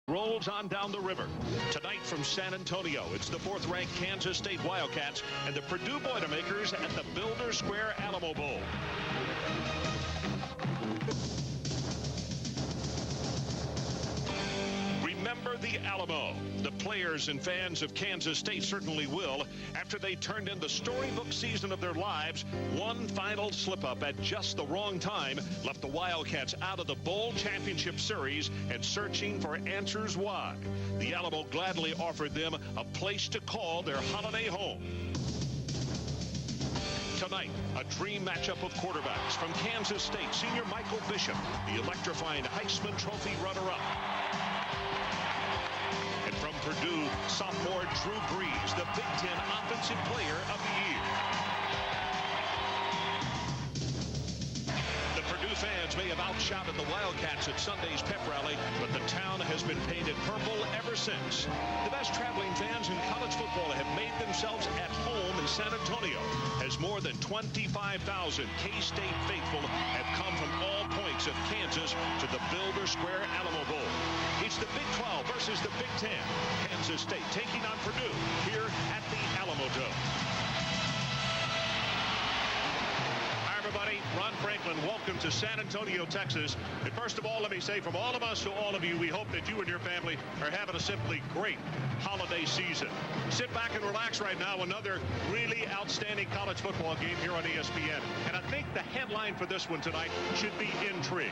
rolls on down the river. Tonight from San Antonio, it's the 4th-ranked Kansas State Wildcats and the Purdue Boilermakers at the Builder Square Alamo Bowl. Remember the Alamo. The players and fans of Kansas State certainly will, after they turned in the storybook season of their lives. One final slip-up at just the wrong time left the Wildcats out of the Bowl Championship Series and searching for answers why. The Alamo gladly offered them a place to call their holiday home. Tonight, a dream matchup of quarterbacks. From Kansas State, senior Michael Bishop, the electrifying Heisman Trophy runner-up. And from Purdue, sophomore Drew Brees, the Big Ten Offensive Player of the Year. The Purdue fans may have outshouted the Wildcats at Sunday's pep rally, but the town has been painted purple ever since. The best traveling fans in college football have made themselves at home in San Antonio, as more than 25,000 K-State faithful have come from all points of Kansas to the Builder Square Alamo Bowl. It's the Big 12 versus the Big 10. Kansas State taking on Purdue here at the Alamo Dome. Everybody, Ron Franklin, welcome to San Antonio, Texas. And first of all, let me say from all of us to all of you, we hope that you and your family are having a simply great holiday season. Sit back and relax right now. Another really outstanding college football game here on ESPN. And I think the headline for this one tonight should be intrigue.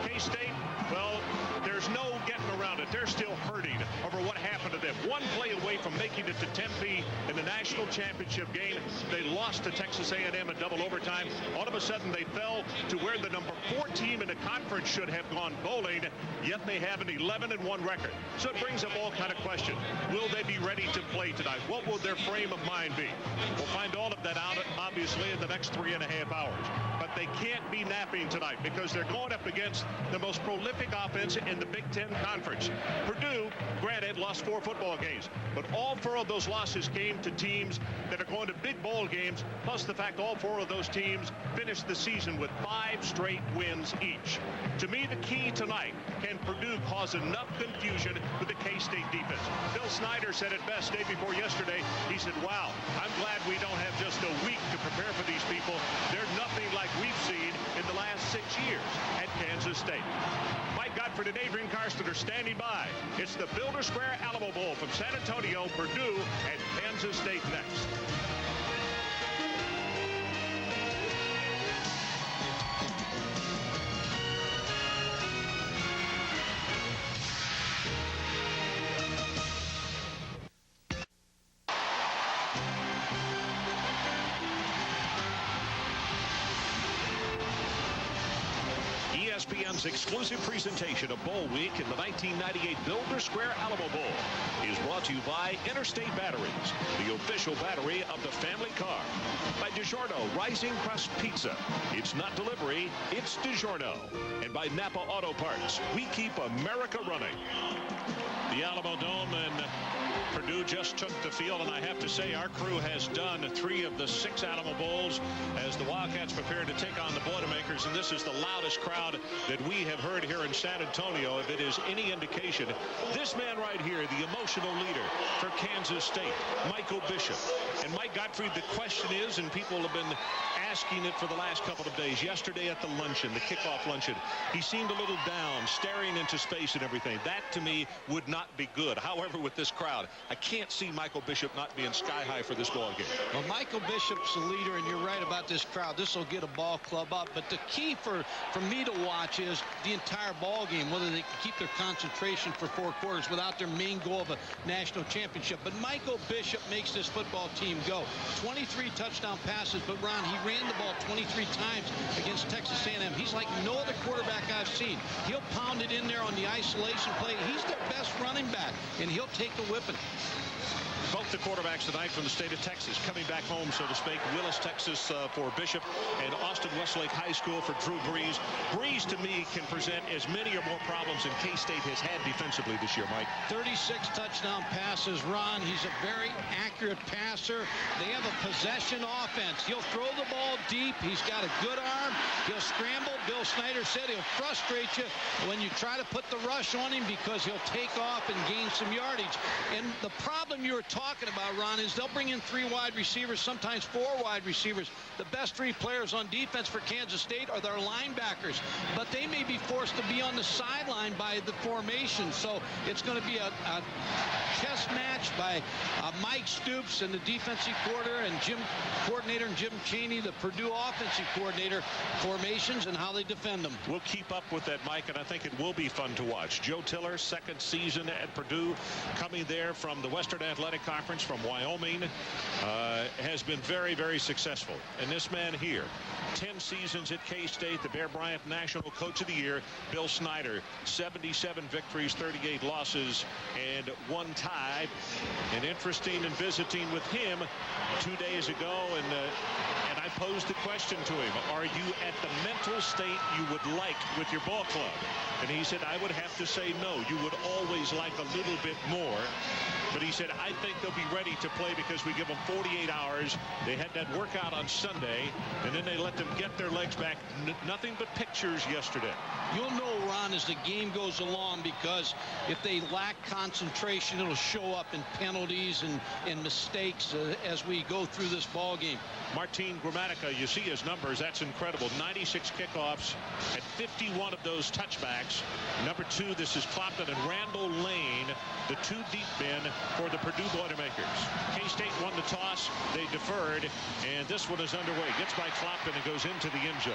K-State, well, there's no getting around it. They're still hurting over what happened to them. One play away from making it to Tempe in the national championship game. They lost to Texas A&M in double overtime. All of a sudden, they fell to where the number 4 team in the conference should have gone bowling, yet they have an 11-1 record. So it brings up all kind of questions. Will they be ready to play tonight? What will their frame of mind be? We'll find all of that out, obviously, in the next 3.5 hours. But they can't be napping tonight because they're going up against the most prolific offense in the Big Ten Conference. Purdue, granted, lost 4 football games, but all 4 of those losses came to teams that are going to big bowl games, plus the fact all 4 of those teams finished the season with 5 straight wins each. To me, the key tonight, can Purdue cause enough confusion with the K-State defense? Bill Snyder said it best day before yesterday. He said, wow, I'm glad we don't have just a week to prepare for these people. They're nothing like we've seen in the last 6 years at Kansas State. Mike Godfrey and Adrian Karsten are standing by. It's the Builder Square Alamo Bowl from San Antonio, Purdue, and Kansas State next. ESPN's exclusive presentation of Bowl Week in the 1998 Builder Square Alamo Bowl is brought to you by Interstate Batteries, the official battery of the family car. By DiGiorno Rising Crust Pizza. It's not delivery, it's DiGiorno. And by Napa Auto Parts. We keep America running. The Alamo Dome, and Purdue just took the field, and I have to say our crew has done 3 of the 6 Alamo Bowls as the Wildcats prepare to take on the Boilermakers, and this is the loudest crowd that we have heard here in San Antonio. If it is any indication, this man right here, the emotional leader for Kansas State, Michael Bishop. And Mike Godfrey, the question is, and people have been asking it for the last couple of days, yesterday at the luncheon, the kickoff luncheon, he seemed a little down, staring into space and everything. That, to me, would not be good. However, with this crowd, I can't see Michael Bishop not being sky high for this ball game. Well, Michael Bishop's the leader, and you're right about this crowd. This will get a ball club up. But the key for me to watch is the entire ball game, whether they can keep their concentration for 4 quarters without their main goal of a national championship. But Michael Bishop makes this football team go. 23 touchdown passes, but Ron, he ran the ball 23 times against Texas A&M. He's like no other quarterback I've seen. He'll pound it in there on the isolation play. He's their best running back, and he'll take the whipping. Both the quarterbacks tonight from the state of Texas coming back home, so to speak. Willis, Texas for Bishop, and Austin Westlake High School for Drew Brees. Brees, to me, can present as many or more problems than K-State has had defensively this year, Mike. 36 touchdown passes, Ron. He's a very accurate passer. They have a possession offense. He'll throw the ball deep. He's got a good arm. He'll scramble. Bill Snyder said he'll frustrate you when you try to put the rush on him because he'll take off and gain some yardage. And the problem you were talking about, Ron, is they'll bring in 3 wide receivers, sometimes 4 wide receivers. The best 3 players on defense for Kansas State are their linebackers, but they may be forced to be on the sideline by the formation. So it's going to be a chess match by Mike Stoops and the defensive coordinator and Jim Chaney, the Purdue offensive coordinator, formations and how they defend them. We'll keep up with that, Mike, and I think it will be fun to watch. Joe Tiller, second season at Purdue, coming there from the Western Athletic Conference from Wyoming, has been very, very successful. And this man here, 10 seasons at K-State, the Bear Bryant National Coach of the Year. Bill Snyder, 77 victories, 38 losses, and 1 tie. And interesting in visiting with him 2 days ago, and I posed the question to him, are you at the mental state you would like with your ball club? And he said, I would have to say no. You would always like a little bit more. But he said, I think they'll be ready to play because we give them 48 hours. They had that workout on Sunday, and then they let them get their legs back. Nothing but pictures yesterday. You'll know, Ron, as the game goes along, because if they lack concentration, it'll show up in penalties and mistakes as we go through this ball game. Martin Gramatica, you see his numbers. That's incredible. 96 kickoffs and 51 of those touchbacks. Number 2, this is Clopton and Randall Lane, the 2 deep men for the Purdue Boilermakers. K-State won the toss. They deferred, and this one is underway. Gets by Clopton and goes into the end zone.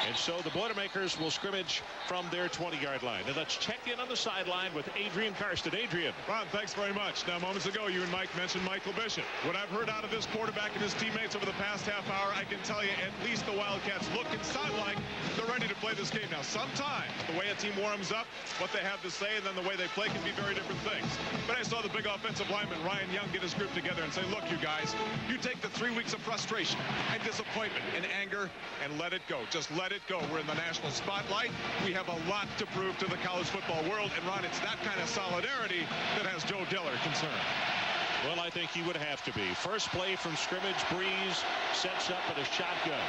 And so the Boilermakers will scrimmage from their 20-yard line. And let's check in on the sideline with Adrian Karsten. Adrian. Ron, thanks very much. Now, moments ago, you and Mike mentioned Michael Bishop. What I've heard out of this quarterback and his teammates over the past half hour, I can tell you at least the Wildcats look and sound like they're ready to play this game. Now, sometimes the way a team warms up, what they have to say, and then the way they play can be very different things. But I saw the big offensive lineman, Ryan Young, get his group together and say, look, you guys, you take the 3 weeks of frustration and disappointment and anger and let it go. Just let it go. We're in the national spotlight. We have a lot to prove to the college football world. And, Ron, it's that kind of solidarity that has Joe Diller concerned. Well, I think he would have to be. First play from scrimmage, Brees sets up at a shotgun.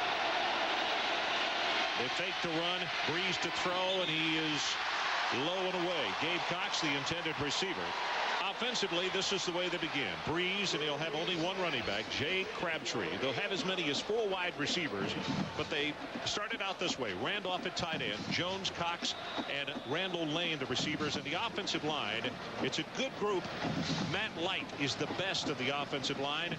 They fake the run, Brees to throw, and he is low and away. Gabe Cox, the intended receiver. Offensively, this is the way they begin. Brees, and he'll have only 1 running back, Jay Crabtree. They'll have as many as 4 wide receivers, but they started out this way. Randolph at tight end, Jones, Cox, and Randall Lane, the receivers. And the offensive line, it's a good group. Matt Light is the best of the offensive line.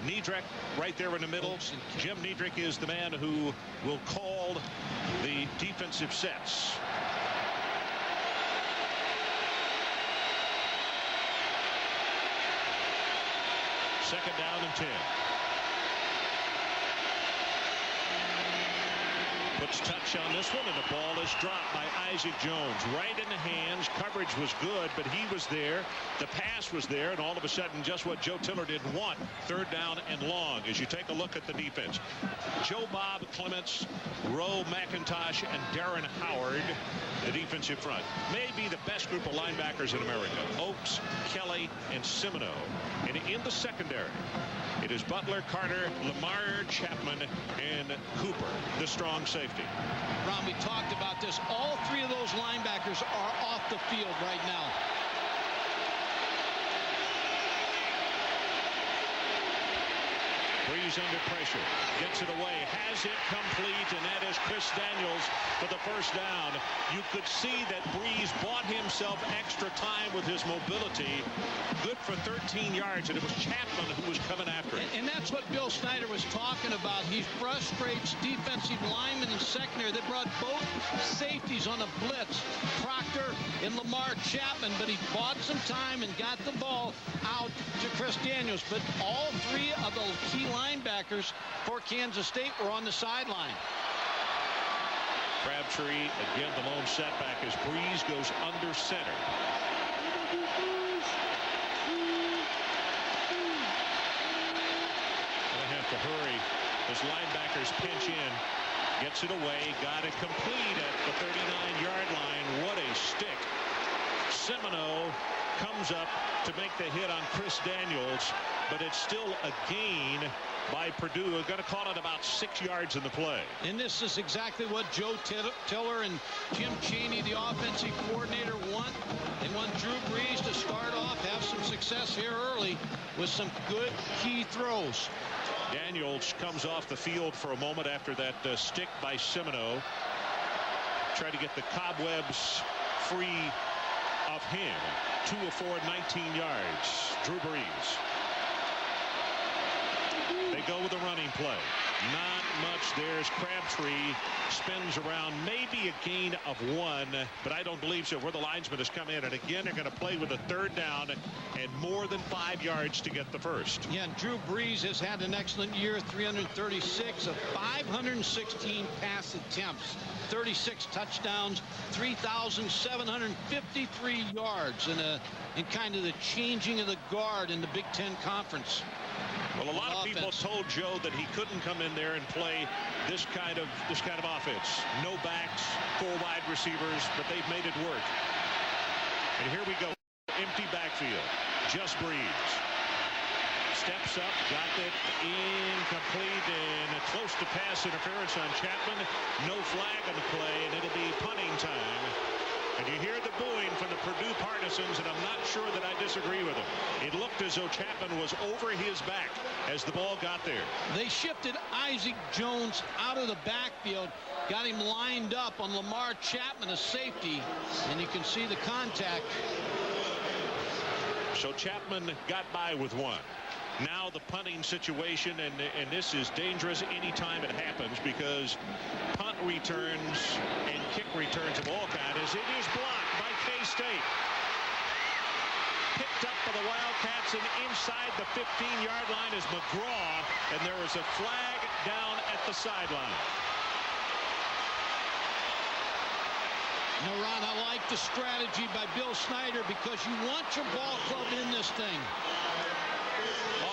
Niedrek right there in the middle. Jim Niedrek is the man who will call the defensive sets. Second down and 10. Puts touch on this one, and the ball is dropped by Isaac Jones. Right in the hands. Coverage was good, but he was there. The pass was there, and all of a sudden, just what Joe Tiller didn't want. 3rd down and long as you take a look at the defense. Joe Bob Clements, Roe McIntosh, and Darren Howard, the defensive front. Maybe the best group of linebackers in America. Oaks, Kelly, and Semino. And in the secondary, it is Butler, Carter, Lamar, Chapman, and Cooper, the strong safety. Ron, we talked about this. All 3 of those linebackers are off the field right now. Brees under pressure, gets it away, has it complete, and that is Chris Daniels for the first down. You could see that Brees bought himself extra time with his mobility. Good for 13 yards, and it was Chapman who was coming after him. And that's what Bill Snyder was talking about. He frustrates defensive linemen in secondary. They brought both safeties on a blitz, Proctor and Lamar Chapman, but he bought some time and got the ball out to Chris Daniels. But all 3 of the key linebackers for Kansas State were on the sideline. Crabtree, again, the lone setback as Brees goes under center. to hurry as linebackers pinch in. Gets it away, got it complete at the 39-yard line. What a stick. Semino comes up to make the hit on Chris Daniels, but it's still a gain by Purdue. We're going to call it about 6 yards in the play. And this is exactly what Joe Tiller and Jim Chaney, the offensive coordinator, want. They want Drew Brees to start off, have some success here early with some good key throws. Daniels comes off the field for a moment after that stick by Semino. Try to get the cobwebs free of him. 2 of 4, 19 yards. Drew Brees. They go with a running play. Not much. There's Crabtree. Spins around. Maybe a gain of 1, but I don't believe so. Where the linesman has come in. And again, they're going to play with a 3rd down and more than 5 yards to get the first. Yeah, and Drew Brees has had an excellent year. 336 of 516 pass attempts. 36 touchdowns. 3,753 yards in kind of the changing of the guard in the Big Ten Conference. Well, a lot of people told Joe that he couldn't come in there and play this kind of offense. No backs, 4 wide receivers, but they've made it work. And here we go. Empty backfield. Just Brees. Steps up, got it incomplete and close to pass interference on Chapman. No flag on the play, and it'll be punting time. And you hear the booing from the Purdue partisans, and I'm not sure that I disagree with them. It looked as though Chapman was over his back as the ball got there. They shifted Isaac Jones out of the backfield, got him lined up on Lamar Chapman, a safety, and you can see the contact. So Chapman got by with 1. Now the punting situation, and this is dangerous anytime it happens because punt returns and kick returns of all kinds. It is blocked by K-State. Picked up by the Wildcats, and inside the 15-yard line is McGraw, and there is a flag down at the sideline. Now, Ron, I like the strategy by Bill Snyder because you want your ball club in this thing.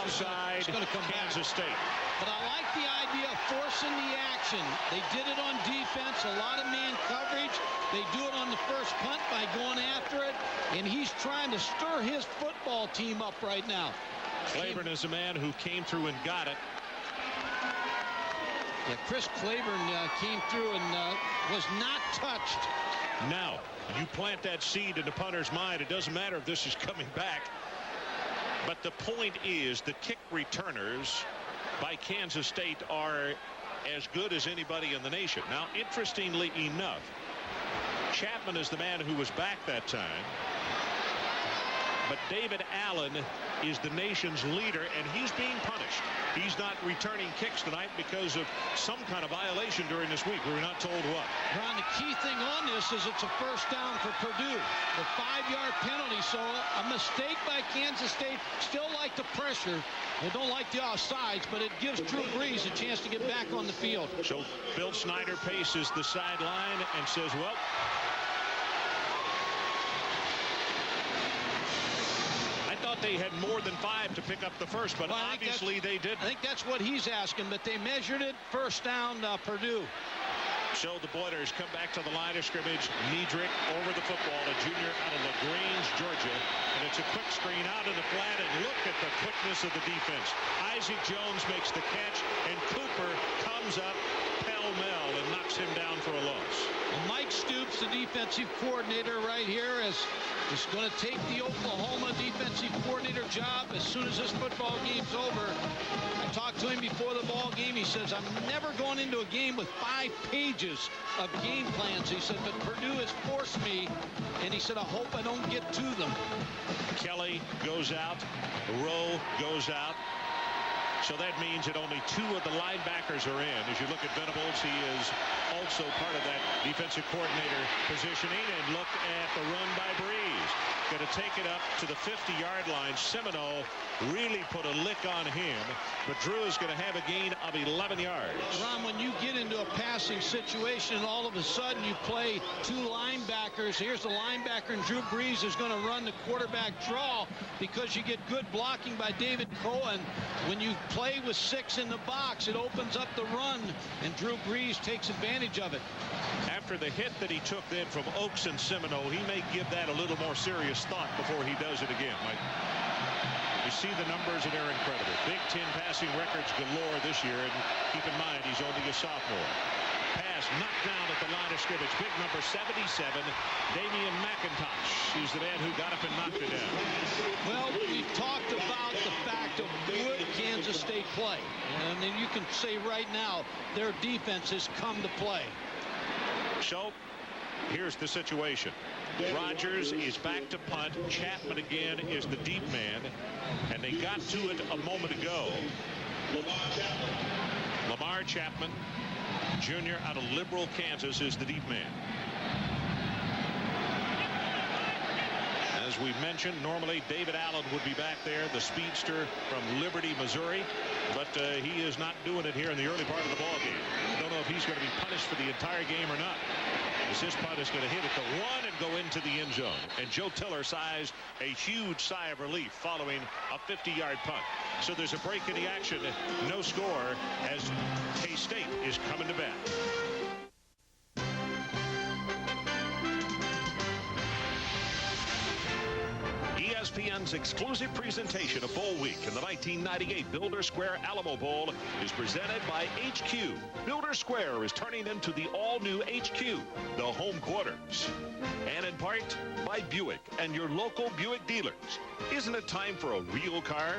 Offside, Kansas State. But I like the idea of forcing the action. They did it on defense, a lot of man coverage. They do it on the first punt by going after it, and he's trying to stir his football team up right now. Claiborne is a man who came through and got it. Yeah, Chris Claiborne came through and was not touched. Now, you plant that seed in the punter's mind. It doesn't matter if this is coming back. But the point is the kick returners by Kansas State are as good as anybody in the nation. Now, interestingly enough, Chapman is the man who was back that time. But David Allen is the nation's leader, and he's being punished. He's not returning kicks tonight because of some kind of violation during this week. We're not told what. Ron, the key thing on this is it's a first down for Purdue. The 5-yard penalty, so a mistake by Kansas State. Still like the pressure. They don't like the offsides, but it gives Drew Brees a chance to get back on the field. So Bill Snyder paces the sideline and says, well, they had more than 5 to pick up the first, but obviously they didn't. I think that's what he's asking, but they measured it. First down, Purdue. So the Boilers come back to the line of scrimmage. Niedrich over the football, a junior out of LaGrange, Georgia. And it's a quick screen out in the flat, and look at the quickness of the defense. Isaac Jones makes the catch, and Cooper comes up pell-mell and knocks him down for a loss. And Mike Stoops, the defensive coordinator right here, is going to take the Oklahoma defensive coordinator job as soon as this football game's over. I talked to him before the ball game. He says, I'm never going into a game with 5 pages of game plans. He said, but Purdue has forced me, and he said, I hope I don't get to them. Kelly goes out. Rowe goes out. So that means that only 2 of the linebackers are in. As you look at Venables, he is also part of that defensive coordinator positioning. And look at the run by Brees. going to take it up to the 50-yard line. Semino really put a lick on him, but Drew is going to have a gain of 11 yards. Ron, when you get into a passing situation and all of a sudden you play two linebackers, here's the linebacker and Drew Brees is going to run the quarterback draw because you get good blocking by David Cohen. When you play with 6 in the box, it opens up the run, and Drew Brees takes advantage of it. After the hit that he took then from Oaks and Semino, he may give that a little more serious thought before he does it again. Like, you see the numbers, and they're incredible. Big Ten passing records galore this year, and keep in mind he's only a sophomore. Pass knocked down at the line of scrimmage. Big number 77, Damian McIntosh. He's the man who got up and knocked it down. Well, we talked about the fact of would Kansas State play. And then you can say right now their defense has come to play. So here's the situation. Rogers is back to punt. Chapman again is the deep man. And they got to it a moment ago. Lamar Chapman, Jr. out of Liberal, Kansas, is the deep man. As we mentioned, normally David Allen would be back there, the speedster from Liberty, Missouri. But he is not doing it here in the early part of the ball game. Don't know if he's going to be punished for the entire game or not. As this punt is going to hit at the 1 and go into the end zone. And Joe Tiller sighs a huge sigh of relief following a 50-yard punt. So there's a break in the action. No score as K-State is coming to bat. ESPN's exclusive presentation of Bowl Week in the 1998 Builder Square Alamo Bowl is presented by HQ. Builder Square is turning into the all-new HQ, the home quarters. And in part by Buick and your local Buick dealers. Isn't it time for a real car?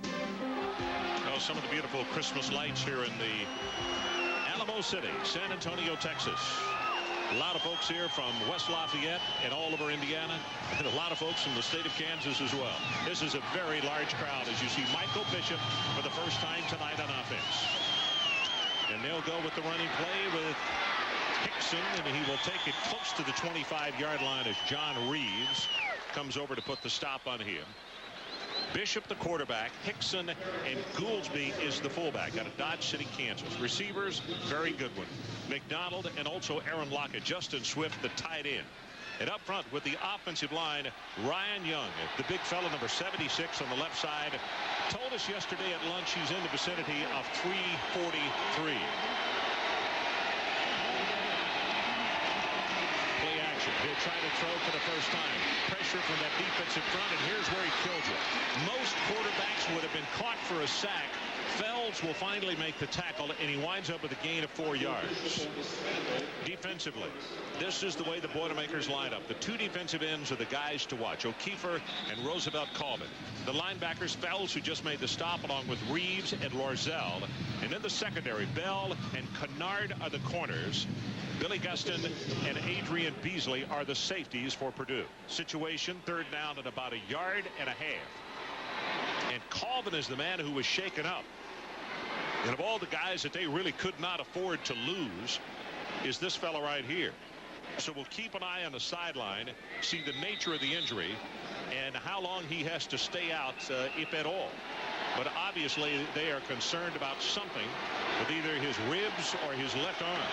Oh, some of the beautiful Christmas lights here in the Alamo City, San Antonio, Texas. A lot of folks here from West Lafayette and all over Indiana, and a lot of folks from the state of Kansas as well. This is a very large crowd as you see Michael Bishop for the first time tonight on offense. And they'll go with the running play with Hickson, and he will take it close to the 25-yard line as John Reeves comes over to put the stop on him. Bishop the quarterback, Hickson and Gouldsby is the fullback out of Dodge City, Kansas. Receivers, very good one. McDonald and also Aaron Lockett. Justin Swift, the tight end. And up front with the offensive line, Ryan Young, the big fella, number 76 on the left side, told us yesterday at lunch he's in the vicinity of 343. Play action. He'll try to throw for the first time. Pressure from that defensive front, and here's where he killed you. Most quarterbacks would have been caught for a sack. Felds will finally make the tackle, and he winds up with a gain of 4 yards. Defensively, this is the way the Boilermakers line up. The two defensive ends are the guys to watch, O'Keefer and Roosevelt Coleman. The linebackers, Felds, who just made the stop, along with Reeves and Lorzell. And in the secondary, Bell and Kennard are the corners. Billy Gustin and Adrian Beasley are the safeties for Purdue. Situation, third down at about 1.5 yards. And Colvin is the man who was shaken up. And of all the guys that they really could not afford to lose is this fella right here. So we'll keep an eye on the sideline, see the nature of the injury, and how long he has to stay out, if at all. But obviously they are concerned about something with either his ribs or his left arm.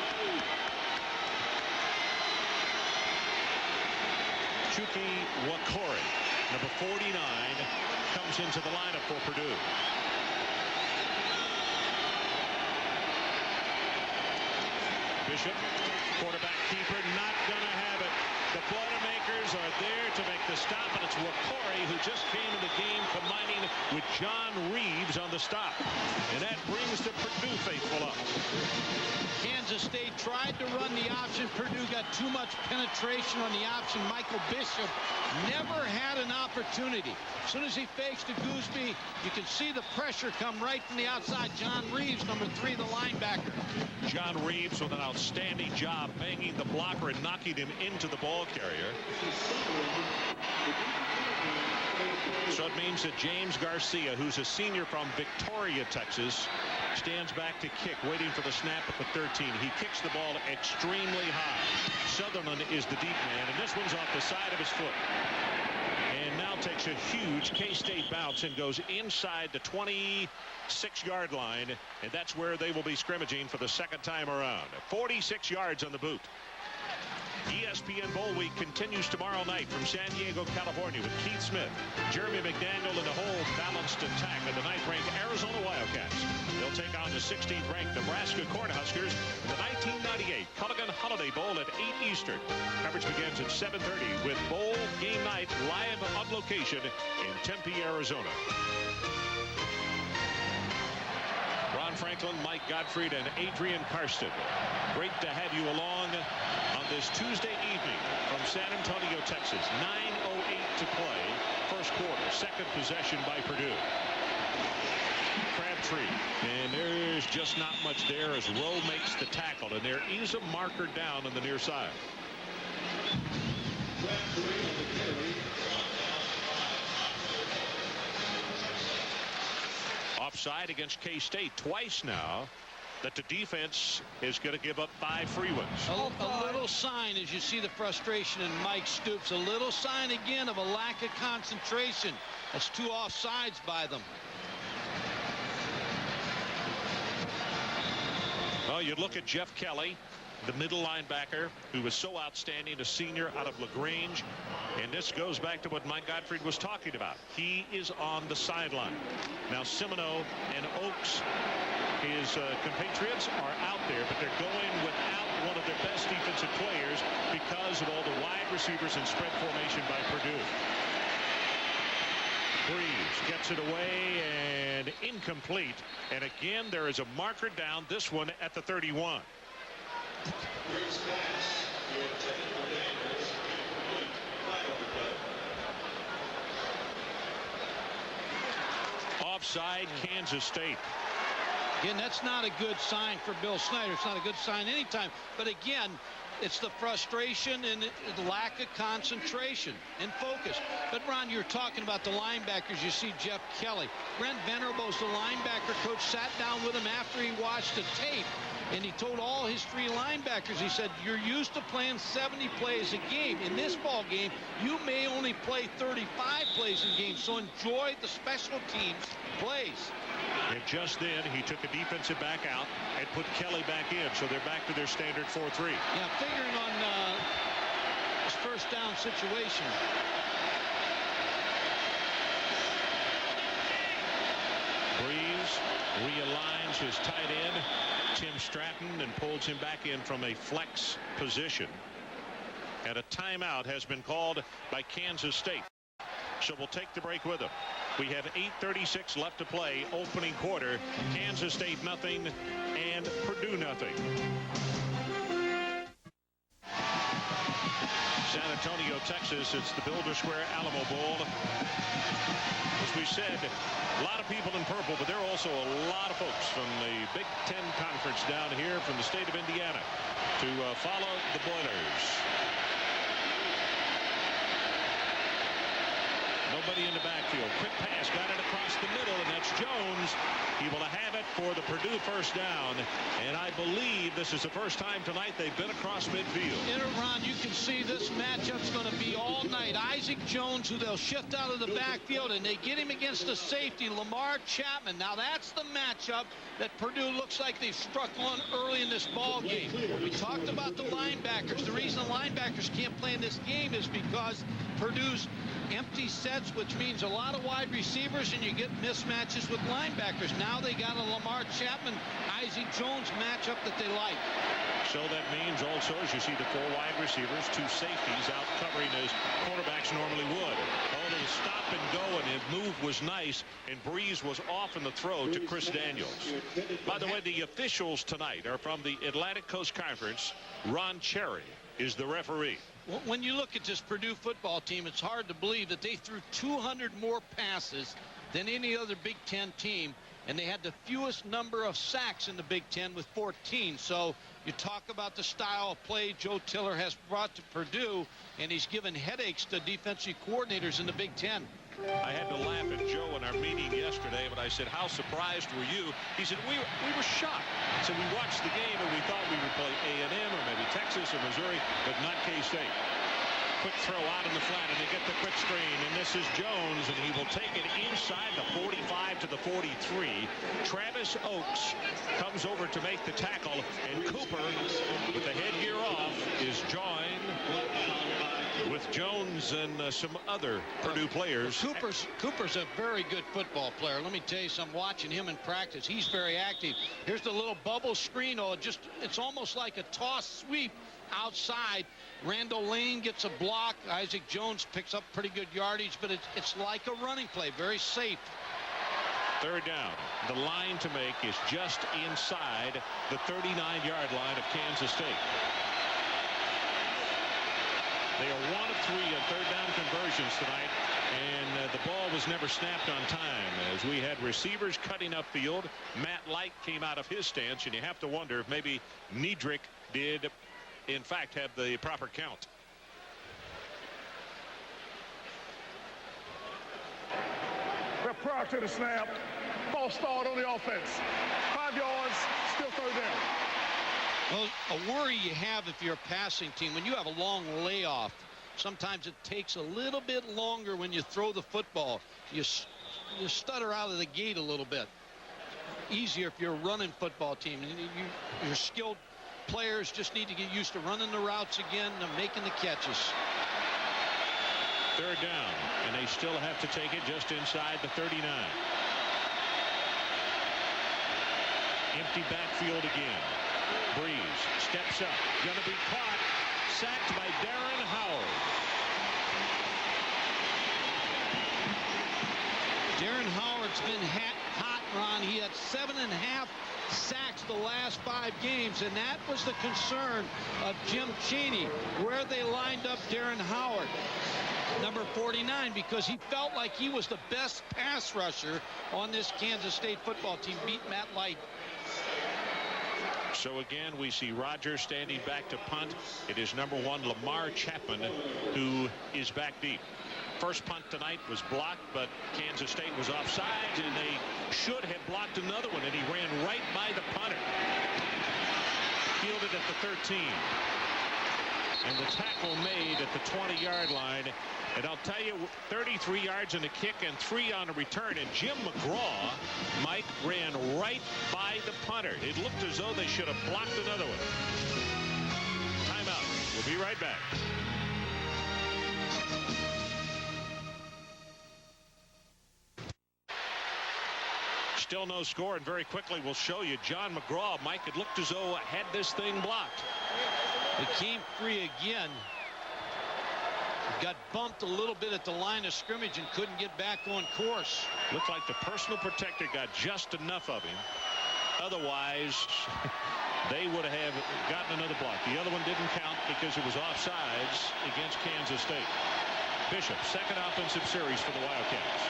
Chucky Wakori, number 49, comes into the lineup for Purdue. Bishop, quarterback keeper, not going to have it. The Boilermakers are there to make the stop, and it's Wakori who just came in the game combining with John Reeves on the stop. And that brings the Purdue faithful up. Kansas State tried to run the option. Purdue got too much penetration on the option. Michael Bishop never had an opportunity. As soon as he fakes to Gouldsby, you can see the pressure come right from the outside. John Reeves, number 3, the linebacker. John Reeves with an outstanding job banging the blocker and knocking him into the ball carrier. So it means that James Garcia, who's a senior from Victoria, Texas, stands back to kick, waiting for the snap at the 13. He kicks the ball extremely high. Sutherland is the deep man, and this one's off the side of his foot. And now takes a huge K-State bounce and goes inside the 26-yard line, and that's where they will be scrimmaging for the second time around. 46 yards on the boot. ESPN Bowl Week continues tomorrow night from San Diego, California, with Keith Smith, Jeremy McDaniel, and the whole balanced attack of the 9th-ranked Arizona Wildcats. They'll take on the 16th-ranked Nebraska Cornhuskers in the 1998 Culligan Holiday Bowl at 8 Eastern. Coverage begins at 7:30 with Bowl Game Night live on location in Tempe, Arizona. Ron Franklin, Mike Gottfried, and Adrian Karsten. Great to have you along on this Tuesday evening from San Antonio, Texas. 9:08 to play. First quarter. Second possession by Purdue. Crabtree. And there's just not much there as Rowe makes the tackle. And there is a marker down on the near side. Offside against K-State twice now that the defense is going to give up 5 free ones. A little sign as you see the frustration in Mike Stoops. A little sign again of a lack of concentration. That's 2 offsides by them. Well, you look at Jeff Kelly, the middle linebacker, who was so outstanding, a senior out of LaGrange. And this goes back to what Mike Gottfried was talking about. He is on the sideline. Now, Semino and Oaks, his compatriots, are out there, but they're going without one of their best defensive players because of all the wide receivers and spread formation by Purdue. Brees gets it away and incomplete. And again, there is a marker down, this one at the 31. Offside, Kansas State. Again, that's not a good sign for Bill Snyder. It's not a good sign anytime. But again, it's the frustration and the lack of concentration and focus. But, Ron, you're talking about the linebackers. You see Jeff Kelly. Brent Venables, the linebacker coach, sat down with him after he watched the tape. And he told all his 3 linebackers, he said, you're used to playing 70 plays a game. In this ball game, you may only play 35 plays in game. So enjoy the special teams plays. And just then, he took a defensive back out and put Kelly back in. So they're back to their standard 4-3. Yeah, figuring on this first down situation. Brees realigns his tight end, Tim Stratton, and pulls him back in from a flex position. And a timeout has been called by Kansas State. So we'll take the break with them. We have 8:36 left to play, opening quarter. Kansas State nothing and Purdue nothing. San Antonio, Texas. It's the Builder Square Alamo Bowl. As we said, a lot of people in purple, but there are also a lot of folks from the Big Ten Conference down here from the state of Indiana to follow the Boilers. Nobody in the backfield. Quick pass, got it across the middle, and that's Jones. He will have it for the Purdue first down. And I believe this is the first time tonight they've been across midfield. Ron, you can see this matchup's going to be all night. Isaac Jones, who they'll shift out of the backfield, and they get him against the safety, Lamar Chapman. Now that's the matchup that Purdue looks like they've struck on early in this ball game. We talked about the linebackers. The reason the linebackers can't play in this game is because Purdue's empty sets, which means a lot of wide receivers, and you get mismatches with linebackers. Now they got a Lamar Chapman, Isaac Jones matchup that they like. So that means also, as you see the 4 wide receivers, 2 safeties out covering as quarterbacks normally would. Oh, the stop and go, and his move was nice, and Brees was off in the throw to Chris Daniels. By the way, the officials tonight are from the Atlantic Coast Conference. Ron Cherry is the referee. When you look at this Purdue football team, it's hard to believe that they threw 200 more passes than any other Big Ten team, and they had the fewest number of sacks in the Big Ten with 14. So you talk about the style of play Joe Tiller has brought to Purdue, and he's given headaches to defensive coordinators in the Big Ten. I had to laugh at Joe in our meeting yesterday, but I said, how surprised were you? He said, we were shocked. So we watched the game and we thought we would play A&M or maybe Texas or Missouri, but not K-State. Quick throw out in the flat, and they get the quick screen, and this is Jones, and he will take it inside the 45 to the 43. Travis Oakes comes over to make the tackle, and Cooper, with the headgear off, is joined with Jones and some other Purdue players. Cooper's a very good football player. Let me tell you something. Watching him in practice, he's very active. Here's the little bubble screen. It's almost like a toss sweep outside. Randall Lane gets a block. Isaac Jones picks up pretty good yardage, but it's like a running play. Very safe. Third down. The line to make is just inside the 39-yard line of Kansas State. They are 1 of 3 on third down conversions tonight, and the ball was never snapped on time as we had receivers cutting upfield. Matt Light came out of his stance, and you have to wonder if maybe Niedrich did, in fact, have the proper count. Well, prior to the snap, ball stalled on the offense. 5 yards, still third down. Well, a worry you have if you're a passing team, when you have a long layoff, sometimes it takes a little bit longer when you throw the football. You stutter out of the gate a little bit. Easier if you're a running football team. Your skilled players just need to get used to running the routes again and making the catches. Third down, and they still have to take it just inside the 39. Empty backfield again. Brees steps up, going to be caught, sacked by Darren Howard. Darren Howard's been hot, Ron. He had 7.5 sacks the last 5 games, and that was the concern of Jim Chaney, where they lined up Darren Howard, number 49, because he felt like he was the best pass rusher on this Kansas State football team, beat Matt Light. So again, we see Rogers standing back to punt. It is number 1, Lamar Chapman, who is back deep. First punt tonight was blocked, but Kansas State was offsides, and they should have blocked another one, and he ran right by the punter. Fielded at the 13. And the tackle made at the 20-yard line. And I'll tell you, 33 yards in the kick and 3 on a return. And Jim McGraw, Mike, ran right by the punter. It looked as though they should have blocked another one. Timeout. We'll be right back. Still no score, and very quickly we'll show you John McGraw. Mike, it looked as though had this thing blocked. It came free again. Got bumped a little bit at the line of scrimmage and couldn't get back on course. Looked like the personal protector got just enough of him. Otherwise, they would have gotten another block. The other one didn't count because it was offsides against Kansas State. Bishop, second offensive series for the Wildcats.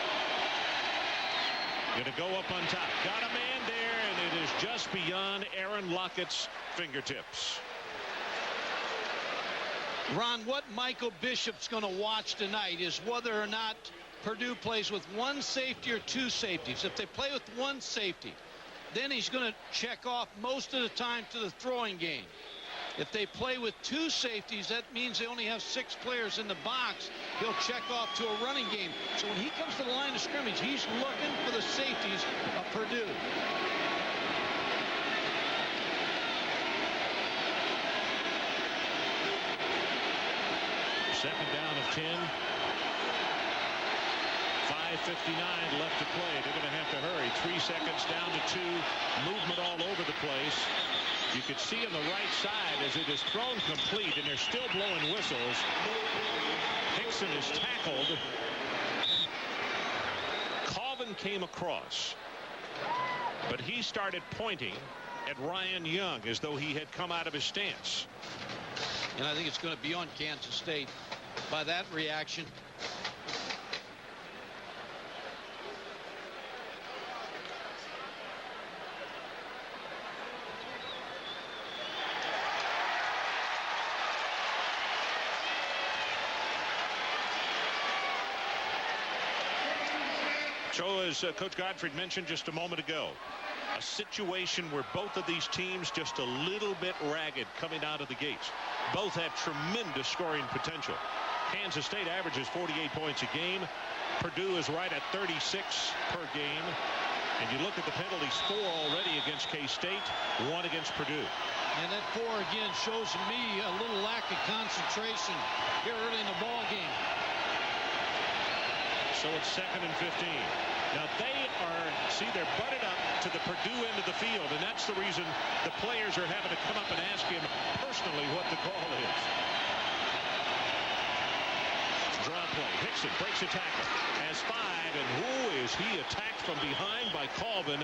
Going to go up on top. Got a man there, and it is just beyond Aaron Lockett's fingertips. Ron, what Michael Bishop's going to watch tonight is whether or not Purdue plays with 1 safety or 2 safeties. If they play with 1 safety, then he's going to check off most of the time to the throwing game. If they play with 2 safeties, that means they only have 6 players in the box. He'll check off to a running game. So when he comes to the line of scrimmage, he's looking for the safeties of Purdue. Second down of 10. 5:59 left to play. They're going to have to hurry. 3 seconds down to 2. Movement all over the place. You can see on the right side as it is thrown complete, and they're still blowing whistles. Hickson is tackled. Colvin came across, but he started pointing at Ryan Young as though he had come out of his stance. And I think it's going to be on Kansas State by that reaction. So as Coach Gottfried mentioned just a moment ago, a situation where both of these teams just a little bit ragged coming out of the gates. Both have tremendous scoring potential. Kansas State averages 48 points a game. Purdue is right at 36 per game. And you look at the penalties, 4 already against K-State, 1 against Purdue. And that 4 again shows me a little lack of concentration here early in the ball game. So it's 2nd and 15. Now they're butted up to the Purdue end of the field, and that's the reason the players are having to come up and ask him personally what the call is. Draw play. Hickson breaks a tackle. Has 5, and who is he attacked from behind by Colvin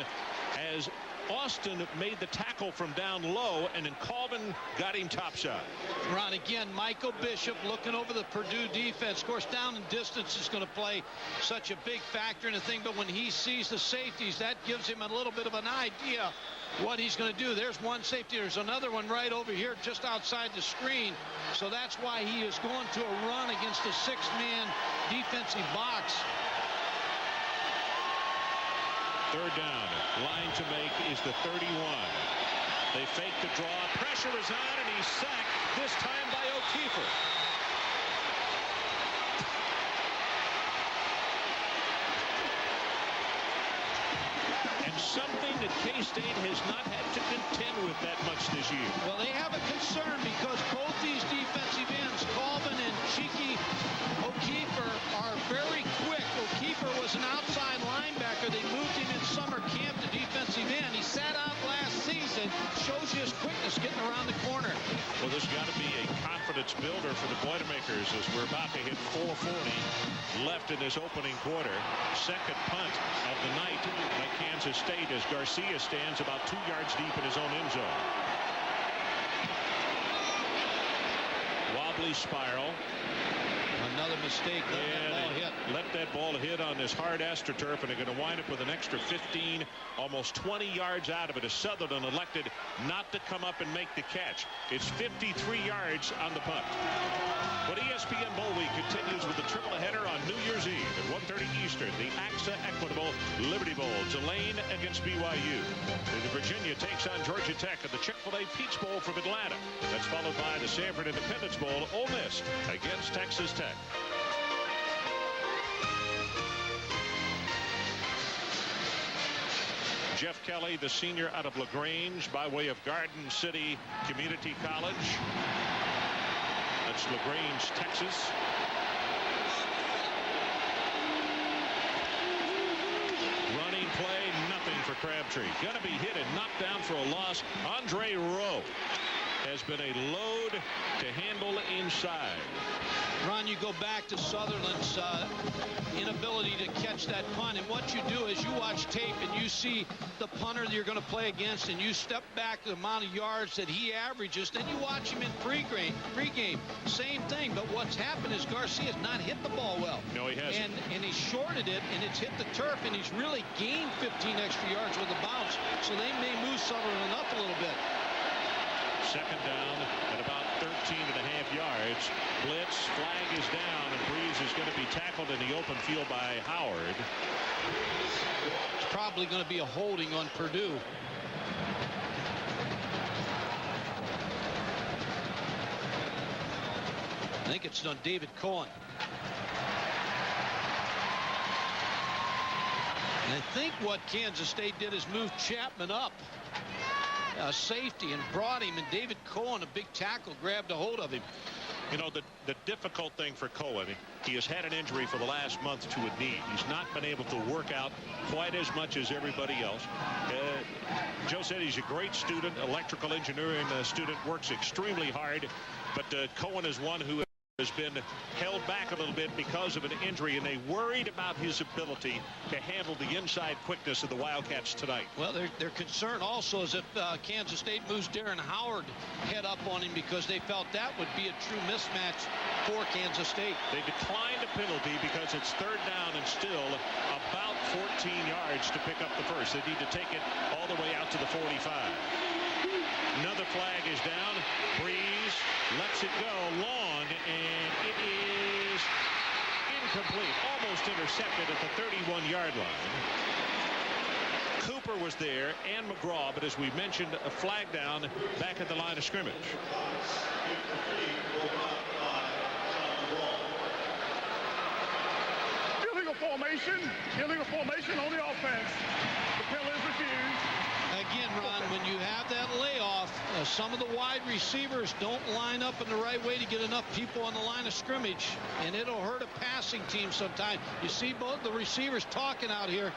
as Austin made the tackle from down low, and then Colvin got him topside. Ron, again, Michael Bishop looking over the Purdue defense. Of course, down and distance is going to play such a big factor in the thing, but when he sees the safeties, that gives him a little bit of an idea what he's going to do. There's one safety. There's another one right over here just outside the screen. So that's why he is going to a run against a 6-man defensive box. 3rd down. Line to make is the 31. They fake the draw. Pressure is on, and he's sacked, this time by O'Keefer. And something that K-State has not had to contend with that much this year. Well, they have a concern because both these defensive ends, Colvin and Cheeky O'Keefer, are very quick. O'Keefer was an outside linebacker. They moved him in summer camp to defensive end. He sat out last season. Shows you his quickness getting around the corner. Well, this has got to be a confidence builder for the Boilermakers as we're about to hit 4:40 left in this opening quarter. 2nd punt of the night by Kansas State as Garcia stands about 2 yards deep in his own end zone. Wobbly spiral. Another mistake. Let that ball hit on this hard AstroTurf, and they're going to wind up with an extra 15, almost 20 yards out of it, as Sutherland elected not to come up and make the catch. It's 53 yards on the punt. But ESPN Bowl Week continues with the triple header on New Year's Eve at 1:30 Eastern. The AXA Equitable Liberty Bowl. Tulane against BYU. The Virginia takes on Georgia Tech at the Chick-fil-A Peach Bowl from Atlanta. That's followed by the Sanford Independence Bowl. Ole Miss against Texas Tech. Jeff Kelly, the senior out of LaGrange by way of Garden City Community College. That's LaGrange, Texas. Running play, nothing for Crabtree. Going to be hit and knocked down for a loss. Andre Rowe has been a load to handle inside. Ron, you go back to Sutherland's inability to catch that punt, and what you do is you watch tape and you see the punter that you're going to play against, and you step back the amount of yards that he averages. Then you watch him in pregame, same thing. But what's happened is Garcia's not hit the ball well. No, he hasn't. And he shorted it, and it's hit the turf, and he's really gained 15 extra yards with a bounce. So they may move Sutherland up a little bit. 2nd down at about 13.5 yards. Blitz, flag is down, and Brees is going to be tackled in the open field by Howard. It's probably going to be a holding on Purdue. I think it's on David Cohen. And I think what Kansas State did is move Chapman up. Safety, and brought him, and David Cohen, a big tackle, grabbed a hold of him. You know, the difficult thing for Cohen, he has had an injury for the last month to a knee. He's not been able to work out quite as much as everybody else. Joe said he's a great student, electrical engineering student, works extremely hard, but Cohen is one who has been held back a little bit because of an injury, and they worried about his ability to handle the inside quickness of the Wildcats tonight. Well, their concern also is if Kansas State moves Darren Howard head up on him, because they felt that would be a true mismatch for Kansas State. They declined a penalty because it's 3rd down and still about 14 yards to pick up the first. They need to take it all the way out to the 45. Another flag is down. Brees lets it go long, and it is incomplete, almost intercepted at the 31-yard line. Cooper was there and McGraw, but as we mentioned, a flag down back at the line of scrimmage. Illegal formation on the offense. The penalty is refused. Again, Ron, when you have that layoff, some of the wide receivers don't line up in the right way to get enough people on the line of scrimmage, and it'll hurt a passing team sometimes. You see both the receivers talking out here.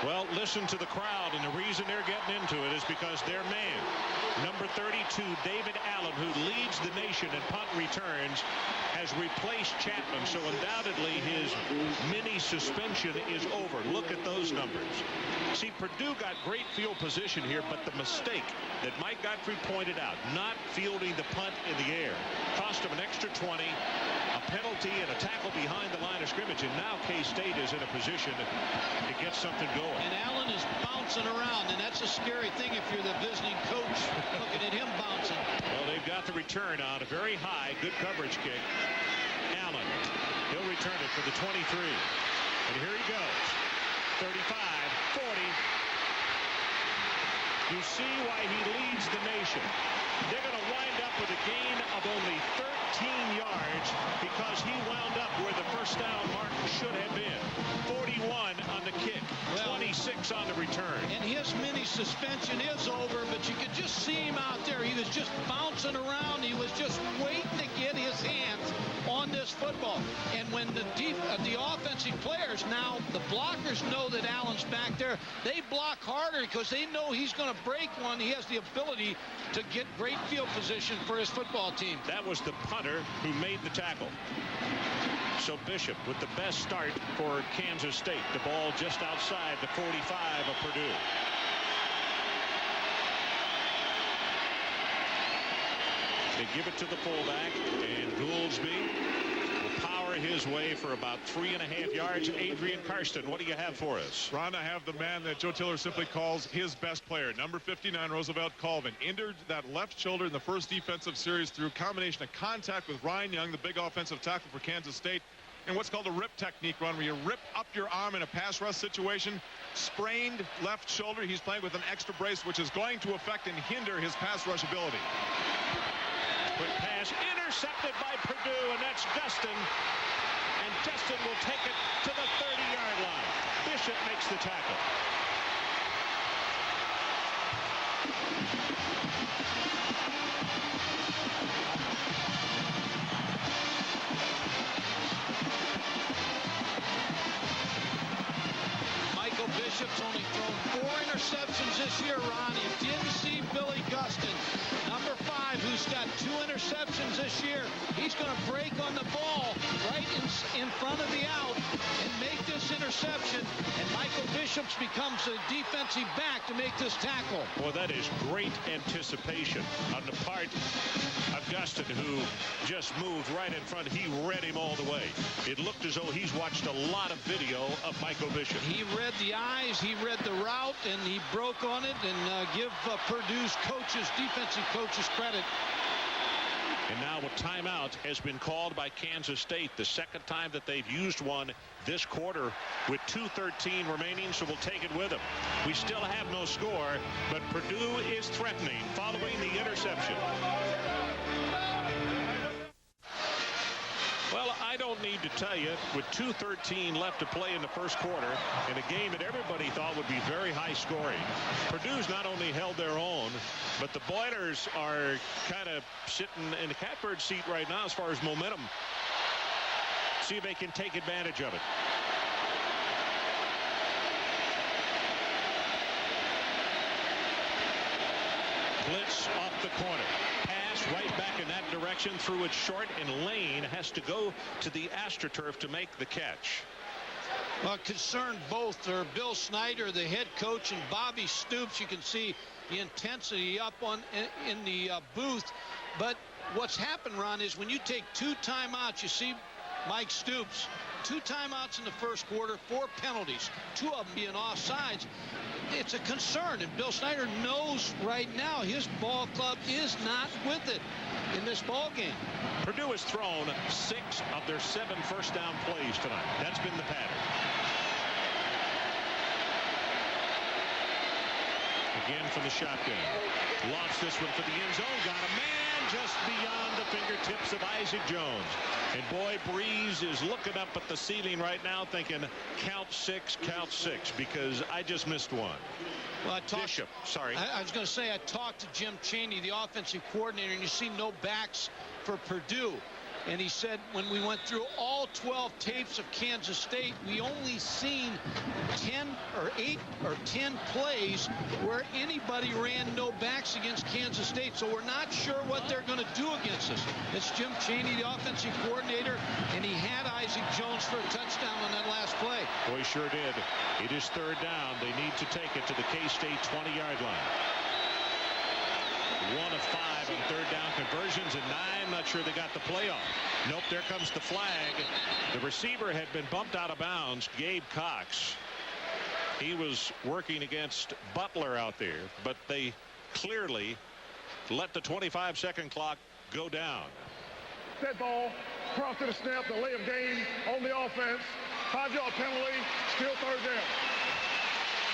Well, listen to the crowd, and the reason they're getting into it is because their man, number 32, David Allen, who leads the nation in punt returns, has replaced Chapman. So undoubtedly his mini suspension is over. Look at those numbers. See, Purdue got great field position here, but the mistake that Mike Godfrey pointed out, not fielding the punt in the air, cost him an extra 20, a penalty, and a tackle behind the line of scrimmage. And now K-State is in a position to get something going. And Allen is bouncing around, and that's a scary thing if you're the visiting coach looking at him bouncing. Well, they've got the return on a very high, good coverage kick. Allen, he'll return it for the 23. And here he goes. 35, 40. You see why he leads the nation. They're going to wind up with a gain of only 13 yards because he wound up where the first down mark should have been. 41 on the kick, 26 on the return. And his mini suspension is over, but you could just see him out there. He was just bouncing around. He was just waiting to get his hands on this football. And when the offensive players, now the blockers know that Allen's back there, they block harder because they know he's going to break one. He has the ability to get great field position for his football team. That was the punter who made the tackle. So Bishop with the best start for Kansas State. The ball just outside the 45 of Purdue. They give it to the fullback, and Gouldsby will power his way for about 3.5 yards. Adrian Karsten, what do you have for us? Ron, I have the man that Joe Tiller simply calls his best player, number 59, Roosevelt Colvin. Injured that left shoulder in the first defensive series through combination of contact with Ryan Young, the big offensive tackle for Kansas State, and what's called a rip technique, Ron, where you rip up your arm in a pass rush situation. Sprained left shoulder. He's playing with an extra brace, which is going to affect and hinder his pass rush ability. Quick pass intercepted by Purdue, and that's Dustin. And Dustin will take it to the 30-yard line. Bishop makes the tackle. Michael Bishop's only thrown 4 interceptions this year, Ron. You didn't see Billy Gustin, number 5, who's got 2 interceptions this year. He's going to break on the ball right in front of the out and make this interception. And Michael Bishop's becomes the defensive back to make this tackle. Well, that is great anticipation on the part of Gustin, who just moved right in front. He read him all the way. It looked as though he's watched a lot of video of Michael Bishop. He read the eyes, he read the route, and he broke on it. And give Purdue's coaches, defensive coaches, credit. And now a timeout has been called by Kansas State, the second time that they've used one this quarter with 2:13 remaining, so we'll take it with them. We still have no score, but Purdue is threatening following the interception. Well, I don't need to tell you, with 2:13 left to play in the first quarter, in a game that everybody thought would be very high scoring, Purdue's not only held their own, but the Boilers are kind of sitting in the catbird seat right now as far as momentum. See if they can take advantage of it. Blitz off the corner. Pass right back in that direction, threw it short, and Lane has to go to the AstroTurf to make the catch. Well, concerned both are Bill Snyder, the head coach, and Bobby Stoops. You can see the intensity up in the booth. But what's happened, Ron, is when you take 2 timeouts, you see Mike Stoops, 2 timeouts in the first quarter, 4 penalties, 2 of them being offsides. It's a concern, and Bill Snyder knows right now his ball club is not with it. in this ball game. Purdue has thrown 6 of their 7 first down plays tonight. That's been the pattern. Again from the shotgun. Launched this one for the end zone. Got a man just beyond the fingertips of Isaac Jones. And boy, Brees is looking up at the ceiling right now thinking, count 6, because I just missed one. Well, Bishop, sorry. I was going to say, I talked to Jim Chaney, the offensive coordinator, and you see no backs for Purdue. And he said when we went through all 12 tapes of Kansas State, we only seen 10 or 8 or 10 plays where anybody ran no backs against Kansas State. So we're not sure what they're going to do against us. It's Jim Chaney, the offensive coordinator, and he had Isaac Jones for a touchdown on that last play. Boy, he sure did. It is 3rd down. They need to take it to the K-State 20-yard line. 1 of 5 on 3rd down conversions, and 9. Not sure they got the play off. Nope, there comes the flag. The receiver had been bumped out of bounds, Gabe Cox. He was working against Butler out there, but they clearly let the 25-second clock go down. Dead ball, cross to the snap, delay of game on the offense. 5-yard penalty, still 3rd down.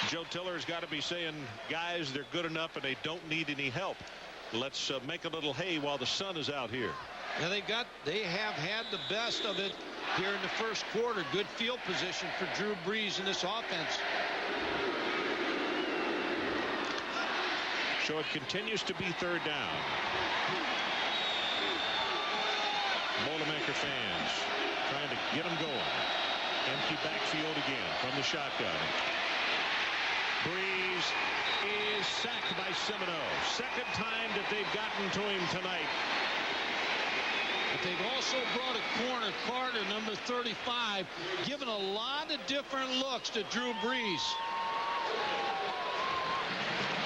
Joe Tiller's got to be saying, guys, they're good enough and they don't need any help. Let's make a little hay while the sun is out here. Yeah, they have had the best of it here in the first quarter. Good field position for Drew Brees in this offense. So it continues to be 3rd down. Boilermaker fans trying to get them going. Empty backfield again from the shotgun. Brees is sacked by Semino. 2nd time that they've gotten to him tonight. But they've also brought a corner, Carter, number 35, giving a lot of different looks to Drew Brees.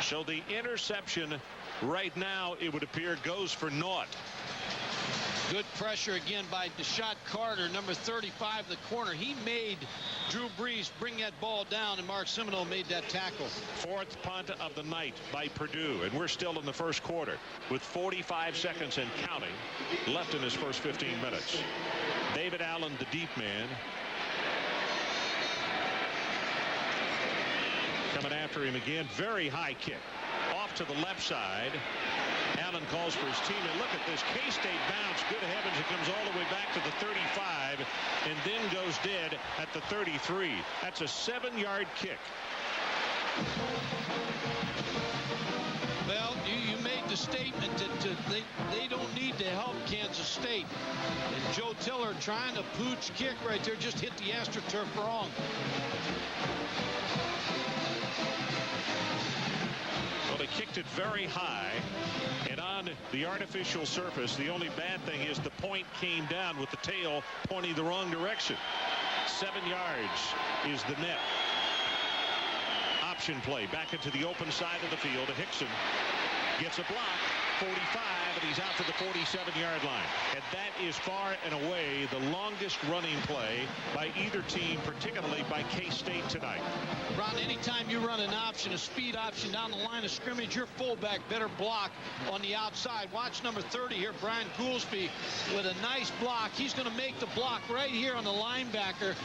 So the interception right now, it would appear, goes for naught. Good pressure again by Deshaun Carter, number 35, the corner. He made Drew Brees bring that ball down, and Mark Semino made that tackle. 4th punt of the night by Purdue, and we're still in the first quarter with 45 seconds and counting left in his first 15 minutes. David Allen, the deep man, coming after him again. Very high kick off to the left side. Allen calls for his team, and look at this K-State bounce. Good heavens, it comes all the way back to the 35 and then goes dead at the 33. That's a 7-yard kick. Well, you made the statement that they don't need to help Kansas State. And Joe Tiller trying to pooch kick right there, just hit the AstroTurf wrong. Well, they kicked it very high, and on the artificial surface, the only bad thing is the point came down with the tail pointing the wrong direction. 7 yards is the net. Option play back into the open side of the field. Hickson gets a block. 45, and he's out to the 47-yard line. And that is far and away the longest running play by either team, particularly by K-State tonight. Ron, anytime you run an option, a speed option down the line of scrimmage, your fullback better block on the outside. Watch number 30 here, Brian Goolsby, with a nice block. He's going to make the block right here on the linebacker,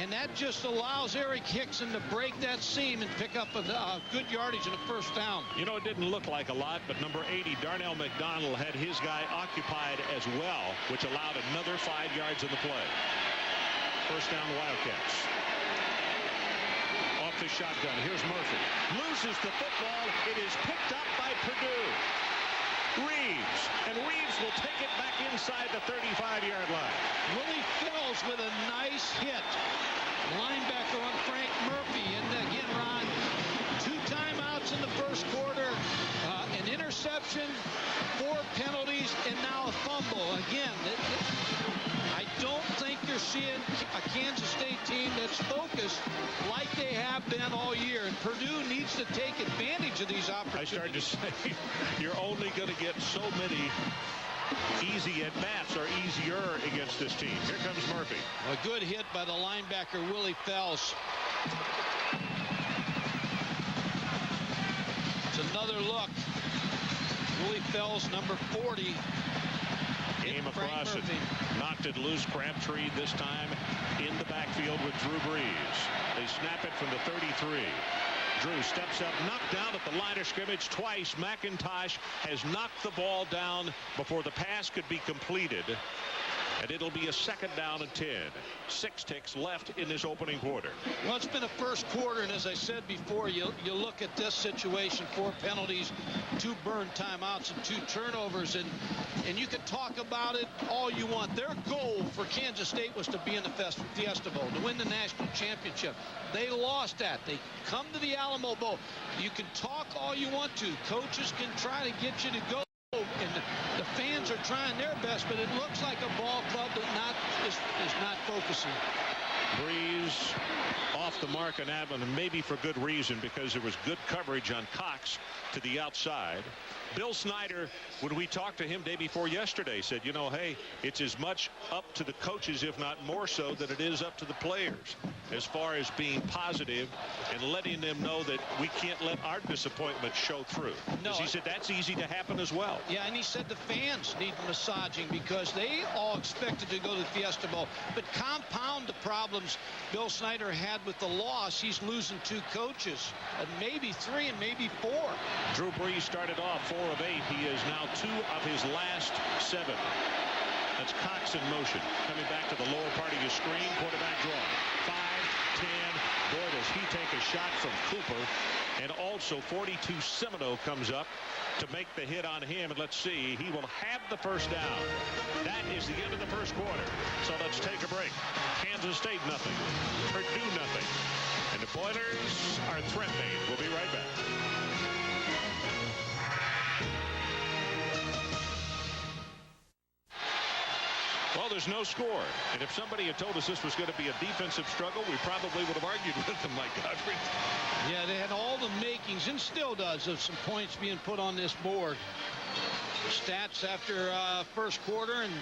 and that just allows Eric Hickson to break that seam and pick up a good yardage and a first down. You know, it didn't look like a lot, but number 80, Darnell McDonald, had his guy occupied as well, which allowed another 5 yards in the play. First down, Wildcats. Off the shotgun. Here's Murphy. Loses the football. It is picked up by Purdue. Reeves. And Reeves will take it back inside the 35-yard line. Willie Fells with a nice hit. Linebacker on Frank Murphy. And again, Ron, 2 timeouts in the first quarter. An interception, 4 penalties, and now a fumble. Again, I don't think you're seeing a Kansas State team that's focused like they have been all year. And Purdue needs to take advantage of these opportunities. I started to say, you're only going to get so many easy at-bats or easier against this team. Here comes Murphy. A good hit by the linebacker, Willie Fells. It's another look. Willie Fells, number 40, Came across it, knocked it loose. Crabtree this time in the backfield with Drew Brees. They snap it from the 33. Drew steps up, knocked down at the line of scrimmage twice. McIntosh has knocked the ball down before the pass could be completed. And it'll be a 2nd down and 10. 6 ticks left in this opening quarter. Well, it's been a first quarter, and as I said before, you look at this situation: 4 penalties, 2 burned timeouts, and 2 turnovers, and you can talk about it all you want. Their goal for Kansas State was to be in the Fiesta Bowl, to win the national championship. They lost that. They come to the Alamo Bowl. You can talk all you want to. Coaches can try to get you to go. And the fans are trying their best, but it looks like a ball club that is not focusing. Brees off the mark on that one, and maybe for good reason, because there was good coverage on Cox to the outside. Bill Snyder, when we talked to him day before yesterday, said, you know, hey, it's as much up to the coaches, if not more so, than it is up to the players as far as being positive and letting them know that we can't let our disappointment show through. No, he said that's easy to happen as well. Yeah, and he said the fans need massaging because they all expected to go to the Fiesta Bowl. But compound the problems Bill Snyder had with the loss. He's losing 2 coaches, and maybe 3 and maybe 4. Drew Brees started off 4 of 8. He is now 2 of his last 7. That's Cox in motion. Coming back to the lower part of your screen. Quarterback draw. 5, 10. Boy, does he take a shot from Cooper. And also 42 Semino comes up to make the hit on him. And let's see. He will have the first down. That is the end of the first quarter. So let's take a break. Kansas State nothing. Purdue nothing. And the Boilers are threatening. We'll be right back. Well, there's no score. And if somebody had told us this was going to be a defensive struggle, we probably would have argued with them, Mike Godfrey. Yeah, they had all the makings, and still does, of some points being put on this board. Stats after first quarter, and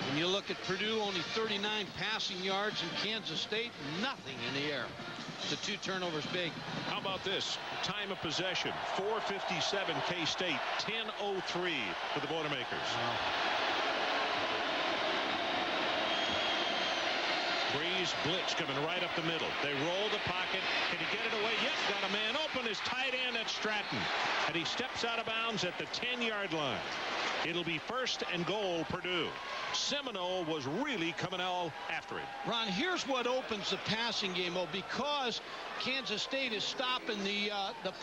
when you look at Purdue, only 39 passing yards, and Kansas State, nothing in the air. The 2 turnovers big. How about this? Time of possession, 4:57 K-State, 10:03 for the Boilermakers. Wow. Brees blitz coming right up the middle. They roll the pocket. Can he get it away? Yes, got a man open. His tight end at Stratton. And he steps out of bounds at the 10-yard line. It'll be 1st and goal, Purdue. Semino was really coming all after it. Ron, here's what opens the passing game. Well, because Kansas State is stopping the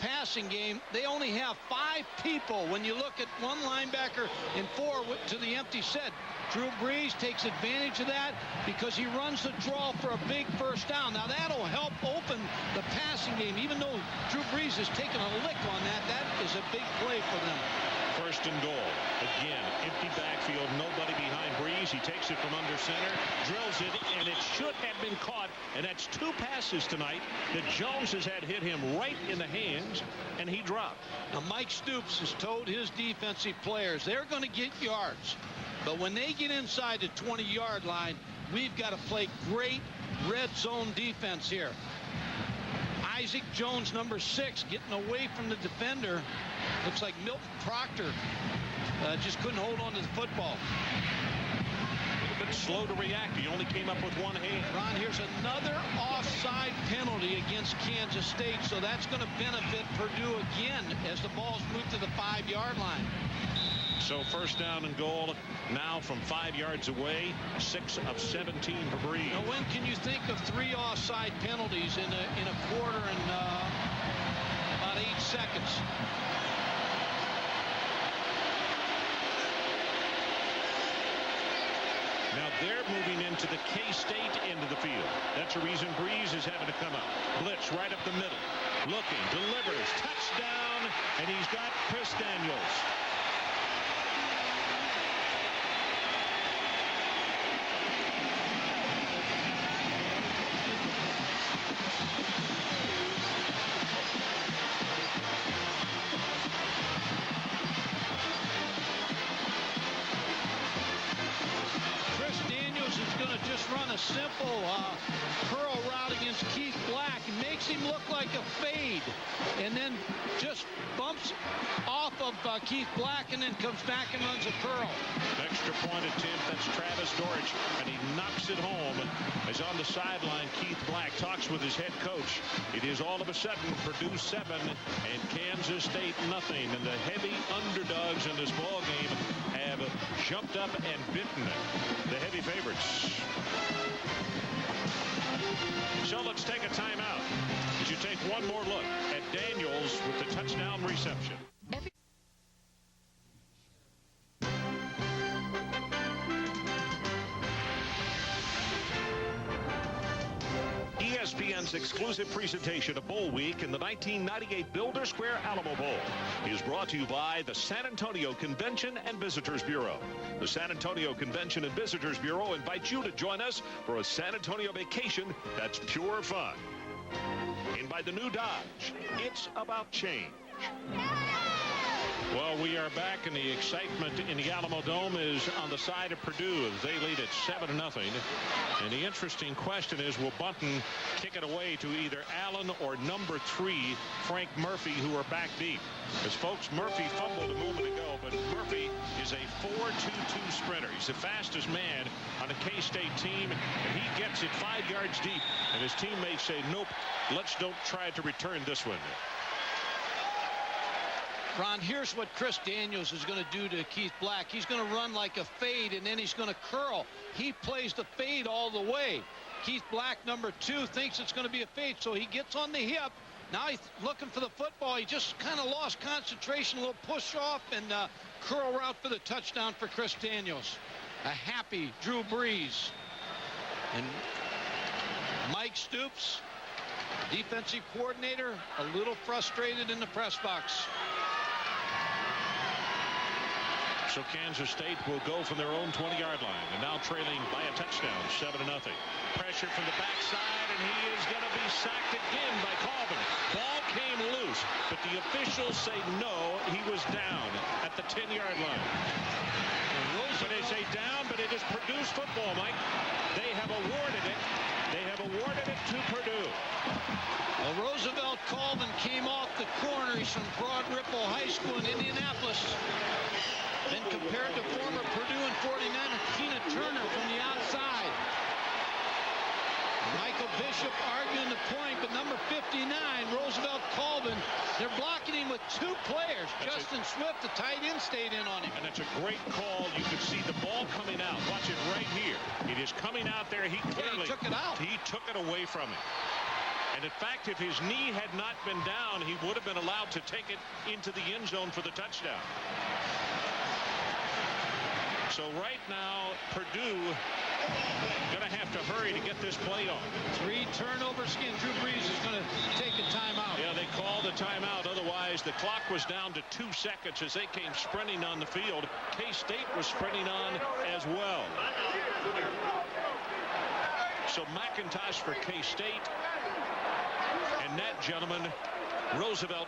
passing game, they only have 5 people. When you look at 1 linebacker and 4 to the empty set, Drew Brees takes advantage of that because he runs the draw for a big first down. Now, that'll help open the passing game. Even though Drew Brees has taken a lick on that, that is a big play for them. 1st and goal. Again, empty backfield, nobody behind Brees. He takes it from under center, drills it, and it should have been caught. And that's 2 passes tonight that Jones has had hit him right in the hands, and he dropped. Now, Mike Stoops has told his defensive players they're going to get yards. But when they get inside the 20-yard line, we've got to play great red zone defense here. Isaac Jones, number 6, getting away from the defender. Looks like Milton Proctor just couldn't hold on to the football. A little bit slow to react. He only came up with 1 hand. Ron, here's another offside penalty against Kansas State, so that's going to benefit Purdue again as the ball's moved to the 5-yard line. So 1st down and goal now from 5 yards away. 6 of 17 for Brees. Now, when can you think of 3 offside penalties in a quarter and about 8 seconds? Now they're moving into the K-State end of the field. That's the reason Brees is having to come up. Blitz right up the middle. Looking, delivers, touchdown, and he's got Chris Daniels. Run a simple curl route against Keith Black and makes him look like a fade, and then just bumps off of Keith Black and then comes back and runs a curl. Extra point attempt. That's Travis Dorich, and he knocks it home. As on the sideline, Keith Black talks with his head coach. It is all of a sudden Purdue 7 and Kansas State nothing. And the heavy underdogs in this ball game have jumped up and bitten the heavy favorites. So let's take a timeout as you take one more look at Daniels with the touchdown reception. ESPN's exclusive presentation of Bowl Week in the 1998 Builder Square Alamo Bowl is brought to you by the San Antonio Convention and Visitors Bureau. The San Antonio Convention and Visitors Bureau invites you to join us for a San Antonio vacation that's pure fun. And by the new Dodge, it's about change. Well, we are back, and the excitement in the Alamo Dome is on the side of Purdue as they lead at 7-0. And the interesting question is, will Bunton kick it away to either Allen or number 3, Frank Murphy, who are back deep? As folks, Murphy fumbled a moment ago, but Murphy is a 4.22 sprinter. He's the fastest man on a K-State team, and he gets it 5 yards deep. And his teammates say, nope, don't try to return this one. Ron, here's what Chris Daniels is going to do to Keith Black. He's going to run like a fade, and then he's going to curl. He plays the fade all the way. Keith Black, number 2, thinks it's going to be a fade, so he gets on the hip. Now he's looking for the football. He just kind of lost concentration, a little push off, and curl route for the touchdown for Chris Daniels. A happy Drew Brees. And Mike Stoops, defensive coordinator, a little frustrated in the press box. So Kansas State will go from their own 20-yard line, and now trailing by a touchdown, 7-0. Pressure from the backside, and he is going to be sacked again by Colvin. Ball came loose, but the officials say no, he was down at the 10-yard line. But they say down, but it is Purdue's football, Mike. They have awarded it. They have awarded it to Purdue. Well, Roosevelt Colvin came off the corner. He's from Broad Ripple High School in Indianapolis. Then compared to former Purdue and 49er Tina Turner from the outside. Michael Bishop arguing the point, but number 59, Roosevelt Colvin, they're blocking him with 2 players. Justin Swift, the tight end, stayed in on him. And it's a great call. You can see the ball coming out. Watch it right here. It is coming out there. He clearly took it out. He took it away from him. And in fact, if his knee had not been down, he would have been allowed to take it into the end zone for the touchdown. So right now, Purdue going to have to hurry to get this play on. 3 turnovers again. Drew Brees is going to take a timeout. Yeah, they called a timeout. Otherwise, the clock was down to 2 seconds as they came sprinting on the field. K-State was sprinting on as well. So McIntosh for K-State. And that, gentlemen, Roosevelt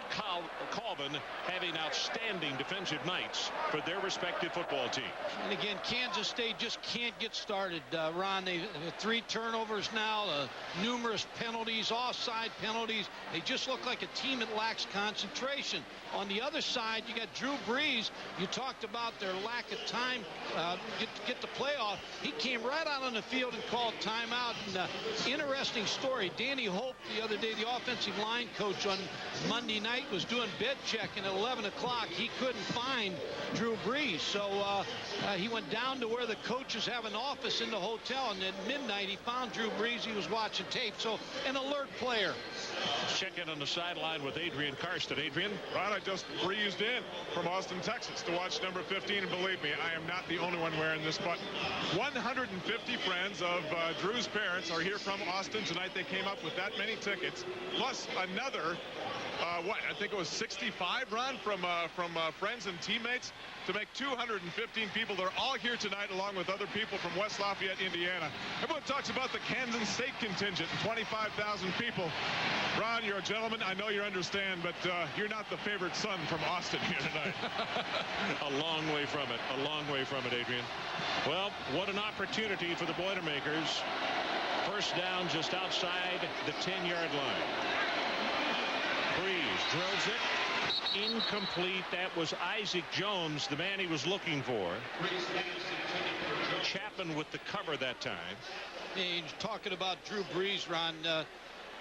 Colvin having outstanding defensive nights for their respective football teams. And again, Kansas State just can't get started. Ron, they 3 turnovers now, numerous penalties, offside penalties. They just look like a team that lacks concentration. On the other side, you got Drew Brees. You talked about their lack of time get the playoff. He came right out on the field and called timeout. And interesting story. Danny Hope the other day, the offensive line coach on Monday night, was doing bed checking at 11 o'clock. He couldn't find Drew Brees, so he went down to where the coaches have an office in the hotel, and at midnight he found Drew Brees. He was watching tape, so an alert player. Check in on the sideline with Adrian Karsten. Adrian? Ron, I just breezed in from Austin, Texas to watch number 15, and believe me, I am not the only one wearing this button. 150 friends of Drew's parents are here from Austin tonight. They came up with that many tickets, plus another I think it was 65, Ron, from friends and teammates to make 215 people. They're all here tonight along with other people from West Lafayette, Indiana. Everyone talks about the Kansas State contingent, 25,000 people. Ron, you're a gentleman. I know you understand, but you're not the favorite son from Austin here tonight. A long way from it. A long way from it, Adrian. Well, what an opportunity for the Boilermakers. First down just outside the 10-yard line. Brees drills it. incomplete. That was Isaac Jones, the man he was looking for. Chapman with the cover that time. And talking about Drew Brees, Ron,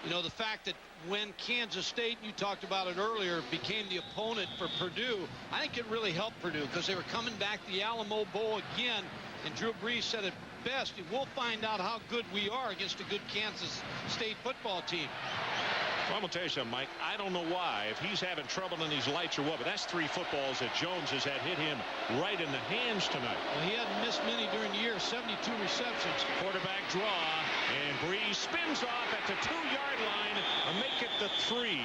you know, the fact that when Kansas State, you talked about it earlier, became the opponent for Purdue, I think it really helped Purdue because they were coming back to the Alamo Bowl again, and Drew Brees said it best: we'll find out how good we are against a good Kansas State football team. Well, I'm going to tell you something, Mike. I don't know why, if he's having trouble in these lights or what, but that's 3 footballs that Jones has had hit him right in the hands tonight. Well, he hadn't missed many during the year, 72 receptions. Quarterback draw, and Brees spins off at the 2-yard line, and make it the 3.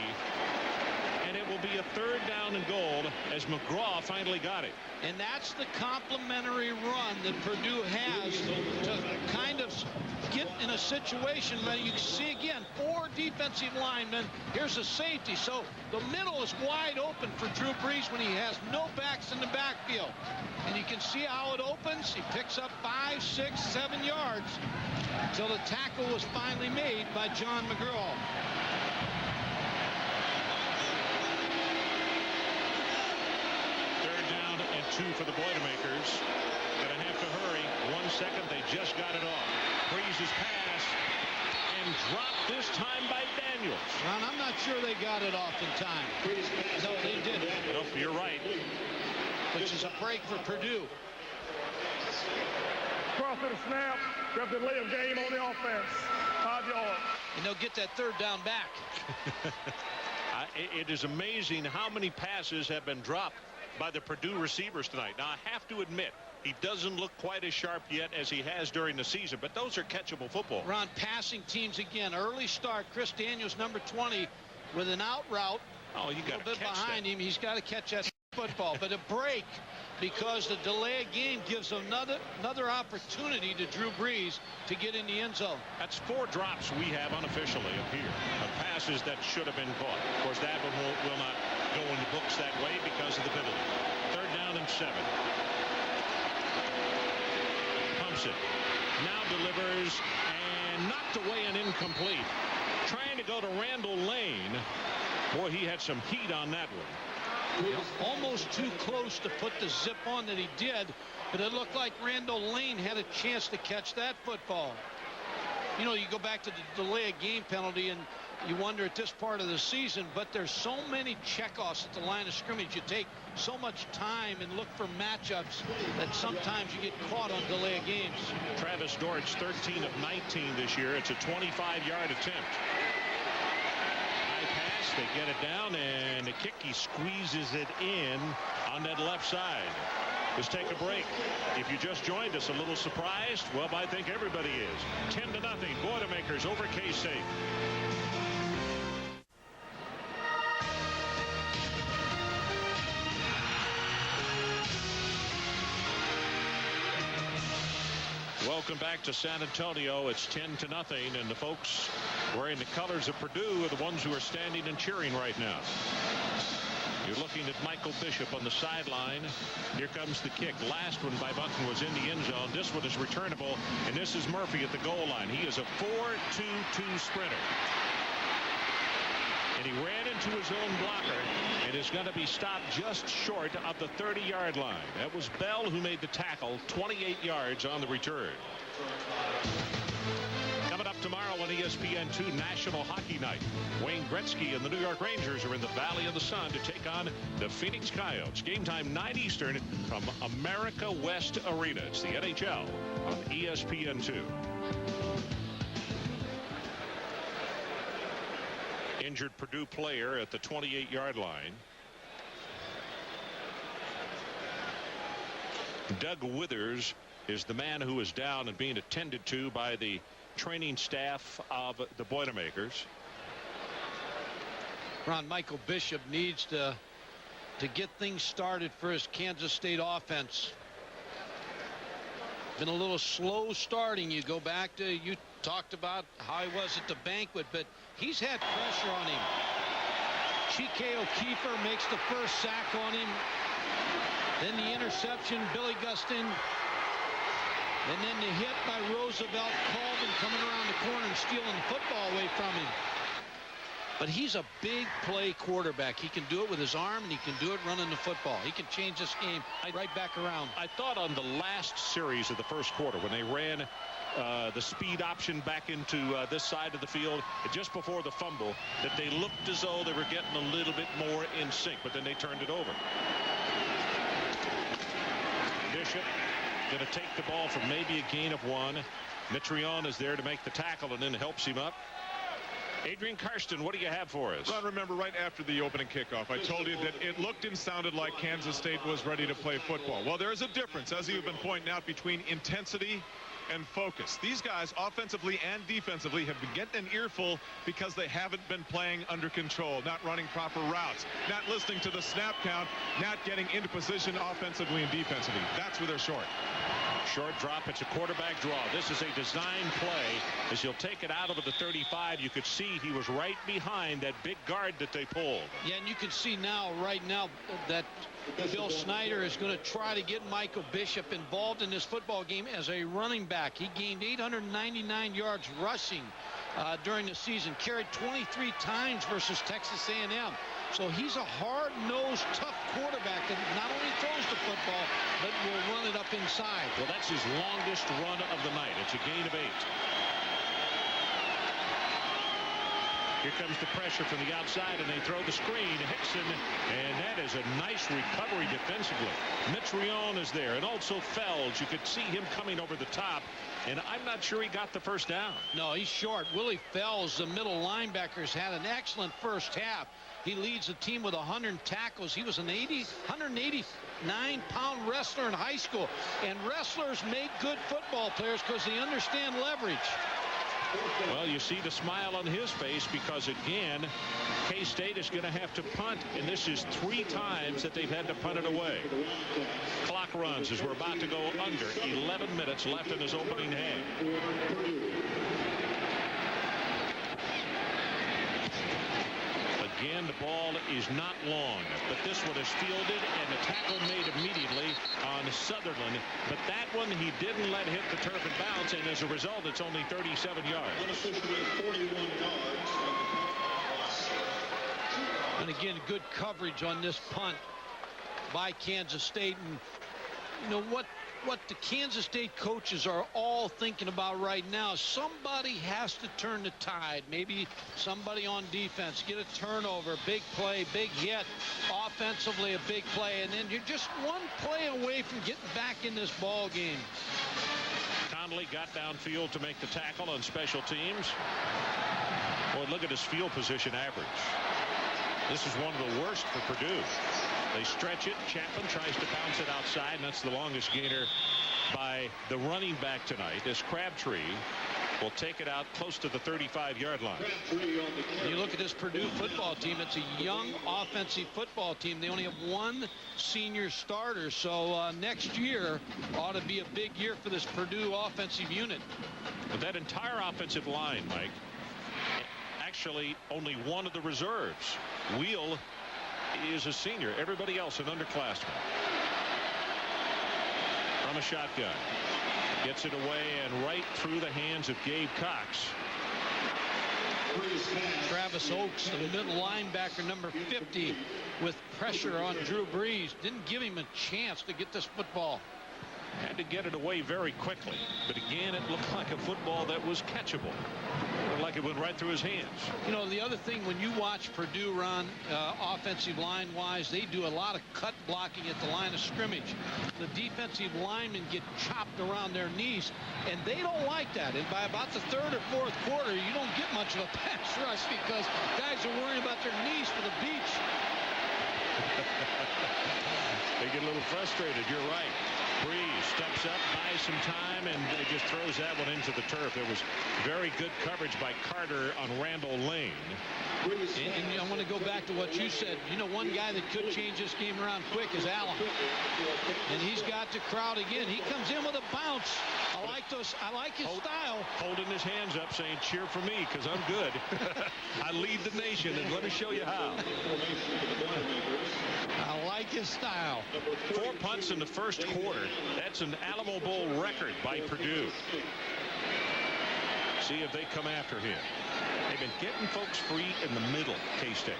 And it will be a 3rd down and goal as McGraw finally got it. And that's the complimentary run that Purdue has to kind of get in a situation where you see again 4 defensive linemen. Here's a safety. So the middle is wide open for Drew Brees when he has no backs in the backfield. And you can see how it opens. He picks up 5, 6, 7 yards until the tackle was finally made by John McGraw. For the Boilermakers. Gonna have to hurry. 1 second, they just got it off. Brees' pass and dropped this time by Daniels. Ron, I'm not sure they got it off in time. No, they didn't. Nope, you're right. Which is a break for Purdue. Cross to the snap. Grab the delay of game on the offense. 5 yards. And they'll get that 3rd down back. It is amazing how many passes have been dropped by the Purdue receivers tonight. Now, I have to admit, he doesn't look quite as sharp yet as he has during the season, but those are catchable football. Ron, passing teams again. Early start. Chris Daniels, number 20, with an out route. Oh, you got a little bit behind him. He's got to catch that football. But a break, because the delay of game gives another opportunity to Drew Brees to get in the end zone. That's 4 drops we have unofficially up here of passes that should have been caught. Of course, that one will not go in the books that way because of the penalty. 3rd down and 7. Pumps it. Now delivers and knocked away and incomplete. Trying to go to Randall Lane. Boy, he had some heat on that one. Almost too close to put the zip on that he did, but it looked like Randall Lane had a chance to catch that football. You know, you go back to the delay of game penalty and you wonder at this part of the season, but there's so many checkoffs at the line of scrimmage. You take so much time and look for matchups that sometimes you get caught on delay of games. Travis Dortch, 13 of 19 this year. It's a 25-yard attempt. They get it down, and the kick, he squeezes it in on that left side. Let's take a break. If you just joined us, a little surprised? Well, I think everybody is. 10-0, Boilermakers over K-State. Welcome back to San Antonio. It's 10-0, and the folks wearing the colors of Purdue are the ones who are standing and cheering right now. You're looking at Michael Bishop on the sideline. Here comes the kick. Last one by Bunton was in the end zone. This one is returnable, and this is Murphy at the goal line. He is a 4-2-2 sprinter. And he ran into his own blocker and is going to be stopped just short of the 30-yard line. That was Bell who made the tackle, 28 yards on the return. Coming up tomorrow on ESPN2 National Hockey Night, Wayne Gretzky and the New York Rangers are in the Valley of the Sun to take on the Phoenix Coyotes. Game time 9 Eastern from America West Arena. It's the NHL on ESPN2. Injured Purdue player at the 28-yard line. Doug Withers is the man who is down and being attended to by the training staff of the Boilermakers. Ron, Michael Bishop needs to get things started for his Kansas State offense. Been a little slow starting. You go back to, you talked about how he was at the banquet, but he's had pressure on him. Chike O'Keefer makes the first sack on him. Then the interception, Billy Gustin. And then the hit by Roosevelt Colvin coming around the corner and stealing the football away from him. But he's a big play quarterback. He can do it with his arm, and he can do it running the football. He can change this game right back around. I thought on the last series of the first quarter when they ran the speed option back into this side of the field just before the fumble that they looked as though they were getting a little bit more in sync, but then they turned it over. Bishop going to take the ball for maybe a gain of 1. Mitrione is there to make the tackle and then helps him up. Adrian Karsten, what do you have for us? Ron, remember right after the opening kickoff, I told you that it looked and sounded like Kansas State was ready to play football. Well, there is a difference, as you've been pointing out, between intensity and focus. These guys, offensively and defensively, have been getting an earful because they haven't been playing under control, not running proper routes, not listening to the snap count, not getting into position offensively and defensively. That's where they're short. Short drop. It's a quarterback draw. This is a design play. As he'll take it out over the 35, you could see he was right behind that big guard that they pulled. Yeah, and you can see now, right now, that Bill Snyder is going to try to get Michael Bishop involved in this football game as a running back. He gained 899 yards rushing during the season, carried 23 times versus Texas A&M. So he's a hard-nosed, tough quarterback that not only throws the football, but will run it up inside. Well, that's his longest run of the night. It's a gain of 8. Here comes the pressure from the outside, and they throw the screen. Hickson, and that is a nice recovery defensively. Mitrione is there, and also Fells. You could see him coming over the top, and I'm not sure he got the first down. No, he's short. Willie Fells, the middle linebackers, had an excellent first half. He leads the team with 100 tackles. He was an 189-pound wrestler in high school. And wrestlers make good football players because they understand leverage. Well, you see the smile on his face because, again, K-State is going to have to punt, and this is 3 times that they've had to punt it away. Clock runs as we're about to go under 11 minutes left in his opening half. Again, the ball is not long, but this one is fielded, and the tackle made immediately on Sutherland. But that one he didn't let hit the turf and bounce, and as a result, it's only 37 yards. And again, good coverage on this punt by Kansas State. And you know what the Kansas State coaches are all thinking about right now, somebody has to turn the tide. Maybe somebody on defense, get a turnover, big play, big hit, offensively a big play, and then you're just one play away from getting back in this ball game. Conley got downfield to make the tackle on special teams. Boy, look at his field position average. This is one of the worst for Purdue. They stretch it. Chapman tries to bounce it outside, and that's the longest gainer by the running back tonight. This Crabtree will take it out close to the 35-yard line. You look at this Purdue football team, it's a young offensive football team. They only have 1 senior starter, so next year ought to be a big year for this Purdue offensive unit. But that entire offensive line, Mike, actually only one of the reserves. Wheel is a senior. Everybody else an underclassman. From a shotgun. Gets it away and right through the hands of Gabe Cox. Travis Oakes, the middle linebacker, number 50, with pressure on Drew Brees. Didn't give him a chance to get this football. Had to get it away very quickly. But again, it looked like a football that was catchable. It looked like it went right through his hands. You know, the other thing, when you watch Purdue run offensive line-wise, they do a lot of cut blocking at the line of scrimmage. The defensive linemen get chopped around their knees, and they don't like that. And by about the 3rd or 4th quarter, you don't get much of a pass rush because guys are worrying about their knees for the beach. They get a little frustrated. You're right. Brees steps up, buys some time, and just throws that one into the turf. There was very good coverage by Carter on Randall Lane. And I want to go back to what you said. You know, one guy that could change this game around quick is Alamo. And he's got the crowd again. He comes in with a bounce. I like his style. Holding his hands up saying, cheer for me, because I'm good. I lead the nation, and let me show you how. I like his style. 4 punts in the first quarter. That's an Alamo Bowl record by Purdue. See if they come after him. They've been getting folks free in the middle, K-State.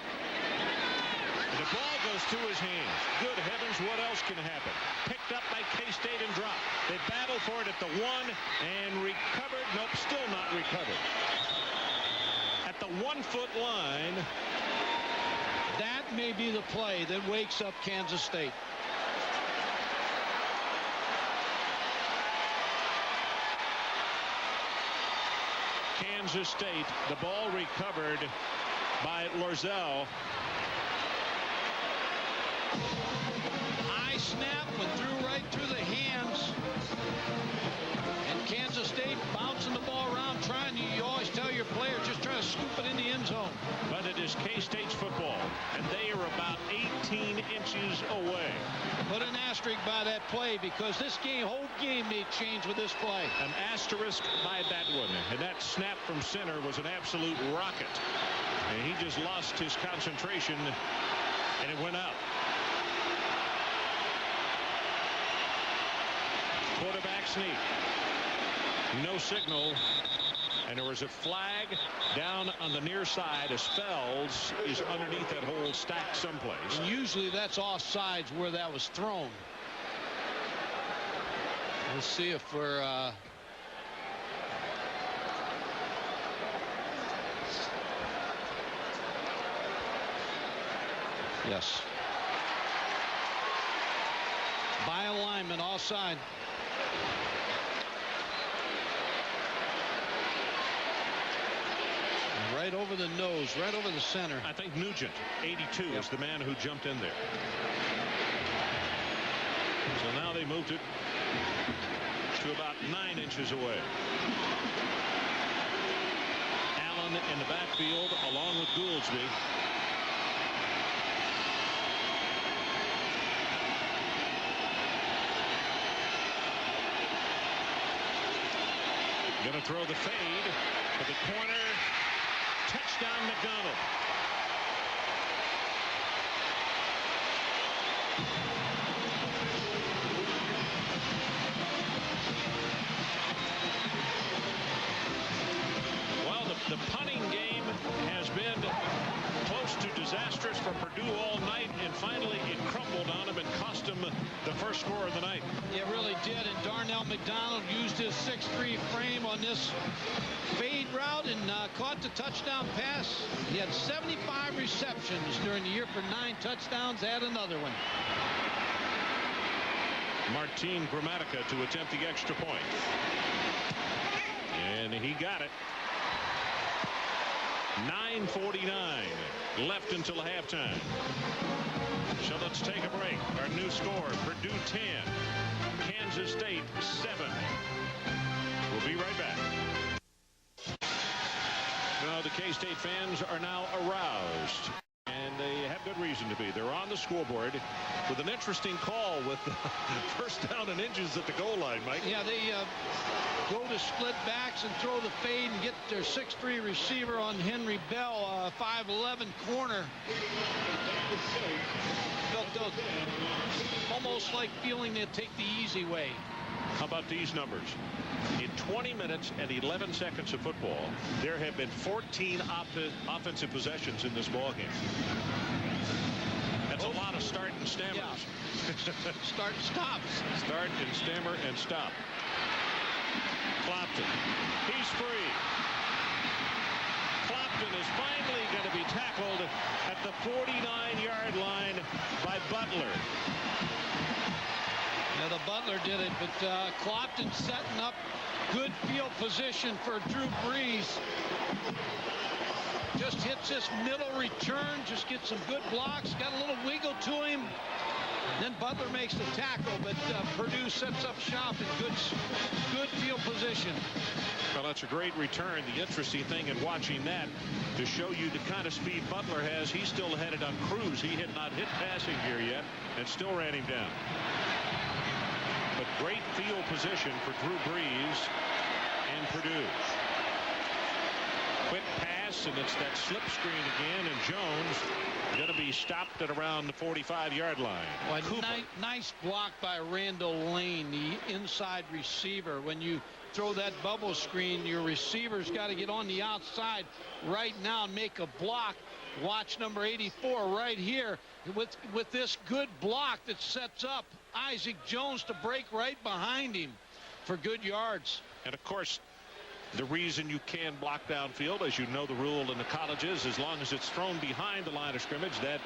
The ball goes through his hands. Good heavens, what else can happen? Picked up by K-State and dropped. They battle for it at the 1 and recovered. Nope, still not recovered. At the 1-foot line. That may be the play that wakes up Kansas State. Kansas State, the ball recovered by Lorzell. High snap went through right through the hands. And Kansas State bouncing the ball around, trying to, you always tell your players, just try to scoop it in the end zone. But it is K-State's football, and they are about 18 inches away. Put an asterisk by that play because this whole game may change with this play. An asterisk by that one, and that snap from center was an absolute rocket. And he just lost his concentration, and it went out. Quarterback sneak. No signal. And there was a flag down on the near side as Fells is underneath that whole stack someplace. And usually that's offsides where that was thrown. Let's see if we're yes. By alignment, offside. Right over the nose, right over the center. I think Nugent, 82, is the man who jumped in there. So now they moved it to about 9 inches away. Allen in the backfield along with Gouldsby. Going to throw the fade to the corner. Touchdown, McDonald. Well, the punting game has been close to disastrous for Purdue all night, and finally it crumbled on them and cost them the first score of the night. It really did, and Darnell McDonald used his 6'3" frame on this fade route and caught the touchdown pass. He had 75 receptions during the year for 9 touchdowns. Add another one. Martin Gramatica to attempt the extra point. And he got it. 9:49 left until halftime. So let's take a break. Our new score, Purdue 10, Kansas State 7. We'll be right back. Now the K-State fans are now aroused, and they have good reason to be. They're on the scoreboard with an interesting call with first down and inches at the goal line, Mike. Yeah, they go to split backs and throw the fade and get their 6'3" receiver on Henry Bell, 5'11" corner. Felt almost like feeling they'd take the easy way. How about these numbers? In 20 minutes and 11 seconds of football, there have been 14 offensive possessions in this ballgame. That's a lot of start and stammers. Yeah. Start and stops. Start and stammer and stop. Clopton. He's free. Clopton is finally going to be tackled at the 49-yard line by Butler. Yeah, the Butler did it, but Clopton setting up good field position for Drew Brees. Just hits this middle return, just gets some good blocks, got a little wiggle to him. Then Butler makes the tackle, but Purdue sets up shop in good field position. Well, that's a great return. The interesting thing in watching that, to show you the kind of speed Butler has, he's still headed on cruise. He had not hit passing gear yet and still ran him down. But great field position for Drew Brees and Purdue. Quick pass. pass, and it's that slip screen again, and Jones going to be stopped at around the 45-yard line. Well, nice block by Randall Lane, the inside receiver. When you throw that bubble screen, your receiver's got to get on the outside right now and make a block. Watch number 84 right here with this good block that sets up Isaac Jones to break right behind him for good yards. And of course, the reason you can block downfield, as you know the rule in the colleges, as long as it's thrown behind the line of scrimmage, that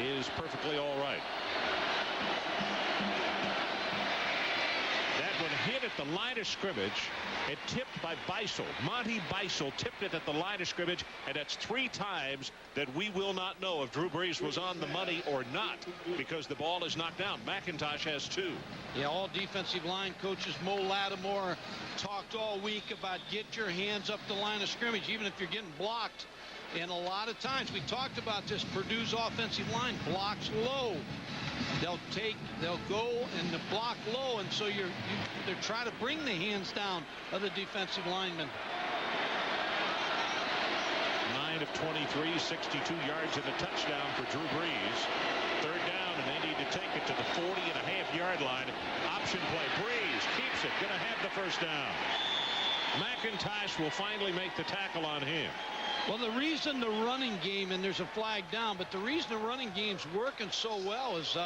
is perfectly all right. That one hit at the line of scrimmage. It tipped by Beisel. Monty Beisel tipped it at the line of scrimmage, and that's 3 times that we will not know if Drew Brees was on the money or not, because the ball is knocked down. McIntosh has 2. Yeah, all defensive line coaches, Mo Lattimore, talked all week about get your hands up the line of scrimmage, even if you're getting blocked. And a lot of times, we talked about this, Purdue's offensive line blocks low. They'll go and block low, and so they're trying to bring the hands down of the defensive linemen. 9 of 23, 62 yards and a touchdown for Drew Brees. 3rd down, and they need to take it to the 40.5-yard line. Option play. Brees keeps it. Going to have the 1st down. McIntosh will finally make the tackle on him. Well, the reason the running game, and there's a flag down, but the reason the running game's working so well is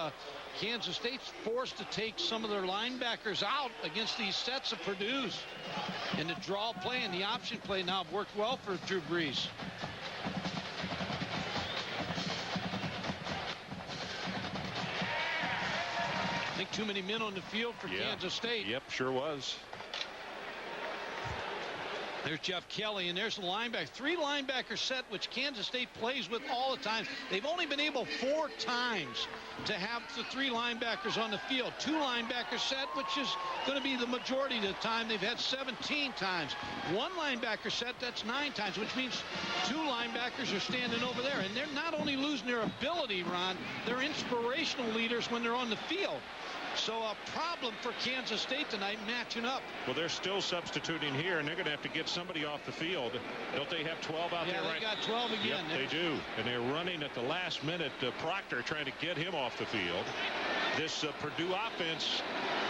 Kansas State's forced to take some of their linebackers out against these sets of Purdue's. And the draw play and the option play now have worked well for Drew Brees. I think too many men on the field for Kansas State. Yep, sure was. There's Jeff Kelly, and there's the linebacker. 3 linebacker set, which Kansas State plays with all the time. They've only been able 4 times to have the 3 linebackers on the field. 2 linebacker set, which is going to be the majority of the time. They've had 17 times. 1 linebacker set, that's 9 times, which means 2 linebackers are standing over there. And they're not only losing their ability, Ron, they're inspirational leaders when they're on the field. So a problem for Kansas State tonight matching up. Well, they're still substituting here, and they're going to have to get somebody off the field. Don't they have 12 out there? Yeah, they got 12 again. Yep, they do. And they're running at the last minute. Proctor trying to get him off the field. This Purdue offense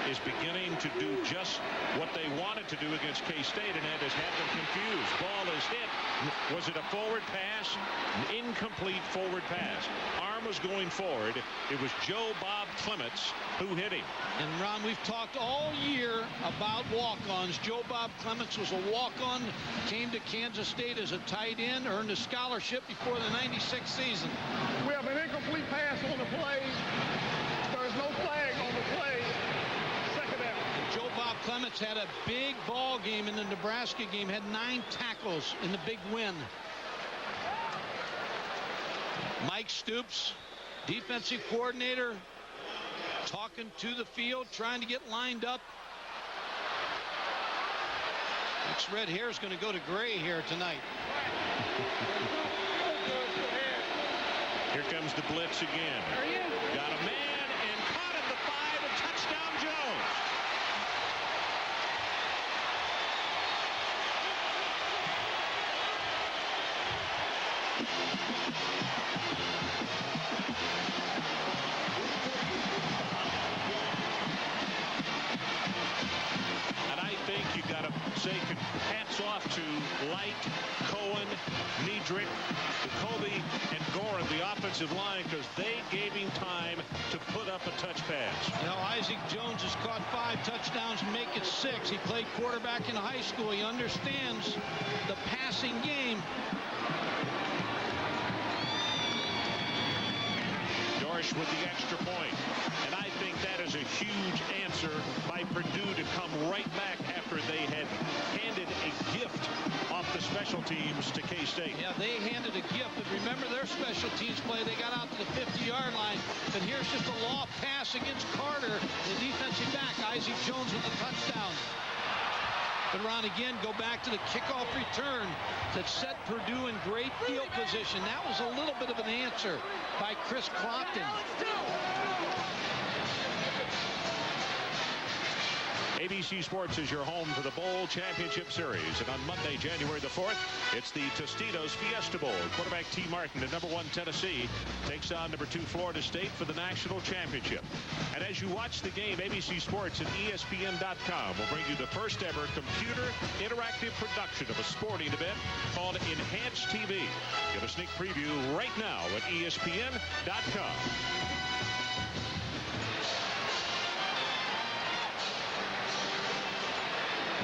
is beginning to do just what they wanted to do against K-State, and that has had them confused. Ball is hit. Was it a forward pass? An incomplete forward pass. Arm was going forward. It was Joe Bob Clements who hit him. And Ron, we've talked all year about walk-ons. Joe Bob Clements was a walk-on, came to Kansas State as a tight end, earned a scholarship before the '96 season. We have an incomplete pass on the play. There is no flag on the play. 2nd down. And Joe Bob Clements had a big ball game in the Nebraska game, had 9 tackles in the big win. Mike Stoops, defensive coordinator, talking to the field, trying to get lined up. Next red hair is going to go to gray here tonight. Here comes the blitz again. Got a man and caught at the 5, and touchdown Jones. And I think you got to say hats off to Light, Cohen, Niedrich, Jacoby, and Gorin, the offensive line, because they gave him time to put up a touch pass. Now, Isaac Jones has caught 5 touchdowns and make it 6. He played quarterback in high school. He understands the passing game. Dorsch with the extra point. And I think that is a huge answer by Purdue to come right back after they had handed a gift off the special teams to K-State. Yeah, they handed a gift, but remember their special teams play. They got out to the 50-yard line, and here's just a loft pass against Carter, the defensive back. Isaac Jones with the touchdown. But Ron, again, go back to the kickoff return that set Purdue in great field position. That was a little bit of an answer by Chris Clopton. ABC Sports is your home for the Bowl Championship Series. And on Monday, January the 4th, it's the Tostitos Fiesta Bowl. Quarterback T. Martin, the #1 Tennessee, takes on #2 Florida State for the national championship. And as you watch the game, ABC Sports and ESPN.com will bring you the first ever computer interactive production of a sporting event called Enhanced TV. Get a sneak preview right now at ESPN.com.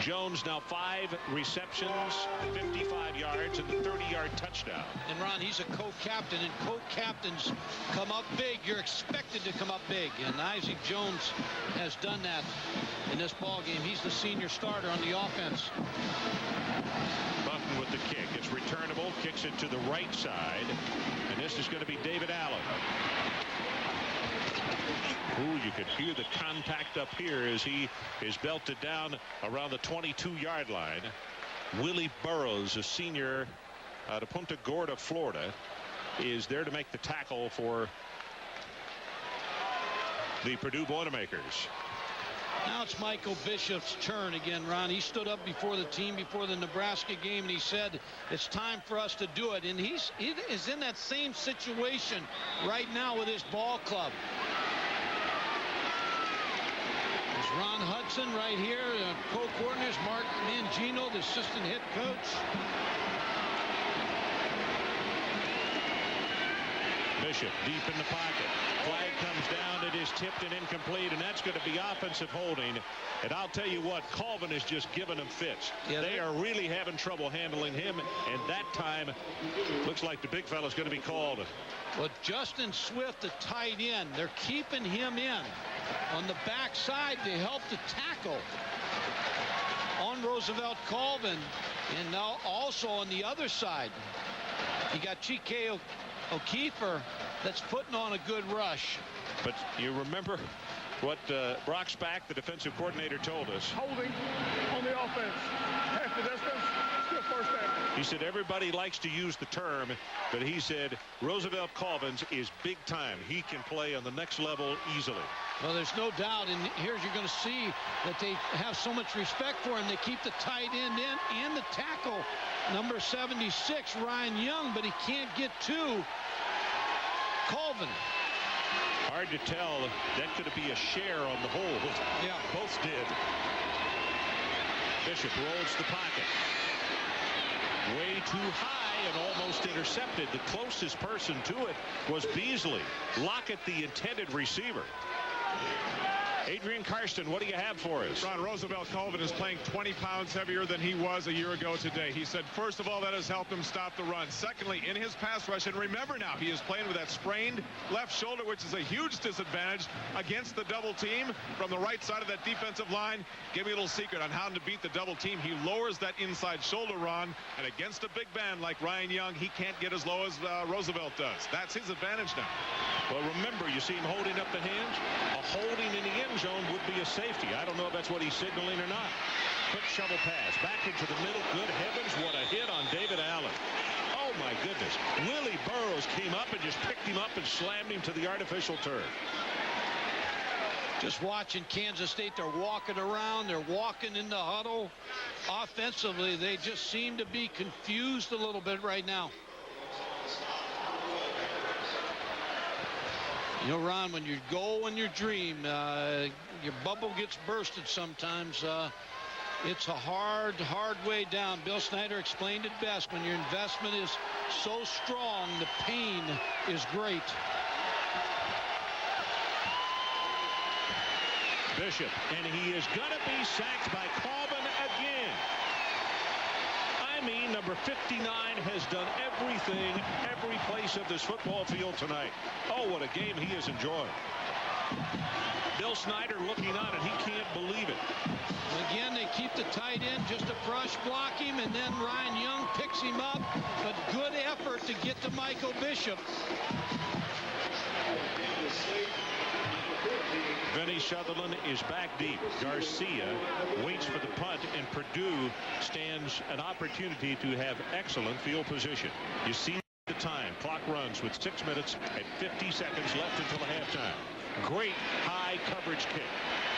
Jones now 5 receptions, 55 yards, and a 30-yard touchdown. And Ron, he's a co-captain, and co-captains come up big. You're expected to come up big, and Isaac Jones has done that in this ball game. He's the senior starter on the offense. Button with the kick. It's returnable, kicks it to the right side, and this is going to be David Allen. Ooh, you could hear the contact up here as he is belted down around the 22-yard line. Willie Burroughs, a senior out of Punta Gorda, Florida, is there to make the tackle for the Purdue Boilermakers. Now it's Michael Bishop's turn again, Ron. He stood up before the team before the Nebraska game, and he said, it's time for us to do it. And he is in that same situation right now with his ball club. There's Ron Hudson right here, co-coordinators, Mark Mangino, the assistant head coach. Bishop deep in the pocket. Flag comes down. It is tipped and incomplete, and that's going to be offensive holding. And I'll tell you what, Colvin is just giving them fits. Yeah, they are really having trouble handling him, and that time looks like the big fella's going to be called. Well, Justin Swift, the tight end, they're keeping him in on the backside to help the tackle on Roosevelt Colvin. And now also on the other side, you got Chike O'Keefer that's putting on a good rush. But you remember what Brock Spack, the defensive coordinator, told us. Holding on the offense. Half the distance. Still first down. He said everybody likes to use the term, but he said Roosevelt Colvins is big time. He can play on the next level easily. Well, there's no doubt, and here you're going to see that they have so much respect for him. They keep the tight end in and the tackle, number 76, Ryan Young, but he can't get to Colvin. Hard to tell. That could be a share on the hold. Yeah. Both did. Bishop rolls the pocket. Way too high and almost intercepted. The closest person to it was Beasley. Lockett, the intended receiver. Adrian Karsten, what do you have for us? Ron, Roosevelt Colvin is playing 20 pounds heavier than he was a year ago today. He said, first of all, that has helped him stop the run. Secondly, in his pass rush, and remember now, he is playing with that sprained left shoulder, which is a huge disadvantage against the double team from the right side of that defensive line. Give me a little secret on how to beat the double team. He lowers that inside shoulder, Ron, and against a big man like Ryan Young, he can't get as low as Roosevelt does. That's his advantage now. Well, remember, you see him holding up the hands. A holding in the end zone would be a safety. I don't know if that's what he's signaling or not. Quick shovel pass back into the middle. Good heavens, what a hit on David Allen. Oh my goodness. Willie Burroughs came up and just picked him up and slammed him to the artificial turf. Just watching Kansas State, they're walking around, they're walking in the huddle. Offensively, they just seem to be confused a little bit right now. You know, Ron, when you go in your dream, your bubble gets bursted sometimes. It's a hard way down. Bill Snyder explained it best. When your investment is so strong, the pain is great. Bishop, and he is going to be sacked by Colvin again. I mean, number 59 has done everything, every place of this football field tonight. Oh, what a game he is enjoying. Bill Snyder looking on, and he can't believe it. Again, they keep the tight end just to brush block him, and then Ryan Young picks him up. But good effort to get to Michael Bishop. Vinny Sutherland is back deep. Garcia waits for the punt, and Purdue stands an opportunity to have excellent field position. You see the time. Clock runs with 6 minutes and 50 seconds left until halftime. Great high coverage kick.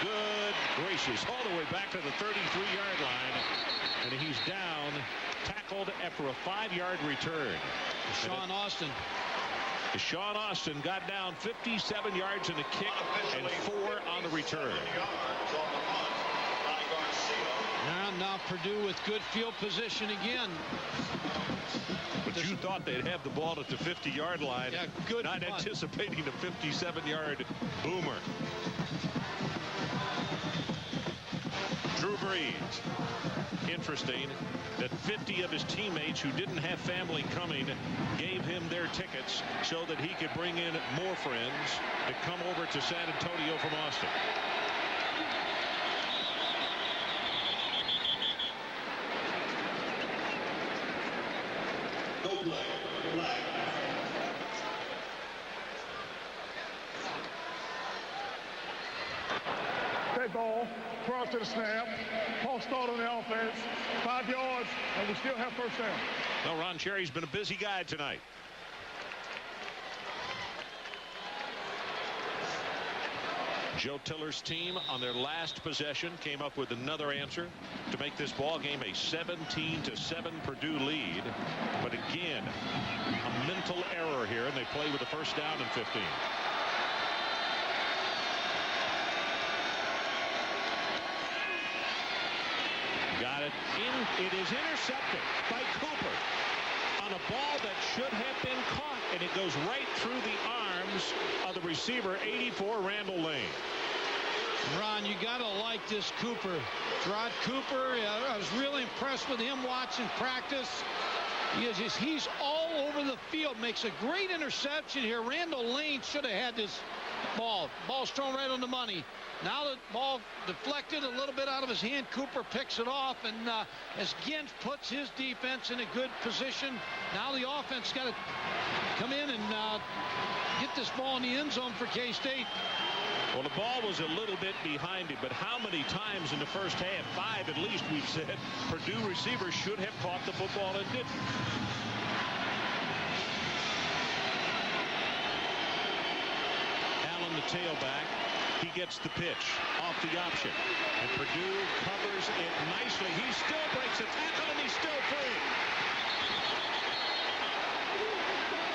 Good gracious, all the way back to the 33-yard line. And he's down, tackled after a 5-yard return. Sean Austin got down 57 yards in the kick and 4 on the return. Now Purdue with good field position again. But you thought they'd have the ball at the 50-yard line, not anticipating a 57-yard boomer. Drew Brees. Interesting that 50 of his teammates who didn't have family coming gave him their tickets so that he could bring in more friends to come over to San Antonio from Austin. Dead ball, prior to the snap, false start on the offense, 5 yards, and we still have first down. Well, Ron Cherry's been a busy guy tonight. Joe Tiller's team on their last possession came up with another answer to make this ball game a 17-7 Purdue lead. But again, a mental error here, and they play with a first down and 15. Got it. It is intercepted by Cooper on a ball that should have been caught, and it goes right through the arms of the receiver, 84, Randall Lane. Ron, you got to like this Cooper. Rod Cooper, I was really impressed with him watching practice. He's all over the field, makes a great interception here. Randall Lane should have had this ball. Ball's thrown right on the money. Now the ball deflected a little bit out of his hand. Cooper picks it off, and as Gint puts his defense in a good position, now the offense got to come in and get this ball in the end zone for K-State. Well, the ball was a little bit behind him, but how many times in the first half, 5 at least, we've said, Purdue receivers should have caught the football and didn't. Allen, the tailback, he gets the pitch off the option, and Purdue covers it nicely. He still breaks a tackle, and he's still free.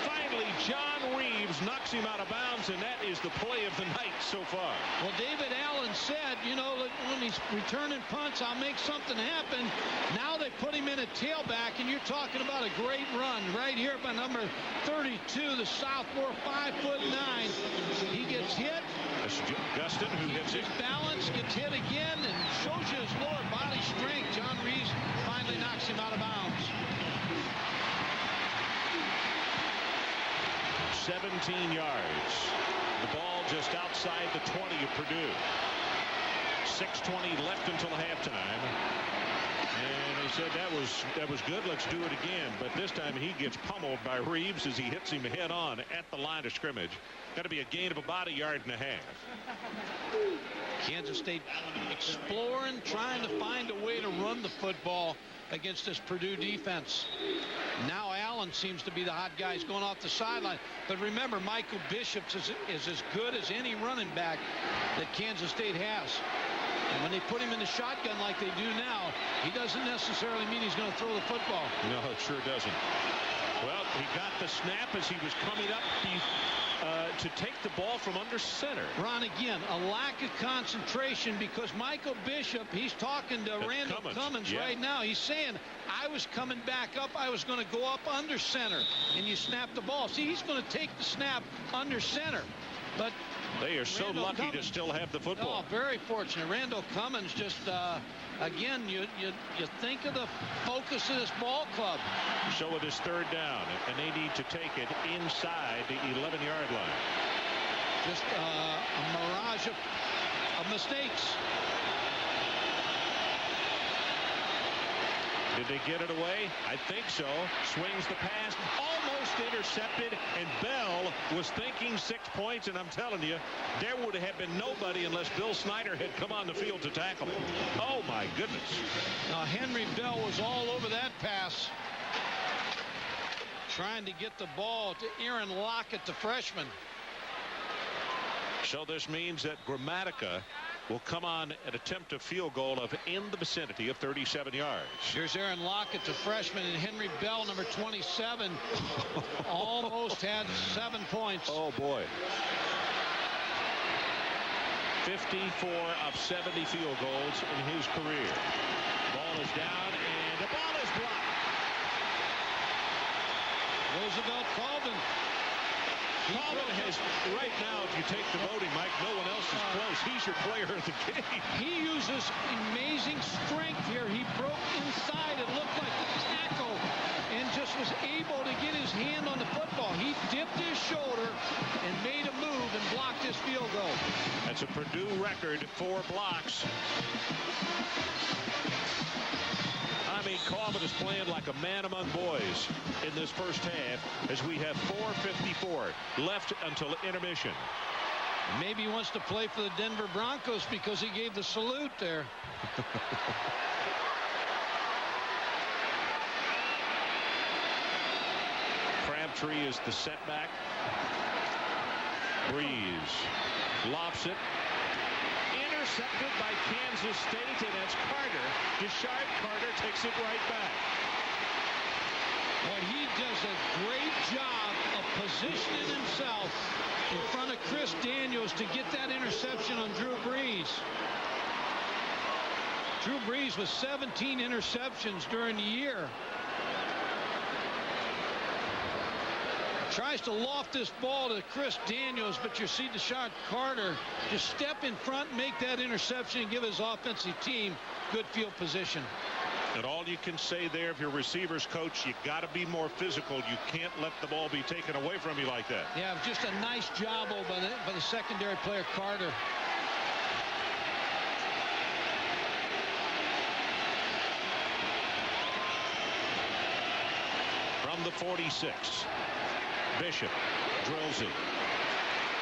Finally, John Reeves knocks him out of bounds, and that is the play of the night so far. Well, David Allen said, you know, when he's returning punts, I'll make something happen. Now they put him in a tailback, and you're talking about a great run right here by number 32, the sophomore, 5'9". He gets hit. That's Gustin who hits it. Balance, gets hit again, and shows you his lower body strength. John Reeves finally knocks him out of bounds. 17 yards. The ball just outside the 20 of Purdue. 6:20 left until halftime. And they said that was good. Let's do it again. But this time he gets pummeled by Reeves as he hits him head on at the line of scrimmage. Got to be a gain of about 1.5 yards. Kansas State exploring, trying to find a way to run the football against this Purdue defense. Now Allen seems to be the hot guy. He's going off the sideline. But remember, Michael Bishops is as good as any running back that Kansas State has. And when they put him in the shotgun like they do now, he doesn't necessarily mean he's going to throw the football. No, it sure doesn't. Well, he got the snap as he was coming up to take the ball from under center. Ron, again, a lack of concentration because Michael Bishop, he's talking to Randall Cummins right now. He's saying, I was coming back up. I was going to go up under center, and you snap the ball. See, he's going to take the snap under center. But they are so lucky to still have the football. Oh, very fortunate. Randall Cummins just, again, you think of the focus of this ball club. So it is third down, and they need to take it inside the 11-yard line. Just a mirage of mistakes. Did they get it away? I think so. Swings the pass, almost intercepted, and Bell was thinking 6 points, and I'm telling you, there would have been nobody unless Bill Snyder had come on the field to tackle him. Oh, my goodness. Henry Bell was all over that pass, trying to get the ball to Aaron Lockett, the freshman. So this means that Gramatica will come on an attempt a field goal of in the vicinity of 37 yards. Here's Aaron Lockett, the freshman, and Henry Bell, number 27, almost had 7 points. Oh, boy. 54 of 70 field goals in his career. Ball is down, and the ball is blocked. Roosevelt Colvin. Colvin has, right now, if you take the voting, Mike, no one else is close. He's your player of the game. He uses amazing strength here. He broke inside. It looked like a tackle and just was able to get his hand on the football. He dipped his shoulder and made a move and blocked his field goal. That's a Purdue record, 4 blocks. I mean, Colvin is playing like a man among boys in this first half as we have 4:54 left until intermission. Maybe he wants to play for the Denver Broncos because he gave the salute there. Crabtree is the setback. Brees lofts it. Intercepted by Kansas State, and that's Carter. Deshaun Carter takes it right back. Well, he does a great job of positioning himself in front of Chris Daniels to get that interception on Drew Brees. Drew Brees with 17 interceptions during the year. Tries to loft this ball to Chris Daniels, but you see Deshaun Carter just step in front, make that interception, and give his offensive team good field position. And all you can say there, if you're receivers coach, you got to be more physical. You can't let the ball be taken away from you like that. Yeah, just a nice job by the secondary player, Carter. From the 46. Bishop drills it.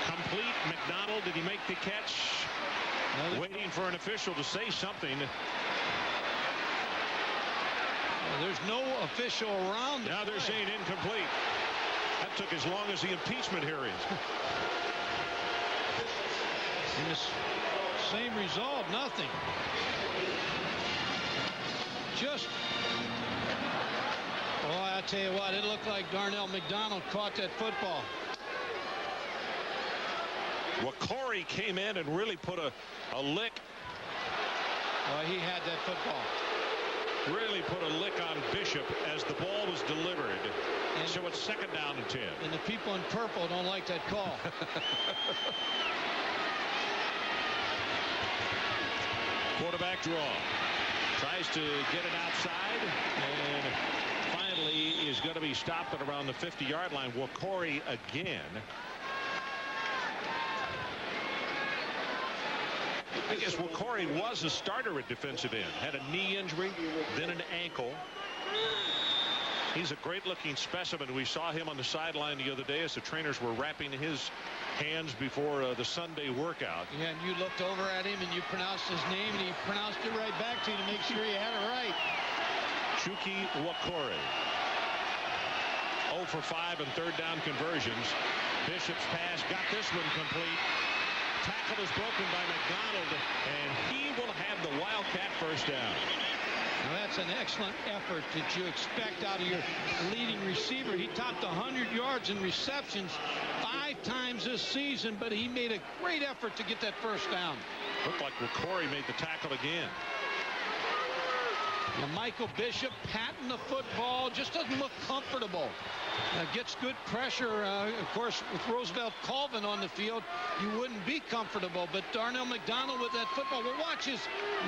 Complete. McDonald, did he make the catch? Waiting for an official to say something. There's no official around. Now they're saying incomplete. That took as long as the impeachment hearings. And this same result, nothing. Just. Oh, I tell you what, it looked like Darnell McDonald caught that football. Well, Corey came in and really put a lick. Oh, he had that football. Really put a lick on Bishop as the ball was delivered. And so it's 2nd down and 10. And the people in purple don't like that call. Quarterback draw. Tries to get it outside. And finally is going to be stopped at around the 50-yard line. Well, Corey again. I guess Corey was a starter at defensive end. Had a knee injury, then an ankle. He's a great-looking specimen. We saw him on the sideline the other day as the trainers were wrapping his hands before the Sunday workout. Yeah, and you looked over at him and you pronounced his name, and he pronounced it right back to you to make sure you had it right. Chucky Wakore. 0 for 5 and 3rd down conversions. Bishop's pass got this one complete. Tackle is broken by McDonald, and he will have the Wildcat first down. Now that's an excellent effort that you expect out of your leading receiver. He topped 100 yards in receptions 5 times this season, but he made a great effort to get that first down. Looked like Wakore made the tackle again. And Michael Bishop patting the football, just doesn't look comfortable. Gets good pressure. Of course, with Roosevelt Colvin on the field, you wouldn't be comfortable. But Darnell McDonald with that football. Well, watch his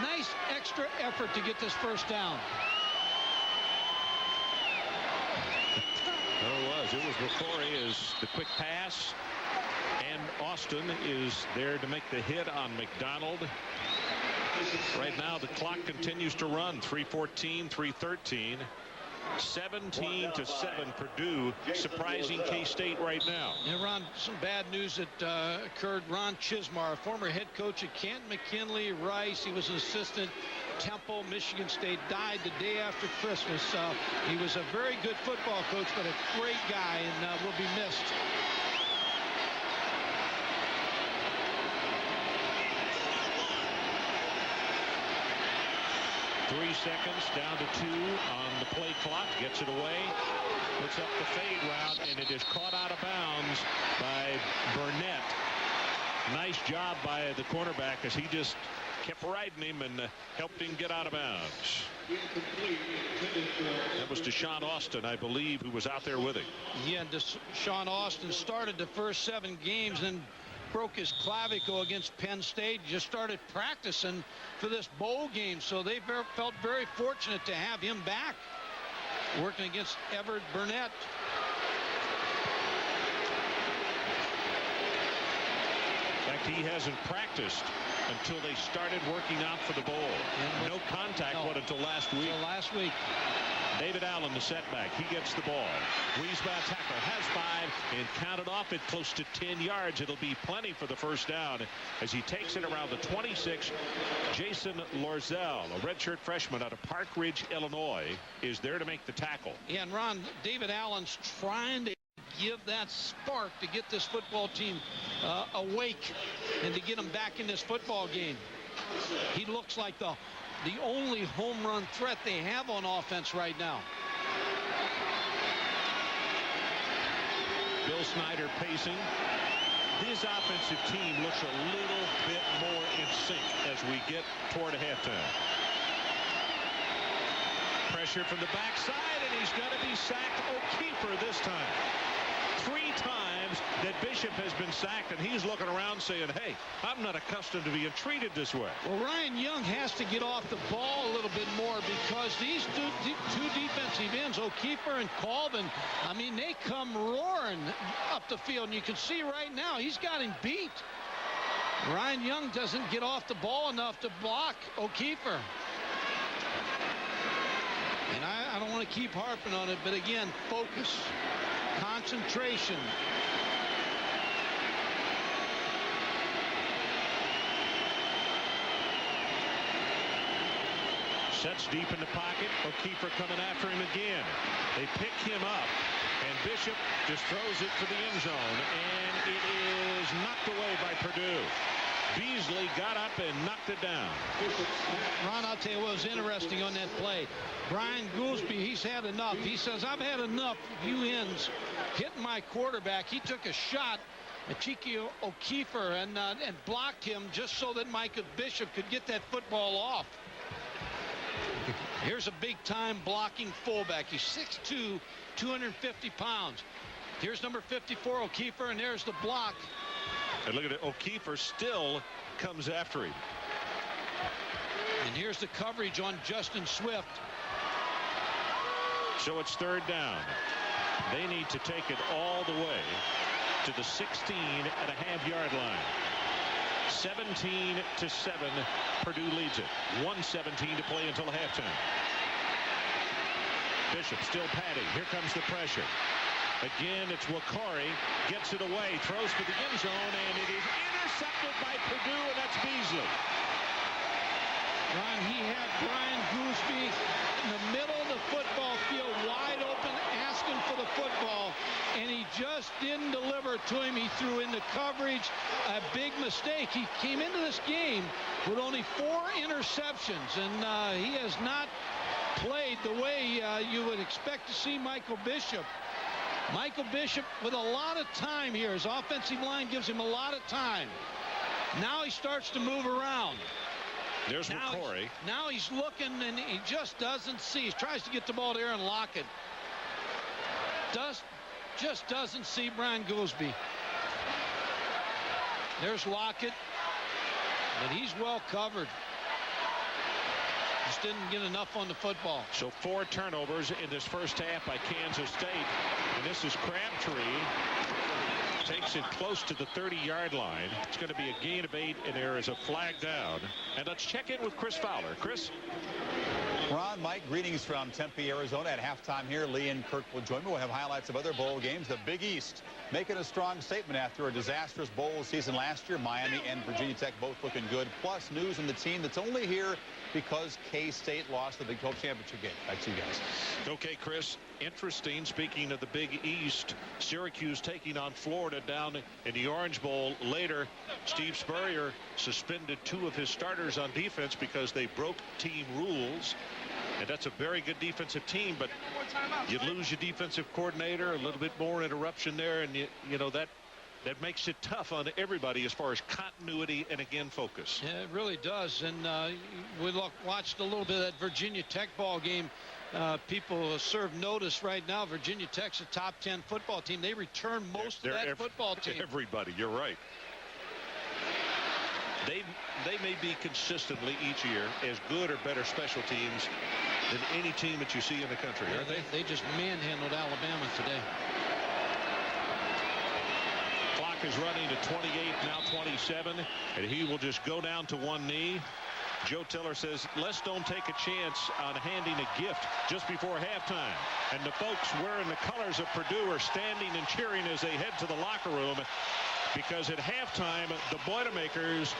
nice extra effort to get this first down. It was Wakore is the quick pass. And Austin is there to make the hit on McDonald. Right now, the clock continues to run. 3:14, 3:13. 17-7 Purdue surprising K-State right now. And Ron, some bad news that occurred. Ron Chismar, former head coach at Canton McKinley Rice. He was an assistant Temple, Michigan State, died the day after Christmas. He was a very good football coach, but a great guy, and will be missed. 3 seconds, down to 2 on the play clock. Gets it away. Puts up the fade route, and it is caught out of bounds by Burnett. Nice job by the cornerback as he just kept riding him and helped him get out of bounds. That was Deshaun Austin, I believe, who was out there with him. Yeah, Deshaun Austin started the first 7 games and broke his clavicle against Penn State. Just started practicing for this bowl game, so they felt very fortunate to have him back working against Everett Burnett. In fact, he hasn't practiced until they started working out for the bowl. No contact until last week. David Allen, the setback. He gets the ball. Wiesbaugh tackler has 5 and counted off it close to 10 yards. It'll be plenty for the first down as he takes it around the 26. Jason Lorzell, a redshirt freshman out of Park Ridge, Illinois, is there to make the tackle. Yeah, and Ron, David Allen's trying to give that spark to get this football team awake and to get them back in this football game. He looks like the only home run threat they have on offense right now. Bill Snyder pacing. This offensive team looks a little bit more in sync as we get toward a halftime. Pressure from the backside, and he's got to be sacked. O'Keefer this time. 3 times that Bishop has been sacked, and he's looking around saying, hey, I'm not accustomed to being treated this way. Well, Ryan Young has to get off the ball a little bit more because these two defensive ends, O'Keefer and Colvin, I mean, they come roaring up the field, and you can see right now he's got him beat. Ryan Young doesn't get off the ball enough to block O'Keefer. And I don't want to keep harping on it, but again, focus. Concentration. Sets deep in the pocket. O'Keefer coming after him again. They pick him up, and Bishop just throws it for the end zone, and it is knocked away by Purdue. Beasley got up and knocked it down. Ron, I'll tell you what was interesting on that play. Brian Goolsby, he's had enough. He says, I've had enough you ends hitting my quarterback. He took a shot at Cheeky O'Keefer and blocked him just so that Micah Bishop could get that football off. Here's a big-time blocking fullback. He's 6'2", 250 pounds. Here's number 54, O'Keefer, and there's the block. And look at it. O'Keefer still comes after him. And here's the coverage on Justin Swift. So it's 3rd down. They need to take it all the way to the 16.5-yard line. 17-7. Purdue leads it. 1:17 to play until halftime. Bishop still padding. Here comes the pressure. Again, it's Wakari, gets it away, throws for the end zone, and it is intercepted by Purdue, and that's Beasley. Ron, he had Brian Goolsby in the middle of the football field, wide open, asking for the football, and he just didn't deliver to him. He threw into coverage, a big mistake. He came into this game with only 4 interceptions, and he has not played the way you would expect to see Michael Bishop. Michael Bishop with a lot of time here. His offensive line gives him a lot of time. Now he starts to move around. There's McCory. Now he's looking, and he just doesn't see. He tries to get the ball to Aaron Lockett. Just doesn't see Brian Goolsby. There's Lockett, but he's well covered. Just didn't get enough on the football. So 4 turnovers in this first half by Kansas State. And this is Crabtree. Takes it close to the 30-yard line. It's going to be a gain of 8, and there is a flag down. And let's check in with Chris Fowler. Chris? Ron, Mike, greetings from Tempe, Arizona. At halftime here, Lee and Kirk will join me. We'll have highlights of other bowl games. The Big East making a strong statement after a disastrous bowl season last year. Miami and Virginia Tech both looking good. Plus news on the team that's only here because K-State lost the Big 12 championship game. Back to you guys. Okay, Chris. Interesting, speaking of the Big East, Syracuse taking on Florida down in the Orange Bowl later. Steve Spurrier suspended 2 of his starters on defense because they broke team rules. And that's a very good defensive team, but you lose your defensive coordinator, a little bit more interruption there, and you know that makes it tough on everybody as far as continuity and, again, focus. Yeah, it really does. And we watched a little bit of that Virginia Tech ball game. People serve notice right now. Virginia Tech's a top 10 football team. They return most of that football team. Everybody, you're right. They may be consistently each year as good or better special teams than any team that you see in the country, aren't they? They just manhandled Alabama today. Clock is running to 28, now 27, and he will just go down to one knee. Joe Tiller says, let's don't take a chance on handing a gift just before halftime. And the folks wearing the colors of Purdue are standing and cheering as they head to the locker room, because at halftime, the Boilermakers,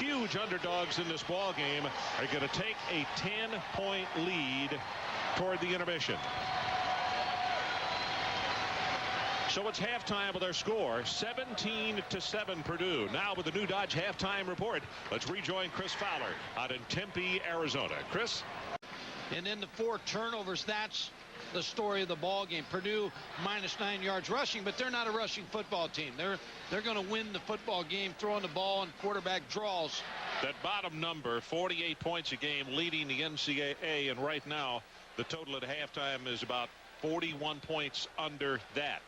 huge underdogs in this ball game, are going to take a 10-point lead toward the intermission. So it's halftime with our score, 17-7 Purdue. Now with the new Dodge halftime report, let's rejoin Chris Fowler out in Tempe, Arizona. Chris? And then the 4 turnovers, that's the story of the ball game. Purdue minus 9 yards rushing, but they're not a rushing football team. They're going to win the football game throwing the ball and quarterback draws. That bottom number, 48 points a game, leading the NCAA, and right now the total at halftime is about 41 points under that.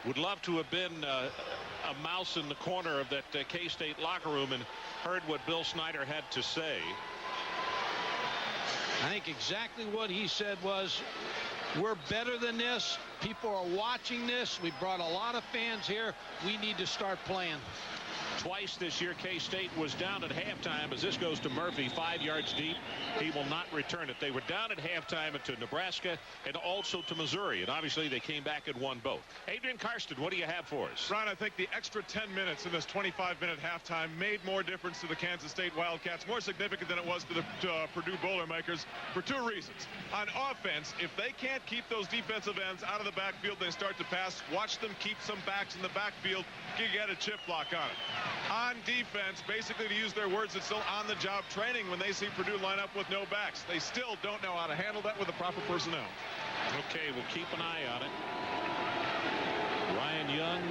Would love to have been a mouse in the corner of that K-State locker room and heard what Bill Snyder had to say. I think exactly what he said was, we're better than this. People are watching this. We brought a lot of fans here. We need to start playing. Twice this year, K-State was down at halftime as this goes to Murphy, 5 yards deep. He will not return it. They were down at halftime to Nebraska and also to Missouri, and obviously they came back and won both. Adrian Karsten, what do you have for us? Ron, I think the extra 10 minutes in this 25-minute halftime made more difference to the Kansas State Wildcats, more significant than it was to the Purdue Boilermakers, for 2 reasons. On offense, if they can't keep those defensive ends out of the backfield, they start to pass. Watch them keep some backs in the backfield. You get a chip block on it. On defense, basically, to use their words, it's still on-the-job training when they see Purdue line up with no backs. They still don't know how to handle that with the proper personnel. Okay, we'll keep an eye on it. Ryan Young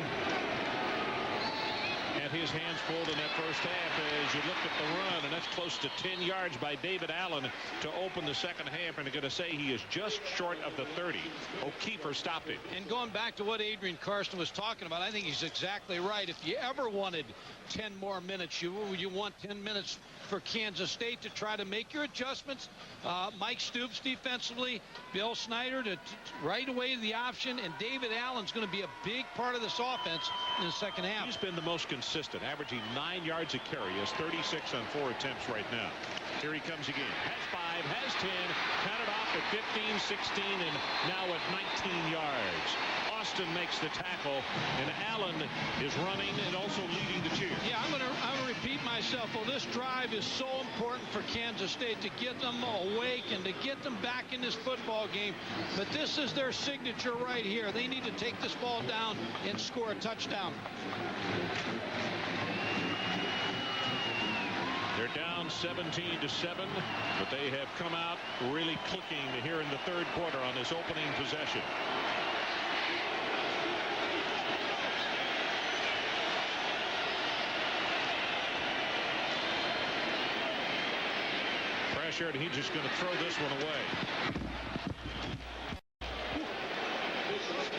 had his hands full in that first half as you look at the run, and that's close to 10 yards by David Allen to open the second half, and I'm going to say he is just short of the 30. O'Keefer stopped him. And going back to what Adrian Karsten was talking about, I think he's exactly right. If you ever wanted 10 more minutes, you want 10 minutes for Kansas State to try to make your adjustments. Mike Stoops defensively, Bill Snyder to right away the option, and David Allen's going to be a big part of this offense in the second half. He's been the most consistent, averaging 9 yards a carry. He has 36 on 4 attempts right now. Here he comes again. Has 5, has 10, counted off at 15, 16, and now at 19 yards. Austin makes the tackle, and Allen is running and also leading the cheer. Yeah, I'm gonna repeat myself. Well, this drive is so important for Kansas State to get them awake and to get them back in this football game. But this is their signature right here. They need to take this ball down and score a touchdown. They're down 17-7, but they have come out really clicking here in the third quarter on this opening possession. Pressure, and he's just going to throw this one away.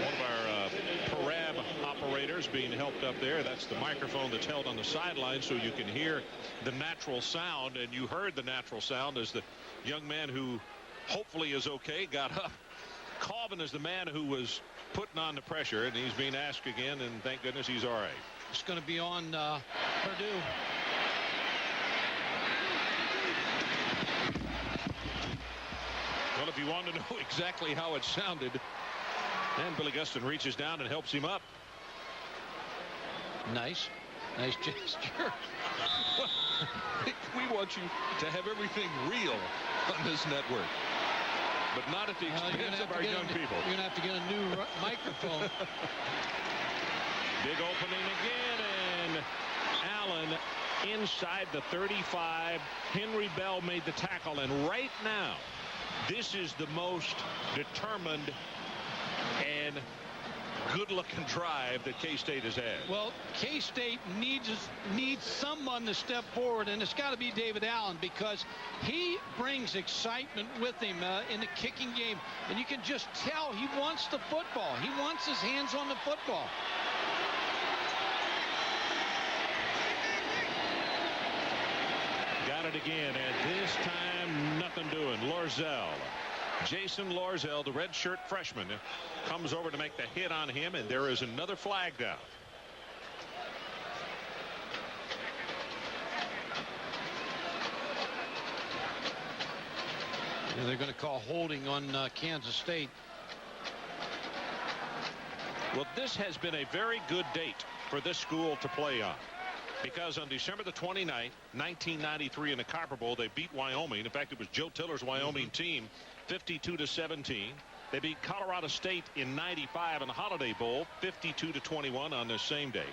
One of our parab operators being helped up there. That's the microphone that's held on the sideline so you can hear the natural sound, and you heard the natural sound as the young man who hopefully is okay got up. Colvin is the man who was putting on the pressure, and he's being asked again, and thank goodness he's all right. It's going to be on Purdue. Well, if you want to know exactly how it sounded, and Billy Gustin reaches down and helps him up. Nice gesture. We want you to have everything real on this network. but not at the expense of our young people. You're going to have to get a new microphone. Big opening again, and Allen inside the 35. Henry Bell made the tackle, and right now, this is the most determined and good-looking drive that K-State has had. Well, K-State needs someone to step forward, and it's got to be David Allen, because he brings excitement with him in the kicking game, and you can just tell he wants the football. He wants his hands on the football. Got it again, and this time nothing doing. Lorzell. Jason Lorzell, the redshirt freshman, comes over to make the hit on him, and there is another flag down. Yeah, they're going to call holding on Kansas State. Well, this has been a very good date for this school to play on, because on December the 29th, 1993, in the Copper Bowl, they beat Wyoming. In fact, it was Joe Tiller's Wyoming team, 52-17. They beat Colorado State in 95 in the Holiday Bowl, 52-21 on this same day.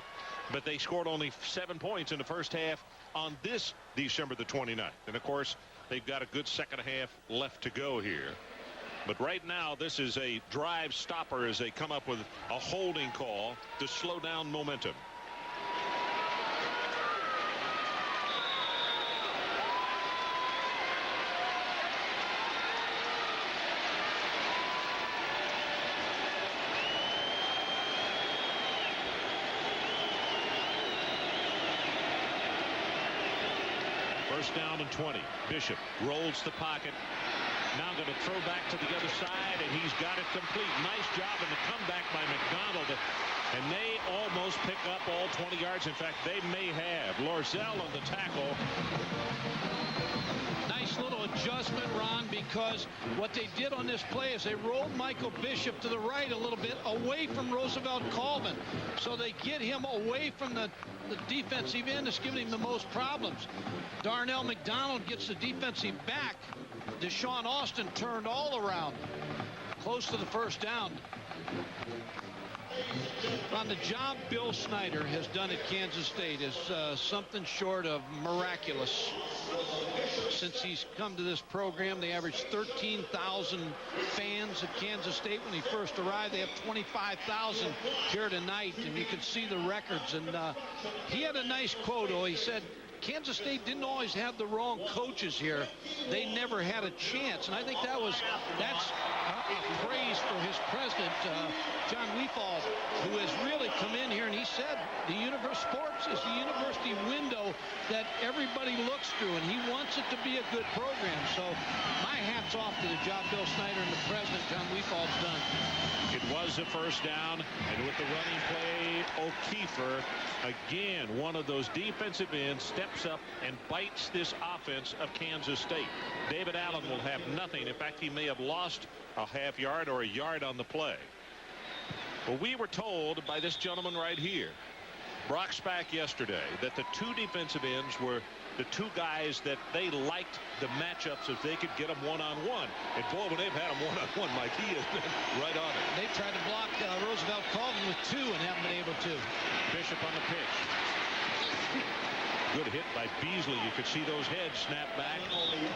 But they scored only 7 points in the first half on this December the 29th. And, of course, they've got a good second half left to go here. But right now, this is a drive stopper as they come up with a holding call to slow down momentum. First down and 20. Bishop rolls the pocket. Now going to throw back to the other side, and he's got it complete. Nice job in the comeback by McDonald. And they almost pick up all 20 yards. In fact, they may have. Lorzell on the tackle. Nice little adjustment, Ron, because what they did on this play is they rolled Michael Bishop to the right a little bit, away from Roosevelt Colvin. So they get him away from the defensive end that's giving him the most problems. Darnell McDonald gets the defensive back. Deshaun Austin turned all around, close to the first down. On the job Bill Snyder has done at Kansas State is something short of miraculous. Since he's come to this program, they averaged 13,000 fans at Kansas State when he first arrived. They have 25,000 here tonight, and you can see the records. And he had a nice quote. He said, Kansas State didn't always have the wrong coaches here. They never had a chance. And I think that's a praise for his president, John Weefald, who has really come in here. And he said the sports is the university window that everybody looks through, and he wants it to be a good program. So my hat's off to the job Bill Snyder and the president, John Weefald's done. It was a first down, and with the running play, O'Keefer, again, one of those defensive ends, steps up and bites this offense of Kansas State. David Allen will have nothing. In fact, he may have lost a half yard or a yard on the play. Well, we were told by this gentleman right here, Brock Spack, yesterday, that the two defensive ends were the two guys that they liked the matchups if they could get them one-on-one. And boy, when they've had them one-on-one, Mike, he has been right on it. They've tried to block Roosevelt Colvin with two and haven't been able to. Bishop on the pitch. Good hit by Beasley. You could see those heads snap back.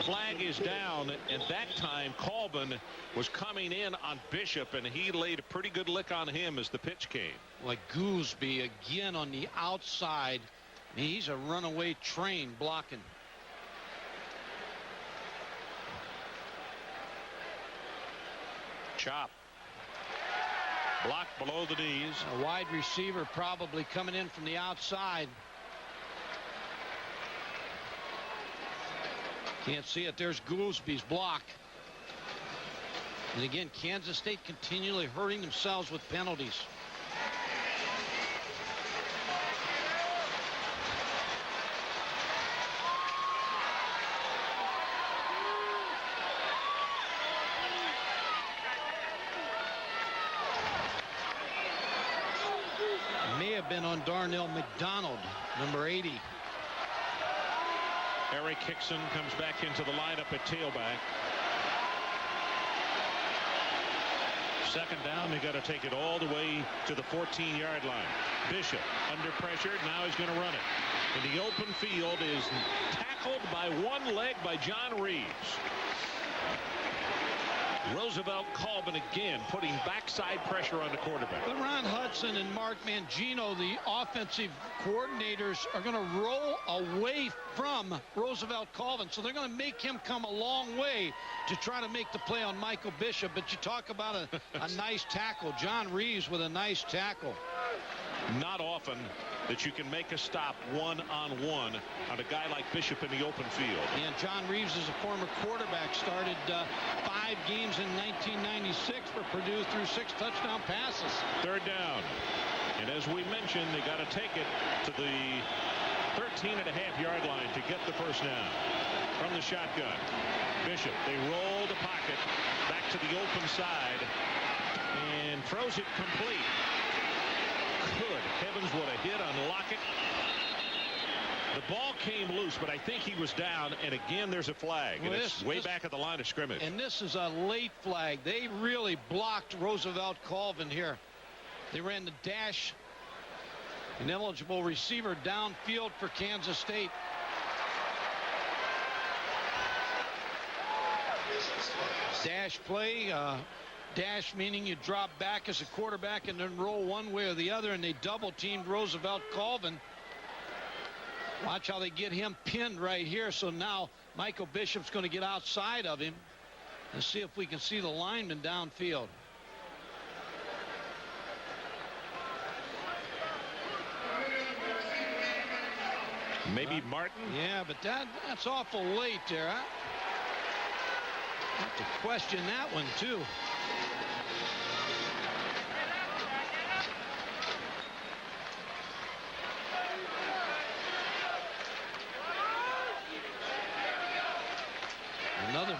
Flag is down, and that time Colvin was coming in on Bishop, and he laid a pretty good lick on him as the pitch came. Like Gooseby again on the outside. He's a runaway train blocking. Chop. Blocked below the knees. A wide receiver probably coming in from the outside. Can't see it. There's Goolsby's block. And again, Kansas State continually hurting themselves with penalties. May have been on Darnell McDonald, number 80. Eric Hickson comes back into the lineup at tailback. Second down, they got to take it all the way to the 14-yard line. Bishop under pressure. Now he's going to run it. In the open field is tackled by one leg by John Reeves. Roosevelt Colvin again putting backside pressure on the quarterback. But Ron Hudson and Mark Mangino, the offensive coordinators, are going to roll away from Roosevelt Colvin. So they're going to make him come a long way to try to make the play on Michael Bishop. But you talk about a nice tackle. John Reeves with a nice tackle. Not often that you can make a stop one-on-one on a guy like Bishop in the open field. And John Reeves is a former quarterback, started 5 games in 1996 for Purdue, threw 6 touchdown passes. Third down. And as we mentioned, they got to take it to the 13.5-yard line to get the first down. From the shotgun, Bishop, they roll the pocket back to the open side and throws it complete. Good heavens, what a hit on Lockett. The ball came loose, but I think he was down, and again there's a flag, and it's way back at the line of scrimmage. And this is a late flag. They really blocked Roosevelt Colvin here. They ran the dash, an eligible receiver downfield for Kansas State. Dash play, dash meaning you drop back as a quarterback and then roll one way or the other, and they double teamed Roosevelt Colvin. Watch how they get him pinned right here. So now Michael Bishop's going to get outside of him and see if we can see the lineman downfield. Maybe Martin? Yeah, but that's awful late there. I have to question that one too. Another.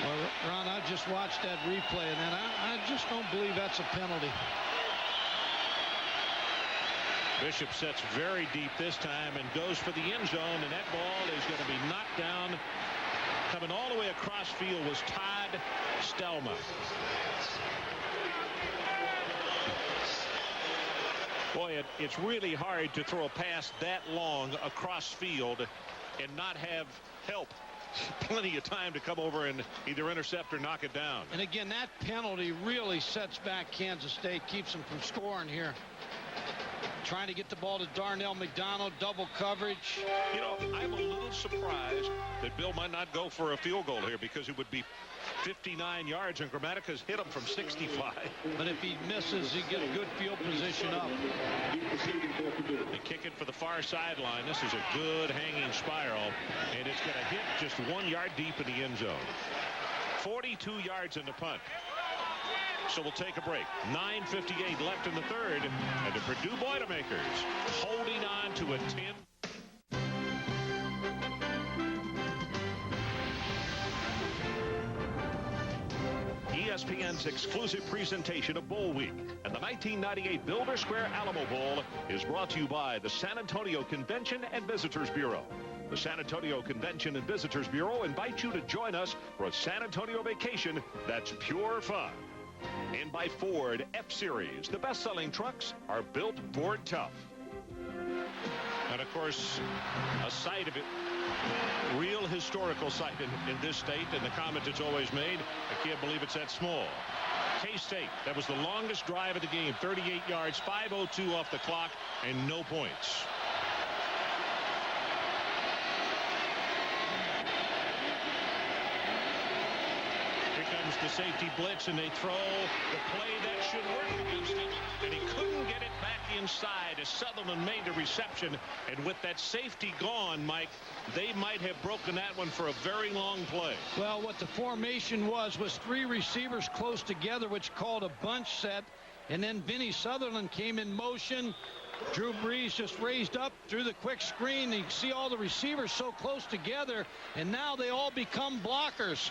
Well, Ron, I just watched that replay, and I just don't believe that's a penalty. Bishop sets very deep this time and goes for the end zone, and that ball is going to be knocked down. Coming all the way across field was Todd Stelma. Boy, it's really hard to throw a pass that long across field and not have help. Plenty of time to come over and either intercept or knock it down. And again, that penalty really sets back Kansas State, keeps them from scoring here. Trying to get the ball to Darnell McDonald, double coverage. You know, I'm a little surprised that Bill might not go for a field goal here, because it would be 59 yards, and Grammatica's hit him from 65. But if he misses, he get a good field position up. They kick it for the far sideline. This is a good hanging spiral, and it's going to hit just 1 yard deep in the end zone. 42 yards in the punt. So we'll take a break. 9:58 left in the third, and the Purdue Boilermakers holding on to a 10. ESPN's exclusive presentation of Bowl Week and the 1998 Builder Square Alamo Bowl is brought to you by the San Antonio Convention and Visitors Bureau. The San Antonio Convention and Visitors Bureau invites you to join us for a San Antonio vacation that's pure fun. And by Ford F-Series, the best-selling trucks are built Ford tough. And of course, a site of it, real historical site in this state, and the comment it's always made, I can't believe it's that small. K-State, that was the longest drive of the game, 38 yards, 5:02 off the clock, and no points. The safety blitz, and they throw the play that should work against him, and he couldn't get it back inside as Sutherland made the reception. And with that safety gone, Mike, they might have broken that one for a very long play. Well, what the formation was 3 receivers close together, which called a bunch set, and then Vinny Sutherland came in motion, Drew Brees just raised up through the quick screen. You can see all the receivers so close together, and now they all become blockers.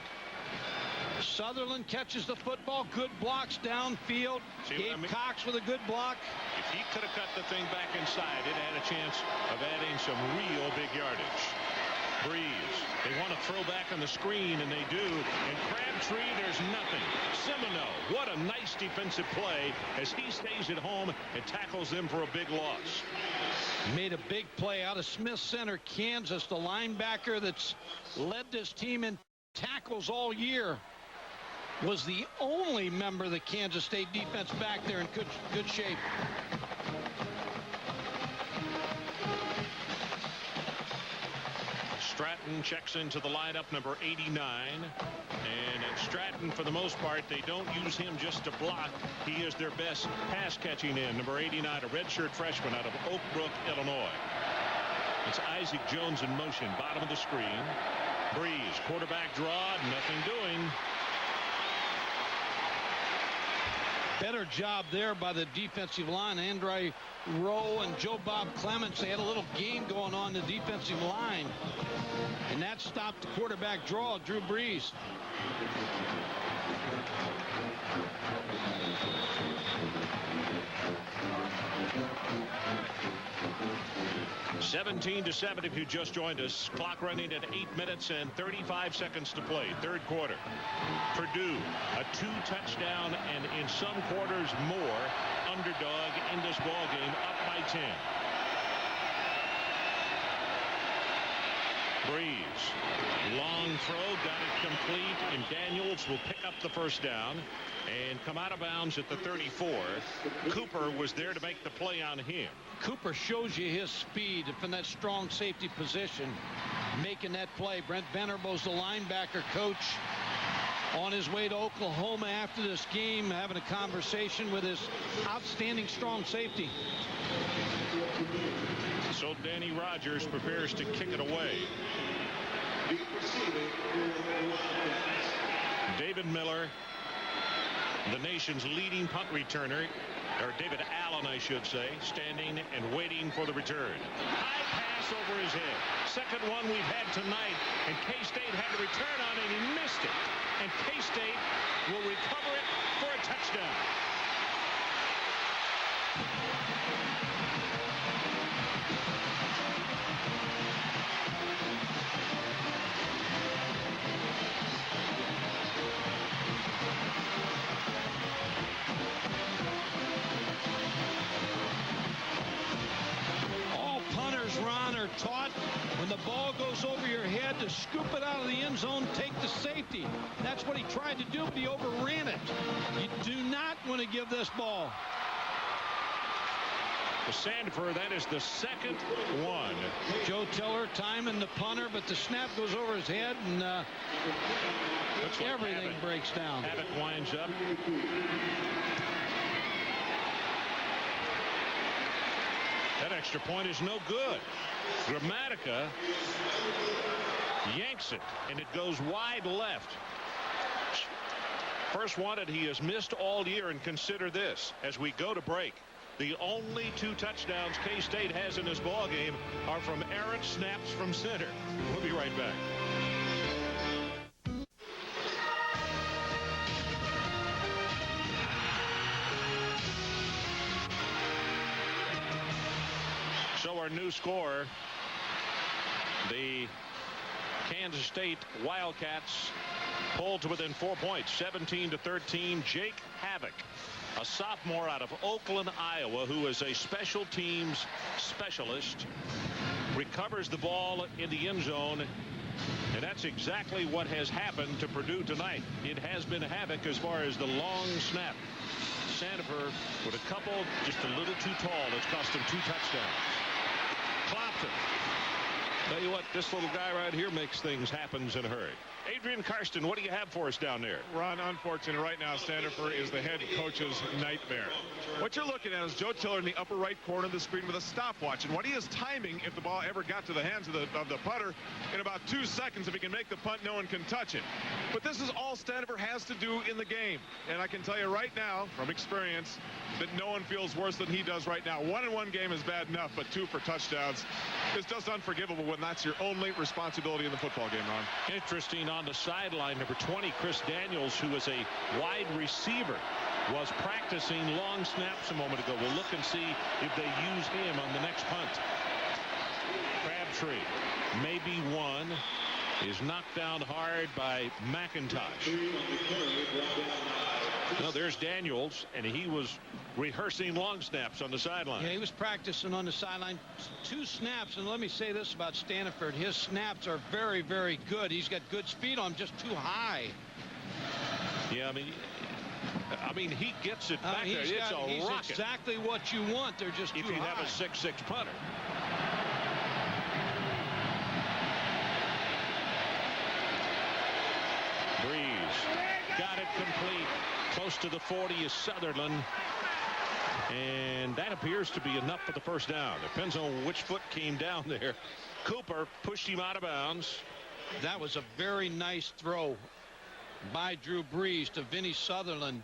Sutherland catches the football. Good blocks downfield. Gabe Cox with a good block. If he could have cut the thing back inside, it had a chance of adding some real big yardage. Brees, they want to throw back on the screen, and they do. And Crabtree, there's nothing. Semino, what a nice defensive play as he stays at home and tackles them for a big loss. Made a big play out of Smith Center, Kansas. The linebacker that's led this team in tackles all year was the only member of the Kansas State defense back there in good shape. Stratton checks into the lineup, number 89. And at Stratton, for the most part, they don't use him just to block. He is their best pass-catching end, number 89, a redshirt freshman out of Oak Brook, Illinois. It's Isaac Jones in motion, bottom of the screen. Brees, quarterback draw, nothing doing. Better job there by the defensive line. Andre Rowe and Joe Bob Clements, they had a little game going on the defensive line. And that stopped the quarterback draw, Drew Brees. 17-7 if you just joined us. Clock running at 8 minutes and 35 seconds to play. Third quarter. Purdue, a 2-touchdown and in some quarters more underdog in this ball game, up by 10. Brees, long throw, got it complete, and Daniels will pick up the first down and come out of bounds at the 34. Cooper was there to make the play on him. Cooper shows you his speed from that strong safety position, making that play. Brent Venables, the linebacker coach, on his way to Oklahoma after this game, having a conversation with his outstanding strong safety. So Danny Rogers prepares to kick it away. David Miller, the nation's leading punt returner, or David Allen, I should say, standing and waiting for the return. High pass over his head. Second one we've had tonight, and K-State had to return on it. He missed it. And K-State will recover it for a touchdown. Taught when the ball goes over your head to scoop it out of the end zone, take the safety. That's what he tried to do, but he overran it. You do not want to give this ball. To Sanford, that is the second one. Joe Tiller timing the punter, but the snap goes over his head, and everything breaks down. Havoc winds up. That extra point is no good. Gramatica yanks it, and it goes wide left. First one that he has missed all year, and consider this as we go to break. The only 2 touchdowns K-State has in this ball game are from errant snaps from center. We'll be right back. So our new score, the Kansas State Wildcats pulled to within 4 points, 17-13. Jake Havoc, a sophomore out of Oakland, Iowa, who is a special teams specialist, recovers the ball in the end zone, and that's exactly what has happened to Purdue tonight. It has been Havoc as far as the long snap. Sanford with a couple just a little too tall. That's cost him 2 touchdowns. Clopton. Tell you what, this little guy right here makes things happen in a hurry. Adrian Karsten, what do you have for us down there? Ron, unfortunate right now, Standifer is the head coach's nightmare. What you're looking at is Joe Tiller in the upper right corner of the screen with a stopwatch. And what he is timing, if the ball ever got to the hands of the putter, in about 2 seconds, if he can make the punt, no one can touch it. But this is all Standifer has to do in the game. And I can tell you right now, from experience, that no one feels worse than he does right now. 1-in-1 game is bad enough, but 2 for touchdowns is just unforgivable when that's your only responsibility in the football game, Ron. Interesting, on the sideline, number 20, Chris Daniels, who is a wide receiver, was practicing long snaps a moment ago. We'll look and see if they use him on the next punt. Crabtree, maybe one, is knocked down hard by McIntosh. No, there's Daniels, and he was rehearsing long snaps on the sideline. Yeah, he was practicing on the sideline. 2 snaps, and let me say this about Standiford. His snaps are very, very good. He's got good speed on him, just too high. Yeah, I mean, he gets it back there. It's a rocket. Exactly what you want. They're just too high. If you have a 6'6" punter. Brees got it complete. Close to the 40 is Sutherland. And that appears to be enough for the first down. Depends on which foot came down there. Cooper pushed him out of bounds. That was a very nice throw by Drew Brees to Vinny Sutherland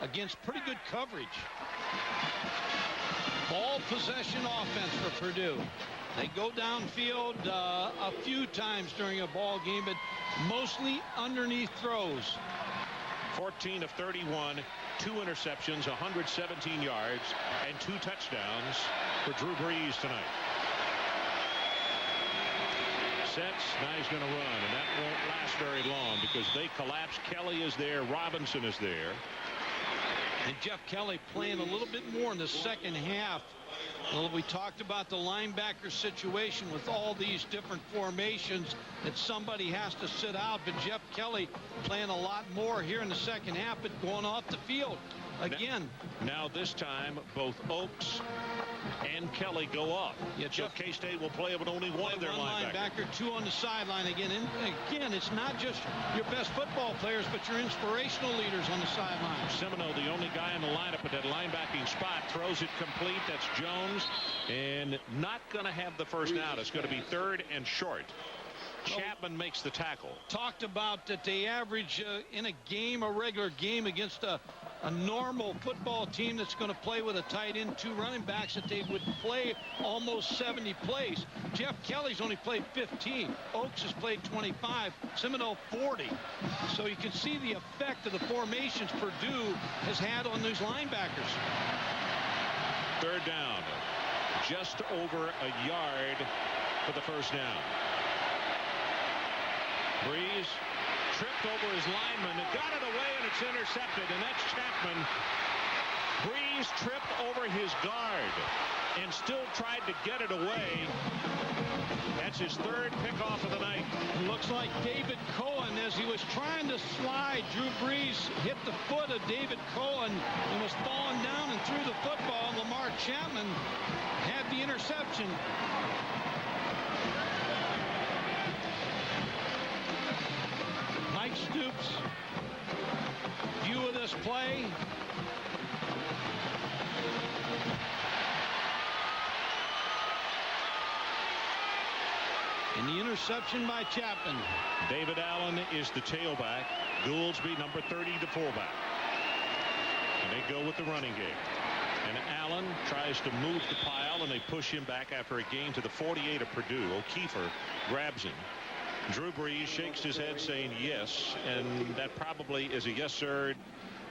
against pretty good coverage. Ball possession offense for Purdue. They go downfield a few times during a ball game, but mostly underneath throws. 14 of 31, 2 interceptions, 117 yards, and 2 touchdowns for Drew Brees tonight. Sets, now he's going to run, and that won't last very long because they collapse. Kelly is there, Robinson is there. And Jeff Kelly playing a little bit more in the second half. Well, we talked about the linebacker situation with all these different formations that somebody has to sit out, but Jeff Kelly playing a lot more here in the second half, but going off the field again. Now this time both Oaks and Kelly go off. Yeah, Jeff K-State will play with only one of their linebackers. 2 on the sideline again. And again, it's not just your best football players, but your inspirational leaders on the sideline. Semino, the only guy in the lineup at that linebacking spot, throws it complete. That's Jones, and not going to have the first down. It's going to be 3rd and short. Chapman makes the tackle. Talked about that they average in a game, a regular game against a normal football team that's going to play with a tight end, 2 running backs, that they would play almost 70 plays. Jeff Kelly's only played 15. Oaks has played 25. Semino 40. So you can see the effect of the formations Purdue has had on these linebackers. 3rd down. Just over a yard for the first down. Brees tripped over his lineman and got it away, and it's intercepted, and that's Chapman. Brees tripped over his guard and still tried to get it away. That's his 3rd pickoff of the night. It looks like David Cohen, as he was trying to slide, Drew Brees hit the foot of David Cohen and was falling down and threw the football. Lamar Chapman had the interception. Mike Stoops, view of this play. And the interception by Chapman. David Allen is the tailback. Gouldsby, number 30, the fullback. And they go with the running game. And Allen tries to move the pile, and they push him back after a gain to the 48 of Purdue. O'Keefer grabs him. Drew Brees shakes his head saying yes, and that probably is a yes, sir.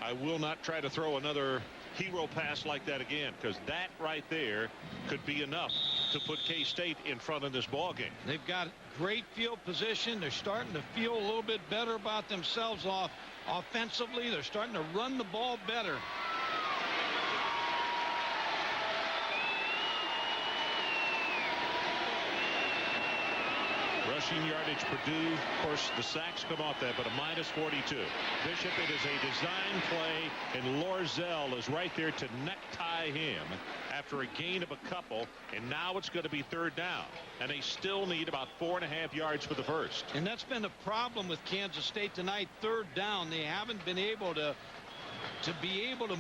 I will not try to throw another hero pass like that again, because that right there could be enough to put K-State in front of this ball game. They've got great field position. They're starting to feel a little bit better about themselves offensively. They're starting to run the ball better. Rushing yardage, Purdue. Of course, the sacks come off that, but a -42. Bishop, it is a design play, and Lorzell is right there to necktie him after a gain of a couple, and now it's going to be third down, and they still need about 4.5 yards for the first. And that's been the problem with Kansas State tonight. Third down, they haven't been able to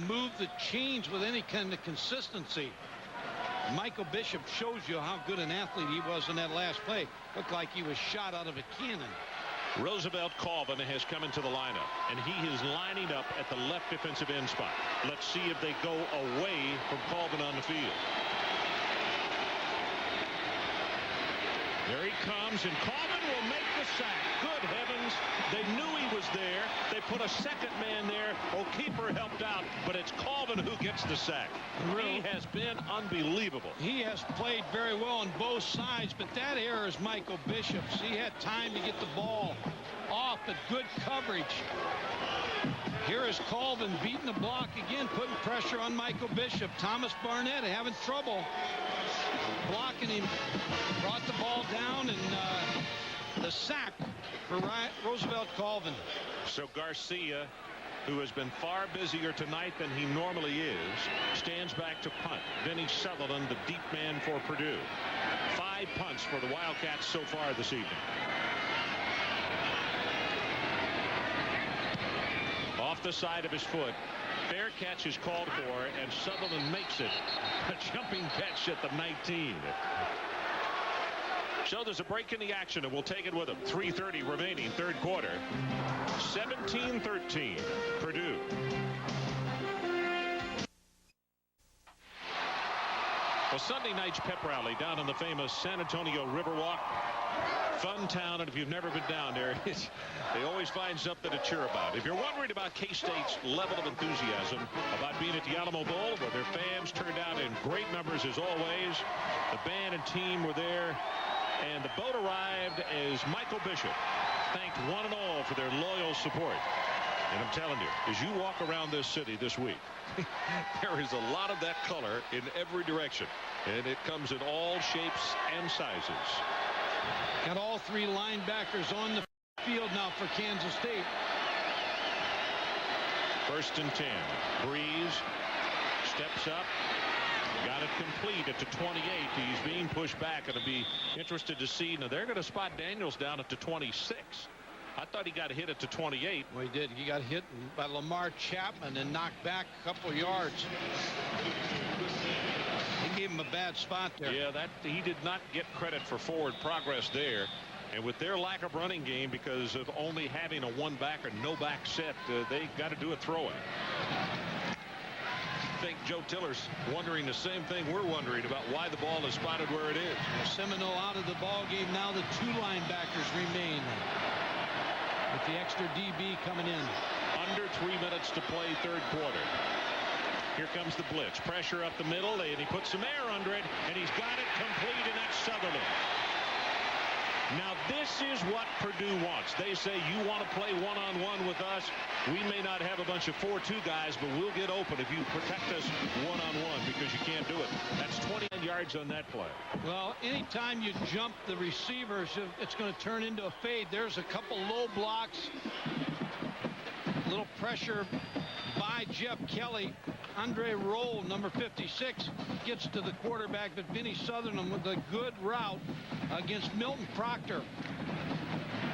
move the chains with any kind of consistency. Michael Bishop shows you how good an athlete he was in that last play. Looked like he was shot out of a cannon. Roosevelt Colvin has come into the lineup, and he is lining up at the left defensive end spot. Let's see if they go away from Colvin on the field. There he comes, and Colvin will make the sack. Good heavens, they knew he was there. They put a second man there. O'Keefer helped out, but it's Colvin who gets the sack. He has been unbelievable. He has played very well on both sides, but that error is Michael Bishop's. He had time to get the ball off, but good coverage. Here is Colvin beating the block again, putting pressure on Michael Bishop. Thomas Barnett having trouble blocking him. Brought the ball down, and the sack for Roosevelt Colvin. So Garcia, who has been far busier tonight than he normally is, stands back to punt. Vinny Sutherland, the deep man for Purdue. 5 punts for the Wildcats so far this evening. Off the side of his foot. Fair catch is called for, and Sutherland makes it. A jumping catch at the 19. So there's a break in the action, and we'll take it with them. 3:30 remaining, third quarter. 17-13, Purdue. Well, Sunday night's pep rally down in the famous San Antonio Riverwalk. Fun town, and if you've never been down there, they always find something to cheer about. If you're wondering about K-State's level of enthusiasm about being at the Alamo Bowl, where their fans turned out in great numbers as always, the band and team were there, and the boat arrived as Michael Bishop thanked one and all for their loyal support. And I'm telling you, as you walk around this city this week, there is a lot of that color in every direction, and it comes in all shapes and sizes. Got all 3 linebackers on the field now for Kansas State. 1st and 10. Brees steps up. Got it complete at the 28. He's being pushed back. Going to be interested to see. Now, they're going to spot Daniels down at the 26. I thought he got hit at the 28. Well, he did. He got hit by Lamar Chapman and knocked back a couple yards. He gave him a bad spot there. Yeah, he did not get credit for forward progress there. And with their lack of running game, because of only having a 1-back or no-back set, they got to do a throw-in. I think Joe Tiller's wondering the same thing we're wondering about why the ball is spotted where it is. Seminole out of the ball game. Now the 2 linebackers remain, with the extra DB coming in. Under 3 minutes to play, third quarter. Here comes the blitz. Pressure up the middle, and he puts some air under it, and he's got it complete, and that's Sutherland. Now, this is what Purdue wants. They say, you want to play one-on-one with us? We may not have a bunch of 4-2 guys, but we'll get open if you protect us one-on-one, because you can't do it. That's 29 yards on that play. Well, anytime you jump the receivers, it's going to turn into a fade. There's a couple low blocks. A little pressure by Jeff Kelly. Andre Roll, number 56, gets to the quarterback, but Vinny Sutherland with a good route against Milton Proctor.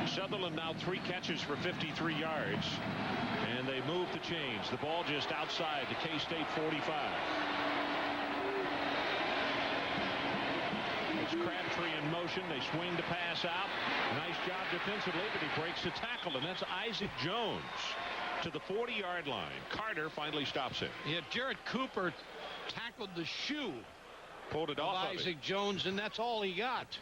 Sutherland now 3 catches for 53 yards, and they move the chains. The ball just outside the K-State 45. It's Crabtree in motion. They swing the pass out. Nice job defensively, but he breaks the tackle, and that's Isaac Jones to the 40-yard line. Carter finally stops him. Yeah, Jared Cooper tackled the shoe. Pulled it off of Isaac Jones, and that's all he got.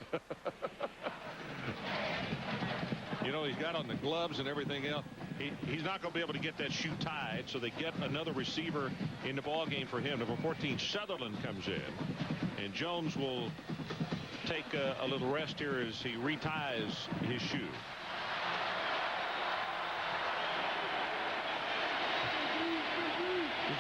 You know, he's got on the gloves and everything else. He's not going to be able to get that shoe tied, so they get another receiver in the ball game for him. Number 14, Sutherland, comes in, and Jones will take a little rest here as he reties his shoe.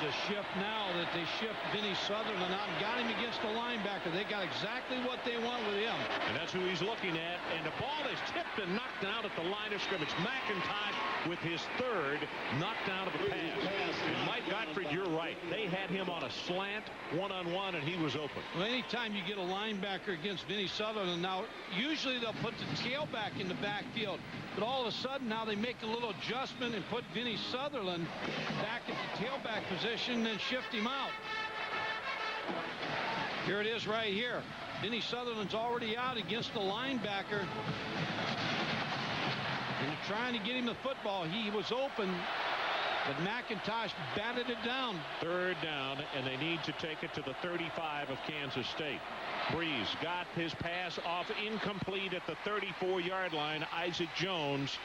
the shift now that they shift Vinny Sutherland out and got him against the linebacker. They got exactly what they want with him. And that's who he's looking at. And the ball is tipped and knocked out at the line of scrimmage. McIntosh with his third knocked out of the pass. And Mike Gottfried, you're right. They had him on a slant, one-on-one, and he was open. Well, anytime you get a linebacker against Vinny Sutherland, now usually they'll put the tailback in the backfield. But all of a sudden now they make a little adjustment and put Vinny Sutherland back at the tailback position and then shift him out. Here it is right here. Vinny Sutherland's already out against the linebacker. And they're trying to get him the football. He was open, but McIntosh batted it down. Third down, and they need to take it to the 35 of Kansas State. Brees got his pass off incomplete at the 34-yard line. Isaac Jones.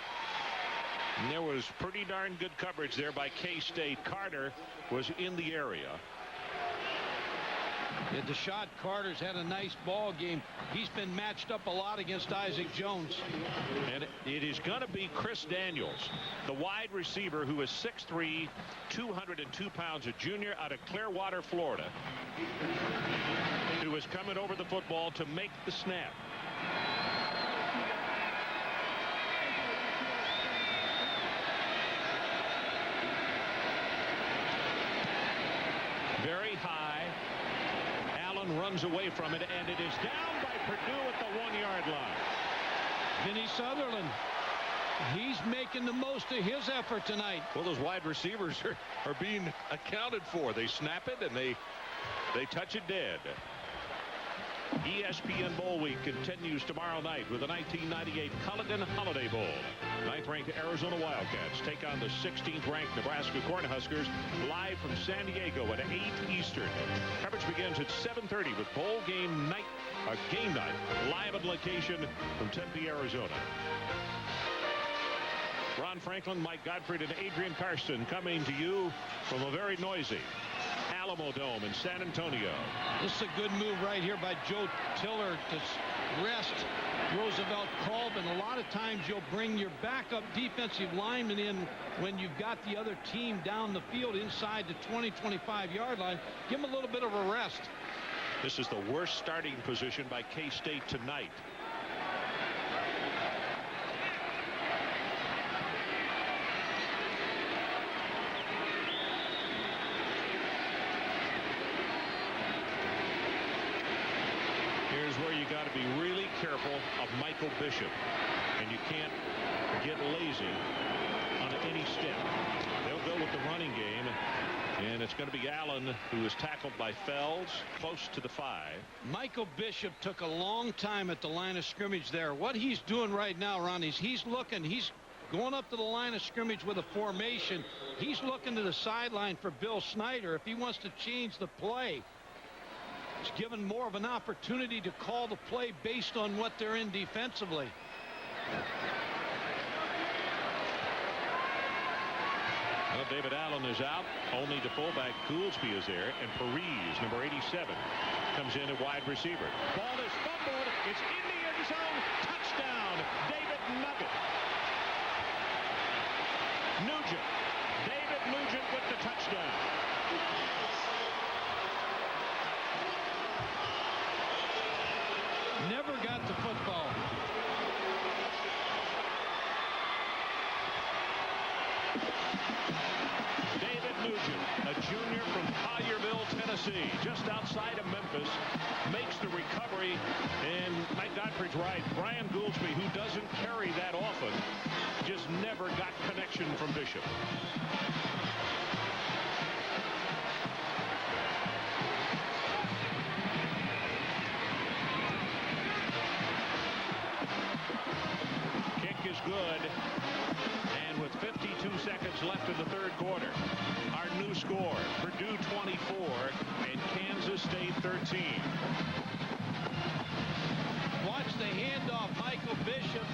And there was pretty darn good coverage there by K-State. Carter was in the area. Yeah, Deshaun Carter's had a nice ball game. He's been matched up a lot against Isaac Jones. And it is going to be Chris Daniels, the wide receiver who is 6'3", 202 pounds, a junior out of Clearwater, Florida, who is coming over the football to make the snap. Very high. Allen runs away from it, and it is down by Purdue at the 1-yard line. Vinny Sutherland, he's making the most of his effort tonight. Well, those wide receivers are being accounted for. They snap it, and they touch it dead. ESPN Bowl Week continues tomorrow night with the 1998 Culligan Holiday Bowl. 9th-ranked Arizona Wildcats take on the 16th-ranked Nebraska Cornhuskers live from San Diego at 8 Eastern. Coverage begins at 7:30 with bowl game night live on location from Tempe, Arizona. Ron Franklin, Mike Gottfried, and Adrian Karsten coming to you from a very noisy Alamo Dome in San Antonio. This is a good move right here by Joe Tiller to rest Roosevelt Colvin. A lot of times you'll bring your backup defensive lineman in when you've got the other team down the field inside the 20-25-yard line. Give them a little bit of a rest. This is the worst starting position by K-State tonight. Where you got to be really careful of Michael Bishop, and you can't get lazy on any step. They'll go with the running game, and it's going to be Allen who is tackled by Fells close to the 5. Michael Bishop took a long time at the line of scrimmage there. What he's doing right now, Ron, is he's looking, he's going up to the line of scrimmage with a formation. He's looking to the sideline for Bill Snyder if he wants to change the play. It's given more of an opportunity to call the play based on what they're in defensively. Well, David Allen is out. Only the fullback Gouldsby is there, and Brees, number 87, comes in at wide receiver. Ball is fumbled. It's in the end zone. Touchdown, David Nugget. Nugent. David Nugent with the touchdown. Never got the football. David Nugent, a junior from Collierville, Tennessee, just outside of Memphis, makes the recovery. And Mike Gottfried's right. Brian Gouldsby, who doesn't carry that often, just never got connection from Bishop. Good, and with 52 seconds left in the third quarter, our new score, Purdue 24 and Kansas State 13. Watch the handoff. Michael Bishop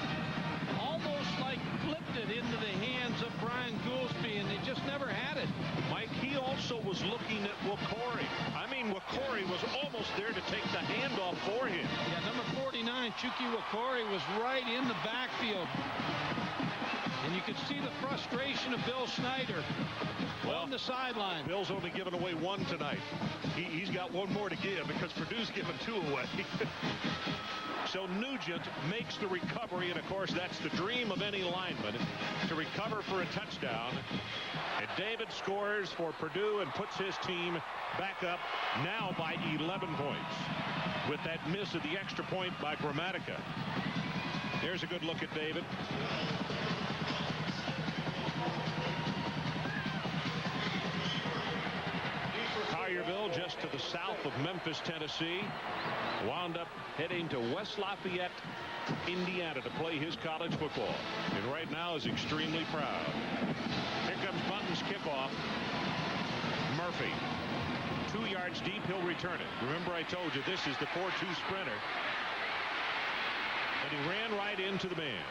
almost like flipped it into the hands of Brian Gouldsby, and they just never had it. Mike, he also was looking at Wakori. I mean, Wakori was almost there to take the handoff for him. Yeah, number 49, Chucky Wakori, was right in the backfield. And you can see the frustration of Bill Snyder on the sideline. Bill's only given away one tonight. He's got one more to give because Purdue's given two away. So Nugent makes the recovery, and of course that's the dream of any lineman, to recover for a touchdown. And David scores for Purdue and puts his team back up now by 11 points with that miss of the extra point by Gramatica. There's a good look at David. Collierville, just to the south of Memphis, Tennessee, wound up heading to West Lafayette, Indiana to play his college football, and right now is extremely proud. Here comes Bunton's kickoff. Murphy, 2 yards deep, he'll return it. Remember, I told you this is the 4-2 sprinter, and he ran right into the man.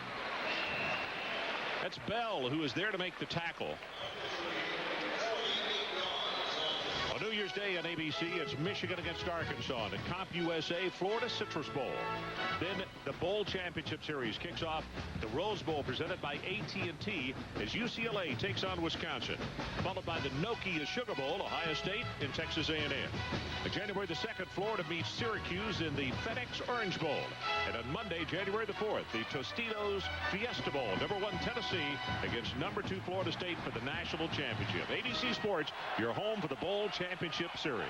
That's Bell, who is there to make the tackle. On New Year's Day on ABC, it's Michigan against Arkansas in the CompUSA Florida Citrus Bowl. Then the Bowl Championship Series kicks off the Rose Bowl presented by AT&T as UCLA takes on Wisconsin, followed by the Nokia Sugar Bowl, Ohio State and Texas A&M. On January the 2nd, Florida meets Syracuse in the FedEx Orange Bowl. And on Monday, January the 4th, the Tostitos Fiesta Bowl, #1 Tennessee against #2 Florida State for the national championship. ABC Sports, your home for the Bowl Championship Series.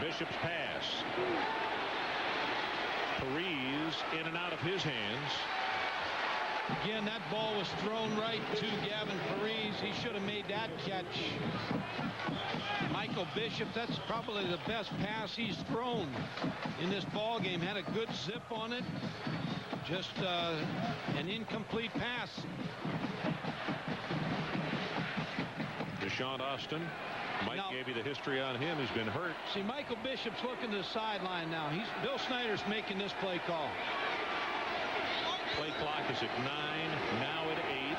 Bishop's pass. Brees in and out of his hands. Again, that ball was thrown right to Gavin Brees. He should have made that catch. Michael Bishop, that's probably the best pass he's thrown in this ball game. Had a good zip on it. Just an incomplete pass. Deshaun Austin. Mike gave you the history on him. He's been hurt. See, Michael Bishop's looking to the sideline now. Bill Snyder's making this play call. Play clock is at 9, now at 8.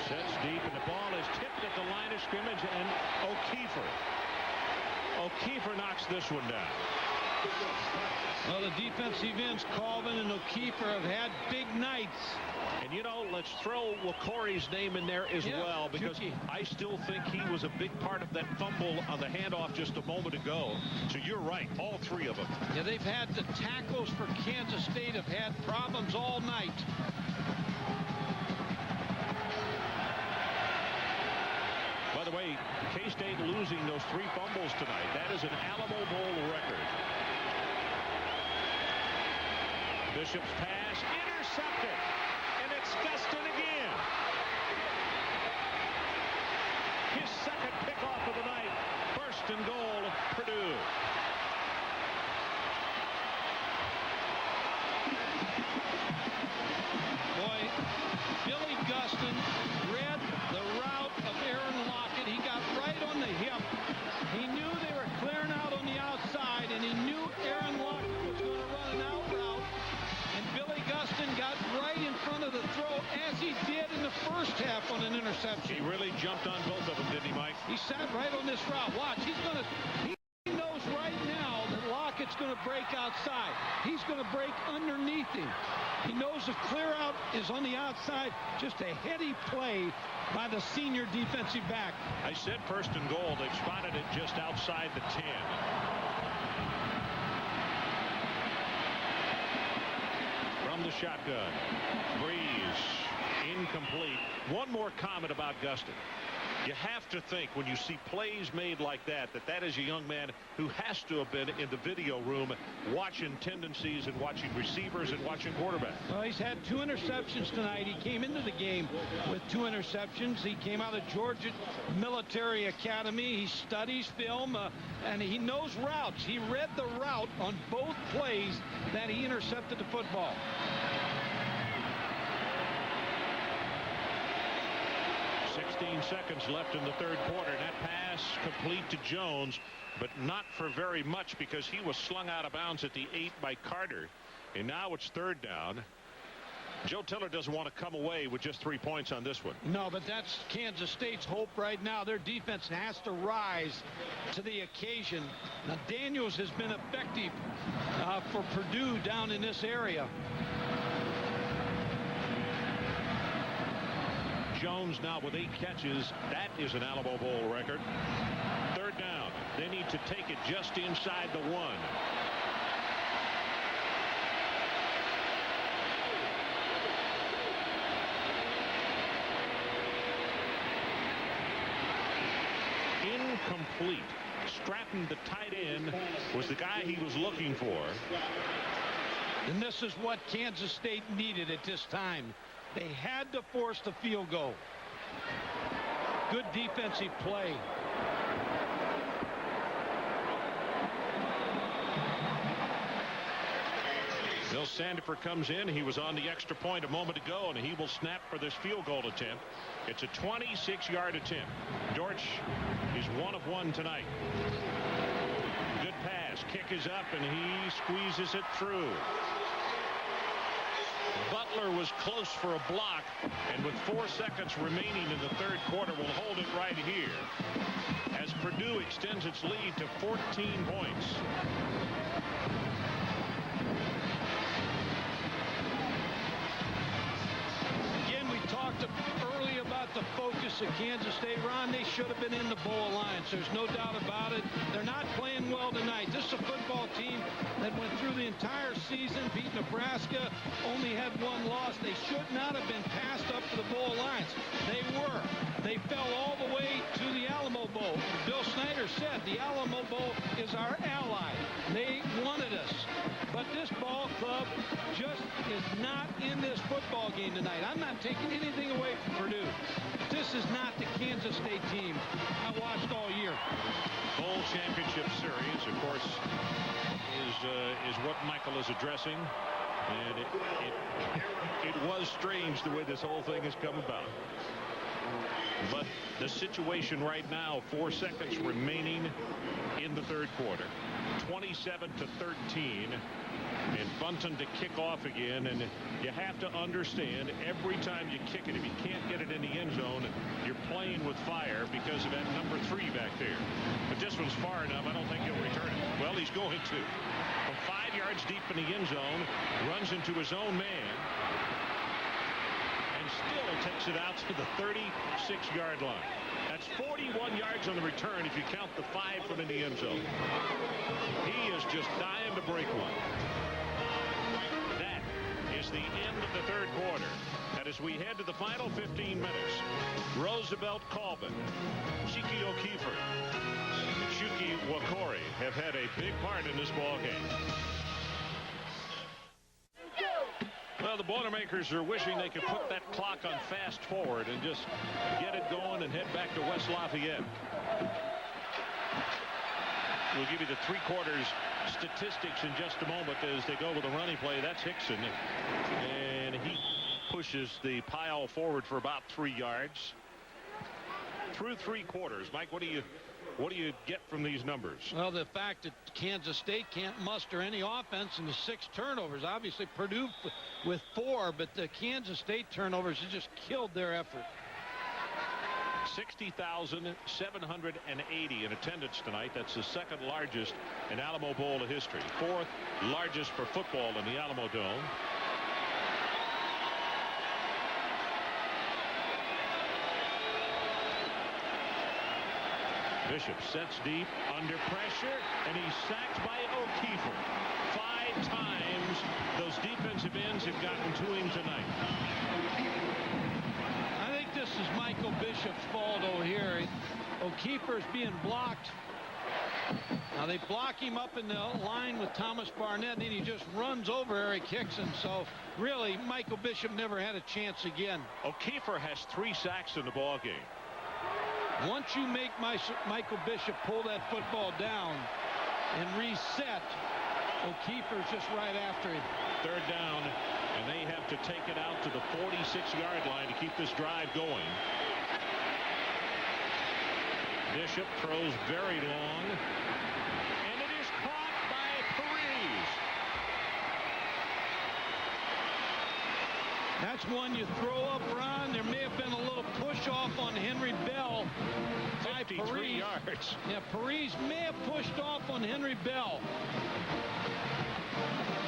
Sets deep, and the ball is tipped at the line of scrimmage, and O'Keefer knocks this one down. Well, the defensive ends, Colvin and O'Keefer, have had big nights. And, you know, let's throw Wakori's name in there as well, because I still think he was a big part of that fumble on the handoff just a moment ago. So you're right, all three of them. Yeah, they've had the tackles for Kansas State have had problems all night. By the way, K-State losing those 3 fumbles tonight. That is an Alamo Bowl record. Bishop's pass intercepted, and it's Gustin again. His second pickoff of the night. First and goal, Purdue. Boy, Billy Gustin read the route of Aaron Lockett. He got right on the hip. He knew they were clearing out on the outside, and he knew Aaron Lockett was going to run an out route. And Billy Gustin got right in front of the throw, as he did in the first half on an interception. He really jumped on both of them, didn't he, Mike? He sat right on this route. Watch, he knows right now that Lockett's going to break outside. He's going to break underneath him. He knows the clear out is on the outside. Just a heady play by the senior defensive back. I said first and goal. They've spotted it just outside the 10. From the shotgun, Brees, incomplete. One more comment about Gustin. You have to think when you see plays made like that, that is a young man who has to have been in the video room watching tendencies and watching receivers and watching quarterbacks. Well, he's had 2 interceptions tonight. He came into the game with 2 interceptions. He came out of Georgia Military Academy. He studies film, and he knows routes. He read the route on both plays that he intercepted the football. 16 seconds left in the third quarter. That pass complete to Jones, but not for very much because he was slung out of bounds at the 8 by Carter. And now it's third down. Joe Tiller doesn't want to come away with just 3 points on this one. No, but that's Kansas State's hope right now. Their defense has to rise to the occasion. Now, Daniels has been effective for Purdue down in this area. Jones now with 8 catches. That is an Alamo Bowl record. Third down. They need to take it just inside the 1. Incomplete. Stratton, the tight end, was the guy he was looking for. And this is what Kansas State needed at this time. They had to force the field goal. Good defensive play. Bill Sandifer comes in. He was on the extra point a moment ago, and he will snap for this field goal attempt. It's a 26-yard attempt. Dortch is 1 of 1 tonight. Good pass. Kick is up, and he squeezes it through. Butler was close for a block, and with 4 seconds remaining in the third quarter, will hold it right here as Purdue extends its lead to 14 points. Again, we talked early about the focus of Kansas State. Ron, they should have been in the Bowl Alliance. There's no doubt about it. They're not playing well tonight. This is a football team that went through the entire season, beat Nebraska, only had 1 loss. They should not have been passed up for the Bowl Alliance. They were. They fell all the way to the Alamo Bowl. Bill Snyder said the Alamo Bowl is our ally. They wanted us. But this ball club just is not in this football game tonight. I'm not taking anything away from Purdue. This is not the Kansas State team I watched all year. Bowl championship series, of course, is what Michael is addressing, and it was strange the way this whole thing has come about. But the situation right now, 4 seconds remaining in the third quarter, 27-13, and Bunton to kick off again. And you have to understand, every time you kick it, if you can't get it in the end zone, you're playing with fire because of that number 3 back there. But this one's far enough. I don't think he'll return it. Well, he's going to. From 5 yards deep in the end zone, runs into his own man, and still takes it out to the 36-yard line. That's 41 yards on the return if you count the 5 from in the end zone. He is just dying to break one. That is the end of the third quarter. And as we head to the final 15 minutes, Roosevelt Colvin, Chiki O'Keefer, and Chuki Wakori have had a big part in this ball game. Well, the Boilermakers are wishing they could put that clock on fast forward and just get it going and head back to West Lafayette. We'll give you the 3 quarters statistics in just a moment as they go with a running play. That's Hickson, and he pushes the pile forward for about 3 yards. Through 3 quarters, Mike, what do you get from these numbers? Well, the fact that Kansas State can't muster any offense and the 6 turnovers. Obviously, Purdue with 4, but the Kansas State turnovers have just killed their effort. 60,780 in attendance tonight. That's the 2nd largest in Alamo Bowl history. 4th largest for football in the Alamo Dome. Bishop sets deep under pressure, and he's sacked by O'Keefer. 5 times those defensive ends have gotten to him tonight. I think this is Michael Bishop's fault over here. O'Keefer's being blocked. Now they block him up in the line with Thomas Barnett, and then he just runs over Eric Hickson. So really, Michael Bishop never had a chance again. O'Keefer has 3 sacks in the ball game. Once you make Michael Bishop pull that football down and reset, O'Keefer's just right after him. Third down, and they have to take it out to the 46-yard line to keep this drive going. Bishop throws very long, and it is caught by Brees. That's one you throw up, Ron. There may have been a little push off on Henry Bell by 53 Brees. yards. Yeah, Brees may have pushed off on Henry Bell.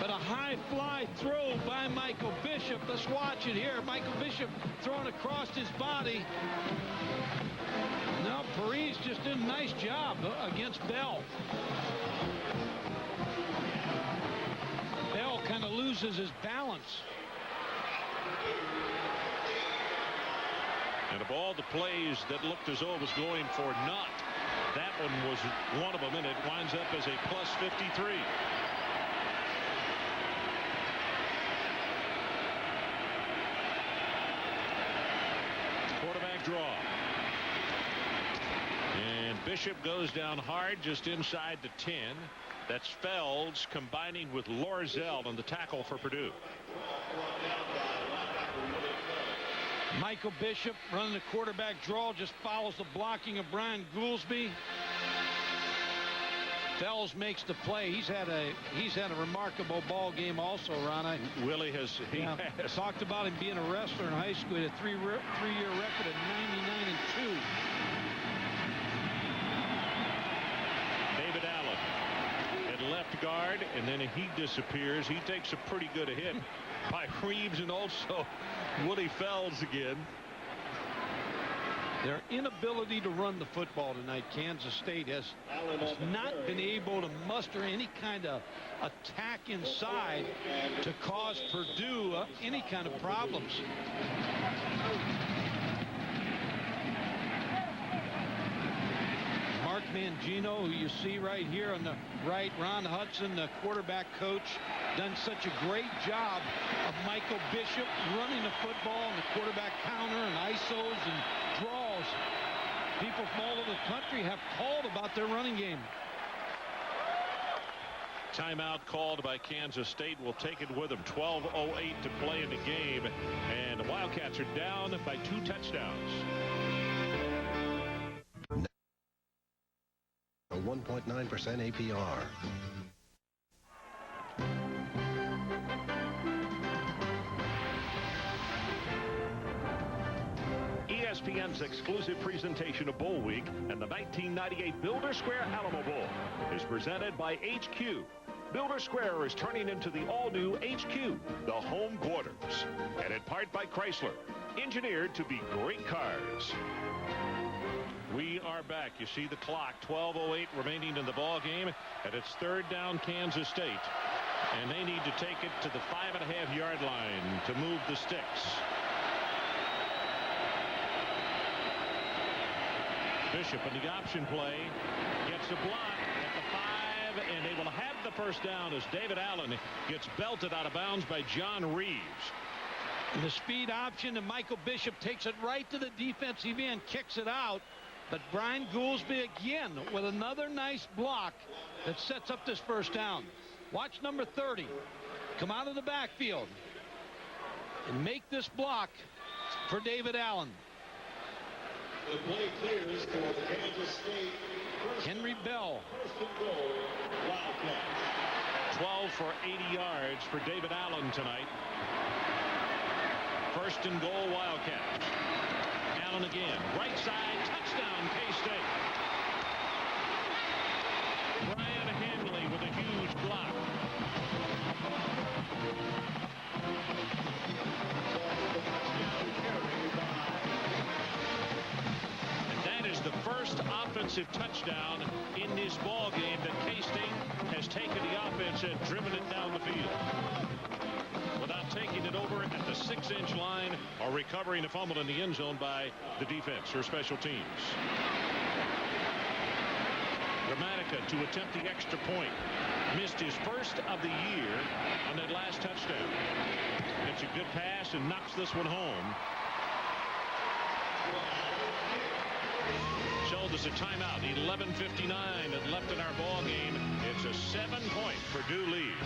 But a high fly throw by Michael Bishop. Let's watch it here. Michael Bishop throwing across his body. No, Brees just did a nice job against Bell. Bell kind of loses his balance. And of all the plays that looked as though it was going for naught, that one was one of them, and it winds up as a plus 53. Quarterback draw. And Bishop goes down hard just inside the 10. That's Felds combining with Lorzell on the tackle for Purdue. Michael Bishop running the quarterback draw, just follows the blocking of Brian Goolsby. Fells makes the play. He's had a remarkable ball game also, Ron. Willie has talked about him being a wrestler in high school. He had a three-year record of 99-2. David Allen at left guard, and then he disappears. He takes a pretty good hit by Reeves and also Woody Felds again. Their inability to run the football tonight, Kansas State has not been able to muster any kind of attack inside to cause Purdue any kind of problems. Mark Mangino, who you see right here on the right, Ron Hudson, the quarterback coach, done such a great job of Michael Bishop running the football and the quarterback counter and ISOs and draws. People from all over the country have called about their running game. Timeout called by Kansas State. Will take it with them. 12:08 to play in the game, and the Wildcats are down by 2 touchdowns. A 1.9% APR. ESPN's exclusive presentation of Bowl Week and the 1998 Builder Square Alamo Bowl is presented by HQ. Builder Square is turning into the all-new HQ, the home quarters, and in part by Chrysler, engineered to be great cars. We are back. You see the clock, 12:08 remaining in the ball game, and it's third down Kansas State. And they need to take it to the 5.5-yard line to move the sticks. Bishop in the option play gets a block at the 5, and they will have the first down as David Allen gets belted out of bounds by John Reeves. And the speed option, and Michael Bishop takes it right to the defensive end, kicks it out. But Brian Goolsby again with another nice block that sets up this first down. Watch number 30 come out of the backfield and make this block for David Allen. The play clears for the Kansas State. Henry Bell. First and goal, Wildcats. 12 for 80 yards for David Allen tonight. First and goal, Wildcats. Allen again, right side, touchdown, K-State. Brian Handley with a huge block. And that is the first offensive touchdown in this ball game that K-State has taken the offense and driven it down the field without taking it over at the 6-inch line or recovering a fumble in the end zone by the defense or special teams. Gramatica to attempt the extra point. Missed his first of the year on that last touchdown. Gets a good pass and knocks this one home. So there's a timeout. 11:59 left in our ball game. It's a 7-point Purdue lead.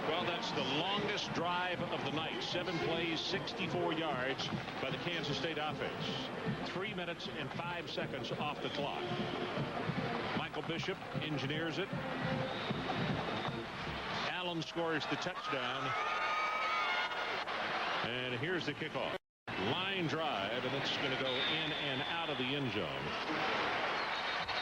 Well, that's the longest drive of the night. 7 plays, 64 yards by the Kansas State offense. 3 minutes and 5 seconds off the clock. Michael Bishop engineers it. Jones scores the touchdown. And here's the kickoff. Line drive, and it's going to go in and out of the end zone.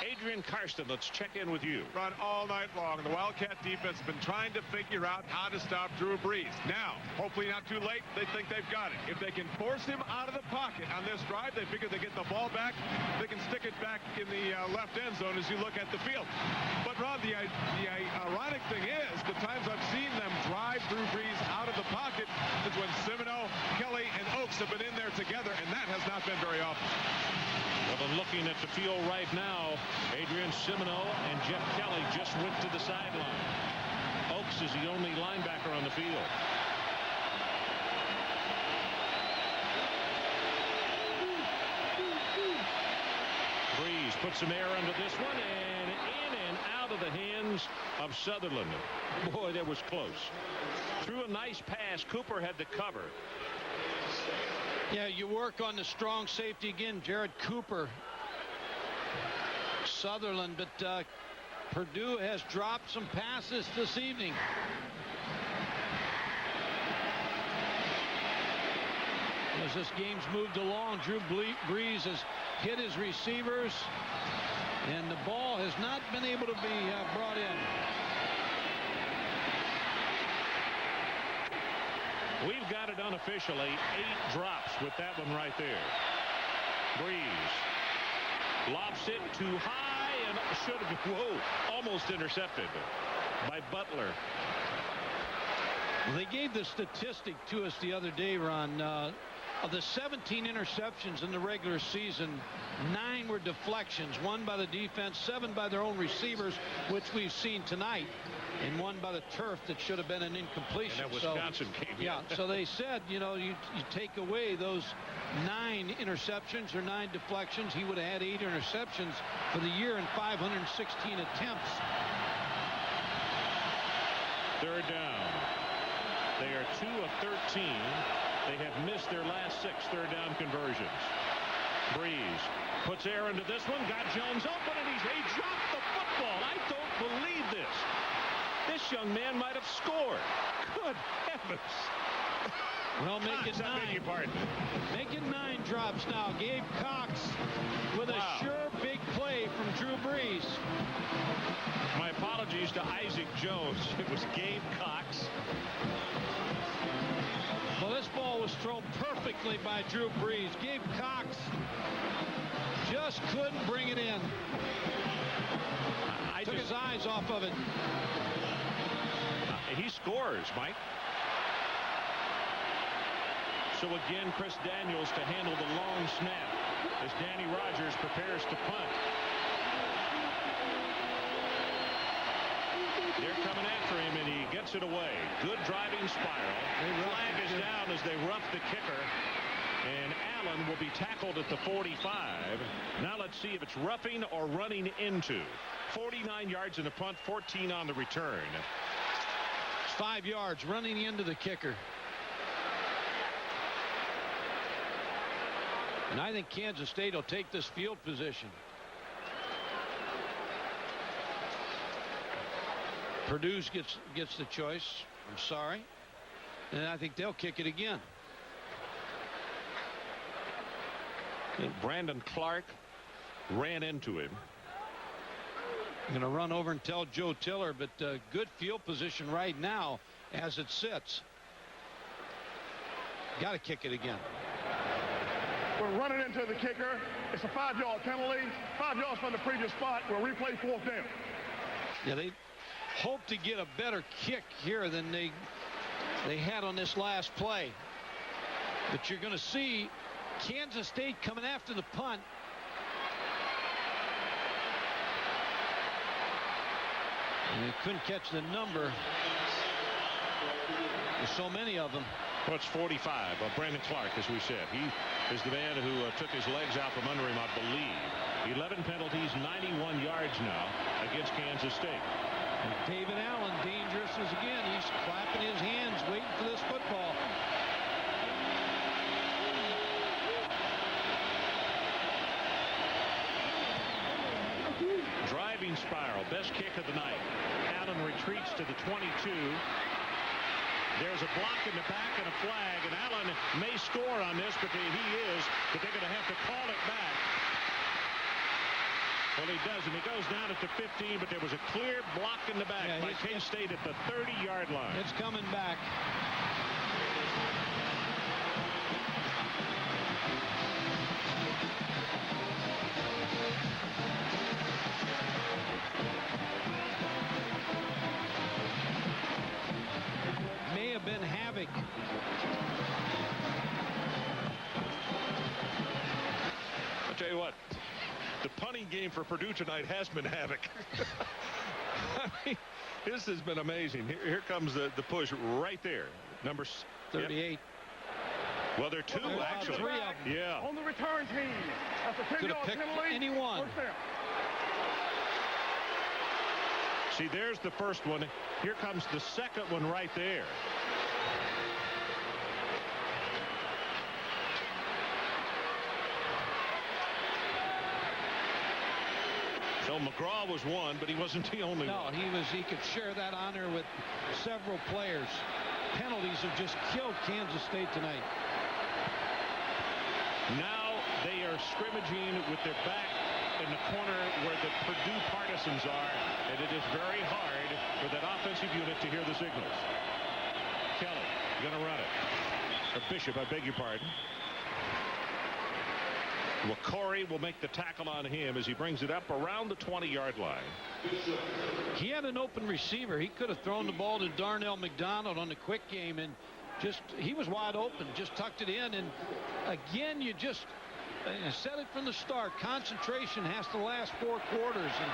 Adrian Karsten, let's check in with you. Run all night long. The Wildcat defense has been trying to figure out how to stop Drew Brees. Now, hopefully not too late, they think they've got it. If they can force him out of the pocket on this drive, they figure they get the ball back. They can stick it back in the left end zone as you look at the field. But, Ron, the ironic thing is, the times I've seen them drive Drew Brees out of the pocket is when Semino, Kelly, and Oaks have been in there together, and that has not been very often. Well, I'm looking at the field right now. Adrian Semino and Jeff Kelly just went to the sideline. Oaks is the only linebacker on the field. Brees puts some air under this one, and in and out of the hands of Sutherland. Boy, that was close. Threw a nice pass. Cooper had the cover. Yeah, you work on the strong safety again, Jared Cooper. Sutherland, but Purdue has dropped some passes this evening. As this game's moved along, Drew Brees has hit his receivers, and the ball has not been able to be brought in. We've got it unofficially. 8 drops with that one right there. Brees lobs it too high and should have been, almost intercepted by Butler. They gave the statistic to us the other day, Ron. Of the 17 interceptions in the regular season, 9 were deflections, 1 by the defense, 7 by their own receivers, which we've seen tonight, and 1 by the turf that should have been an incompletion. And that Wisconsin game. Yeah, so they said, you take away those 9 interceptions or 9 deflections, he would have had 8 interceptions for the year and 516 attempts. Third down. They are 2 of 13. They have missed their last 6 third-down conversions. Brees puts air into this one. Got Jones open, and he dropped the football. I don't believe this. This young man might have scored. Good heavens. Well, make it 9. Beg your pardon. Make it 9 drops now. Gabe Cox with a sure big play from Drew Brees. My apologies to Isaac Jones. It was Gabe Cox. Well, this ball was thrown perfectly by Drew Brees. Gabe Cox just couldn't bring it in. Took his eyes off of it. He scores, Mike. So again, Chris Daniels to handle the long snap as Danny Rogers prepares to punt. They're coming after him, and he gets it away. Good driving spiral. Flag is down as they rough the kicker. And Allen will be tackled at the 45. Now let's see if it's roughing or running into. 49 yards in the punt, 14 on the return. 5 yards running into the kicker. And I think Kansas State will take this field position. Purdue gets the choice. I'm sorry. And I think they'll kick it again. And Brandon Clark ran into him. Going to run over and tell Joe Tiller, but good field position right now as it sits. Got to kick it again. We're running into the kicker. It's a 5-yard penalty. 5 yards from the previous spot. We'll replay 4th down. Yeah, they hope to get a better kick here than they had on this last play. But you're going to see Kansas State coming after the punt. And they couldn't catch the number. There's so many of them. Well, it's 45. Brandon Clark, as we said. He is the man who took his legs out from under him, I believe. 11 penalties, 91 yards now against Kansas State. And David Allen, dangerous as again. He's clapping his hands, waiting for this football. Driving spiral, best kick of the night. Allen retreats to the 22. There's a block in the back and a flag, and Allen may score on this, but they're going to have to call it back. Well, he doesn't. He goes down at the 15, but there was a clear block in the back by K-State at the 30-yard line. It's coming back. May have been Havoc. I'll tell you what. The punting game for Purdue tonight has been Havoc. I mean, this has been amazing. Here comes the push right there. Number 38. Yep. Well, there are two, actually. Three of them. Yeah. On the return team. That's a 10-yard penalty. Anyone. First down. See, there's the first one. Here comes the second one right there. So McGraw was one, but he wasn't the only one. No, he could share that honor with several players. Penalties have just killed Kansas State tonight. Now they are scrimmaging with their back in the corner where the Purdue partisans are, and it is very hard for that offensive unit to hear the signals. Kelly going to run it. Or Bishop, I beg your pardon. Corey will make the tackle on him as he brings it up around the 20-yard line. He had an open receiver. He could have thrown the ball to Darnell McDonald on the quick game, and he was wide open, just tucked it in. And again, you just said it from the start. Concentration has to last 4 quarters, and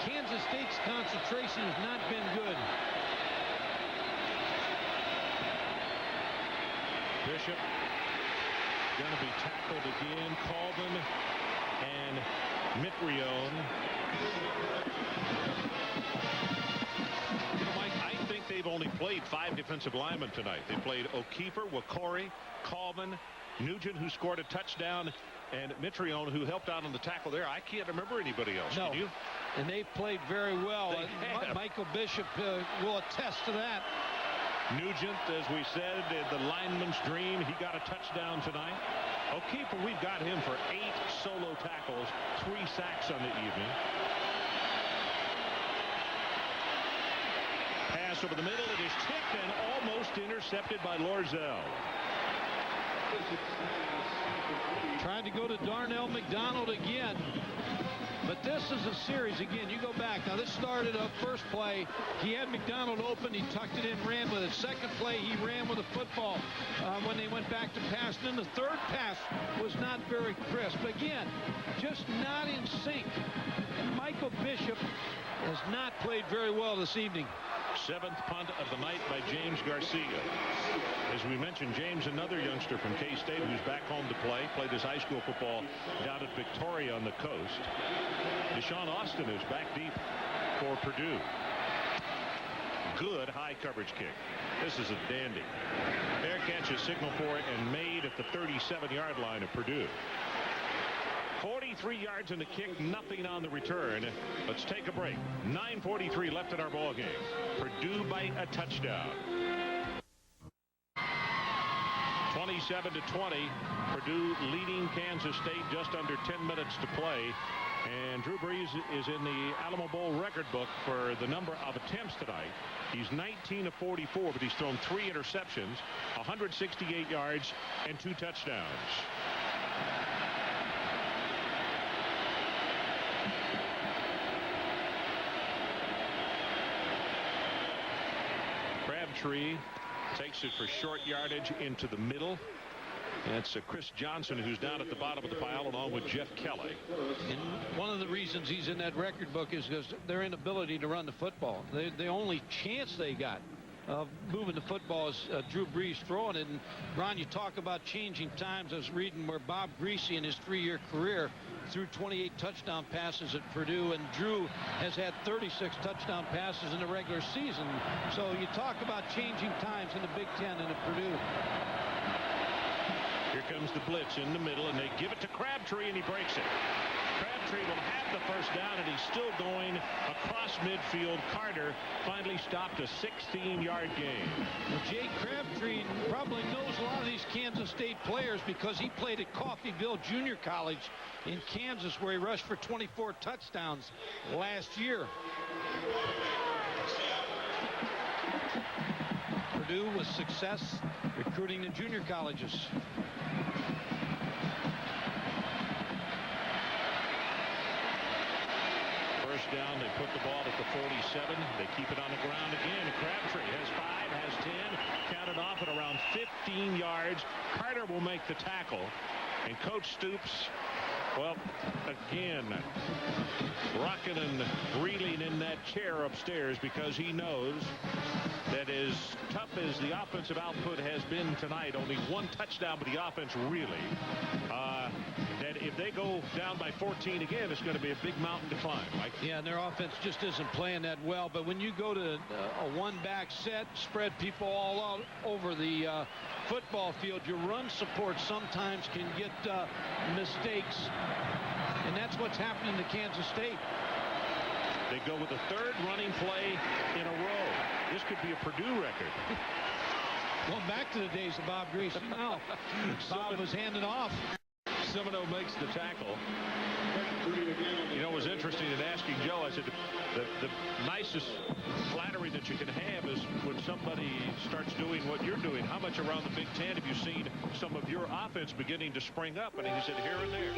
Kansas State's concentration has not been good. Bishop going to be tackled again. Colvin and Mitrione. Mike, I think they've only played 5 defensive linemen tonight. They played O'Keefer, Wakori, Colvin, Nugent, who scored a touchdown, and Mitrione, who helped out on the tackle there. I can't remember anybody else. No. Can you? And they've played very well. Michael Bishop will attest to that. Nugent, as we said, the lineman's dream. He got a touchdown tonight. O'Keefer, we've got him for 8 solo tackles, 3 sacks on the evening. Pass over the middle. It is tipped and almost intercepted by Lorzell. Trying to go to Darnell McDonald again. But this is a series. Again, you go back. Now, this started up first play. He had McDonald open. He tucked it in, ran with it. Second play, he ran with the football when they went back to pass. Then the third pass was not very crisp. Again, just not in sync. And Michael Bishop has not played very well this evening. 7th punt of the night by James Garcia. As we mentioned, James, another youngster from K-State who's back home to play. Played his high school football down at Victoria on the coast. Deshaun Austin is back deep for Purdue. Good high coverage kick. This is a dandy. Fair catch is signaled for and made at the 37-yard line of Purdue. 43 yards in the kick, nothing on the return. Let's take a break. 9:43 left in our ball game. Purdue by a touchdown. 27-20. Purdue leading Kansas State, just under 10 minutes to play. And Drew Brees is in the Alamo Bowl record book for the number of attempts tonight. He's 19 of 44, but he's thrown 3 interceptions, 168 yards, and 2 touchdowns. Crabtree takes it for short yardage into the middle. It's Chris Johnson who's down at the bottom of the pile along with Jeff Kelly. And one of the reasons he's in that record book is because their inability to run the football. The only chance they got of moving the football is Drew Brees throwing it. And Ron, you talk about changing times. I was reading where Bob Greasy in his 3-year career threw 28 touchdown passes at Purdue, and Drew has had 36 touchdown passes in the regular season. So you talk about changing times in the Big Ten and at Purdue. Here comes the blitz in the middle, and they give it to Crabtree, and he breaks it. Crabtree Crabtree will have the first down, and he's still going across midfield. Carter finally stopped a 16-yard gain. Well, Jay Crabtree probably knows a lot of these Kansas State players because he played at Coffeyville Junior College in Kansas, where he rushed for 24 touchdowns last year. Purdue with success recruiting the junior colleges. First down, they put the ball at the 47. They keep it on the ground again. Crabtree has 5, has 10, counted off at around 15 yards. Carter will make the tackle, and Coach Stoops, well, again, rocking and reeling in that chair upstairs because he knows that as tough as the offensive output has been tonight, only 1 touchdown, but the offense really, that if they go down by 14 again, it's going to be a big mountain to climb. Yeah, and their offense just isn't playing that well. But when you go to a one-back set, spread people all out over the football field, your run support sometimes can get mistakes. And that's what's happening to Kansas State. They go with the 3rd running play in a row. This could be a Purdue record. Going back to the days of Bob Greasy now. Bob was handing off. Semino makes the tackle. You know, it was interesting in asking Joe, I said, the nicest flattery that you can have is when somebody starts doing what you're doing. How much around the Big Ten have you seen some of your offense beginning to spring up? And he said, here and there.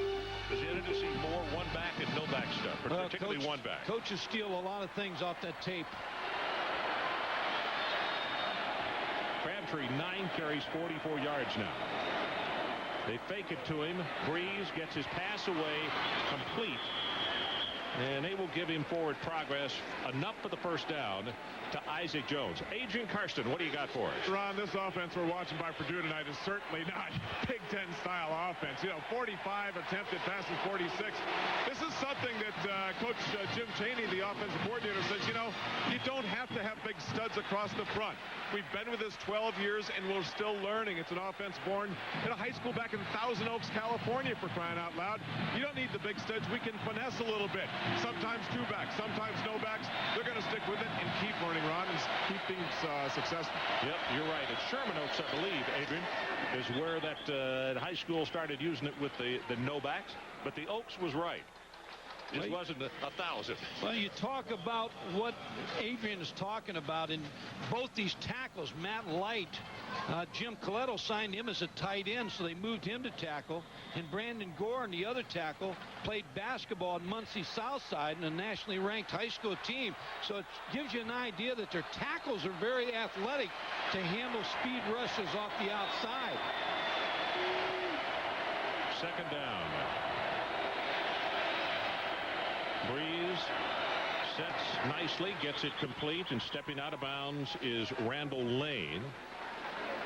Beginning to see more one-back and no-back stuff, but particularly one-back. Coaches steal a lot of things off that tape. Crabtree, 9 carries, 44 yards now. They fake it to him. Brees gets his pass away, complete. And they will give him forward progress enough for the first down to Isaac Jones. Adrian Karsten, what do you got for us? Ron, this offense we're watching by Purdue tonight is certainly not Big Ten style offense. You know, 45 attempted passes, 46. This is something that Coach Jim Chaney, the offensive coordinator, says, you know, you don't have to have big studs across the front. We've been with this 12 years, and we're still learning. It's an offense born in a high school back in Thousand Oaks, California, for crying out loud. You don't need the big studs. We can finesse a little bit. Sometimes 2 backs, sometimes no backs. They're going to stick with it and keep learning, Ron, and keep being successful. Yep, you're right. At Sherman Oaks, I believe, Adrian, is where that high school started using it with the no backs. But the Oaks was right. It wasn't 1,000. Well, you talk about what Adrian is talking about in both these tackles. Matt Light, Jim Coletto signed him as a tight end, so they moved him to tackle. And Brandon Gore, and the other tackle, played basketball at Muncie Southside in a nationally ranked high school team. So it gives you an idea that their tackles are very athletic to handle speed rushes off the outside. Second down. Brees sets nicely, gets it complete, and stepping out of bounds is Randall Lane.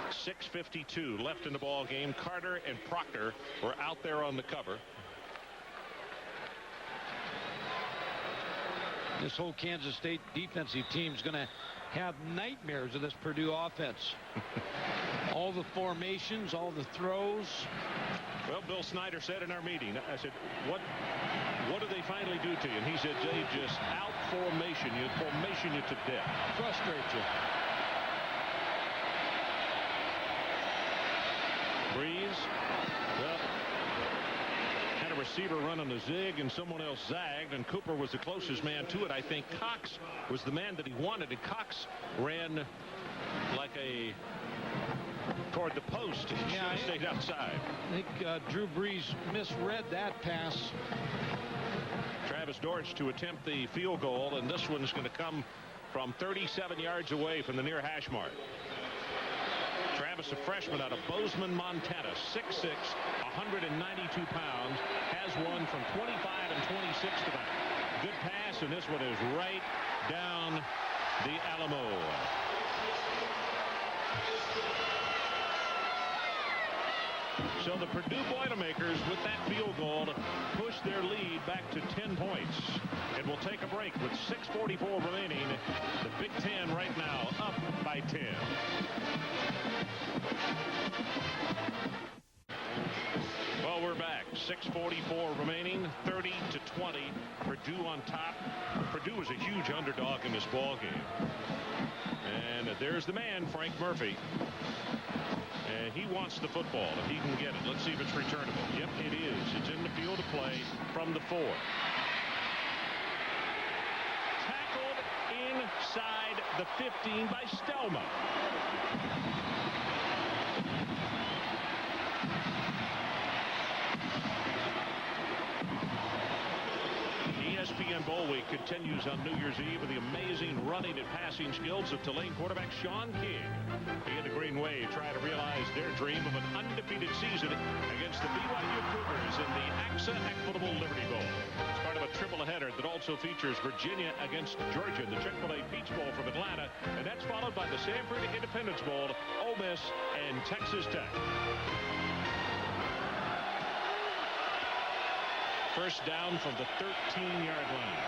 6:52 left in the ball game. Carter and Proctor were out there on the cover. This whole Kansas State defensive team is going to have nightmares of this Purdue offense. All the formations, all the throws. Well, Bill Snyder said in our meeting, I said, what do they finally do to you? And he said, they just out-formation you to death. Frustrate you. Brees, well, had a receiver running a zig and someone else zagged, and Cooper was the closest man to it. I think Cox was the man that he wanted, and Cox ran like a toward the post. He should have stayed outside. I think Drew Brees misread that pass. Travis Dortch to attempt the field goal, and this one's going to come from 37 yards away from the near hash mark. Travis, a freshman out of Bozeman, Montana, 6'6", 192 pounds, has one from 25 and 26 tonight. Good pass, and this one is right down the Alamo. So the Purdue Boilermakers, with that field goal, push their lead back to 10 points. And we'll take a break with 6:44 remaining. The Big Ten right now up by 10. Well, we're back. 6:44 remaining, 30-10 20. Purdue on top. Purdue is a huge underdog in this ball game. And there's the man, Frank Murphy. And he wants the football if he can get it. Let's see if it's returnable. Yep, it is. It's in the field of play from the 4. Tackled inside the 15 by Stelma. ESPN Bowl Week continues on New Year's Eve with the amazing running and passing skills of Tulane quarterback Sean King. He and the Green Wave try to realize their dream of an undefeated season against the BYU Cougars in the AXA Equitable Liberty Bowl. It's part of a triple header that also features Virginia against Georgia, the Chick-fil-A Peach Bowl from Atlanta, and that's followed by the Sanford Independence Bowl, Ole Miss, and Texas Tech. First down from the 13-yard line.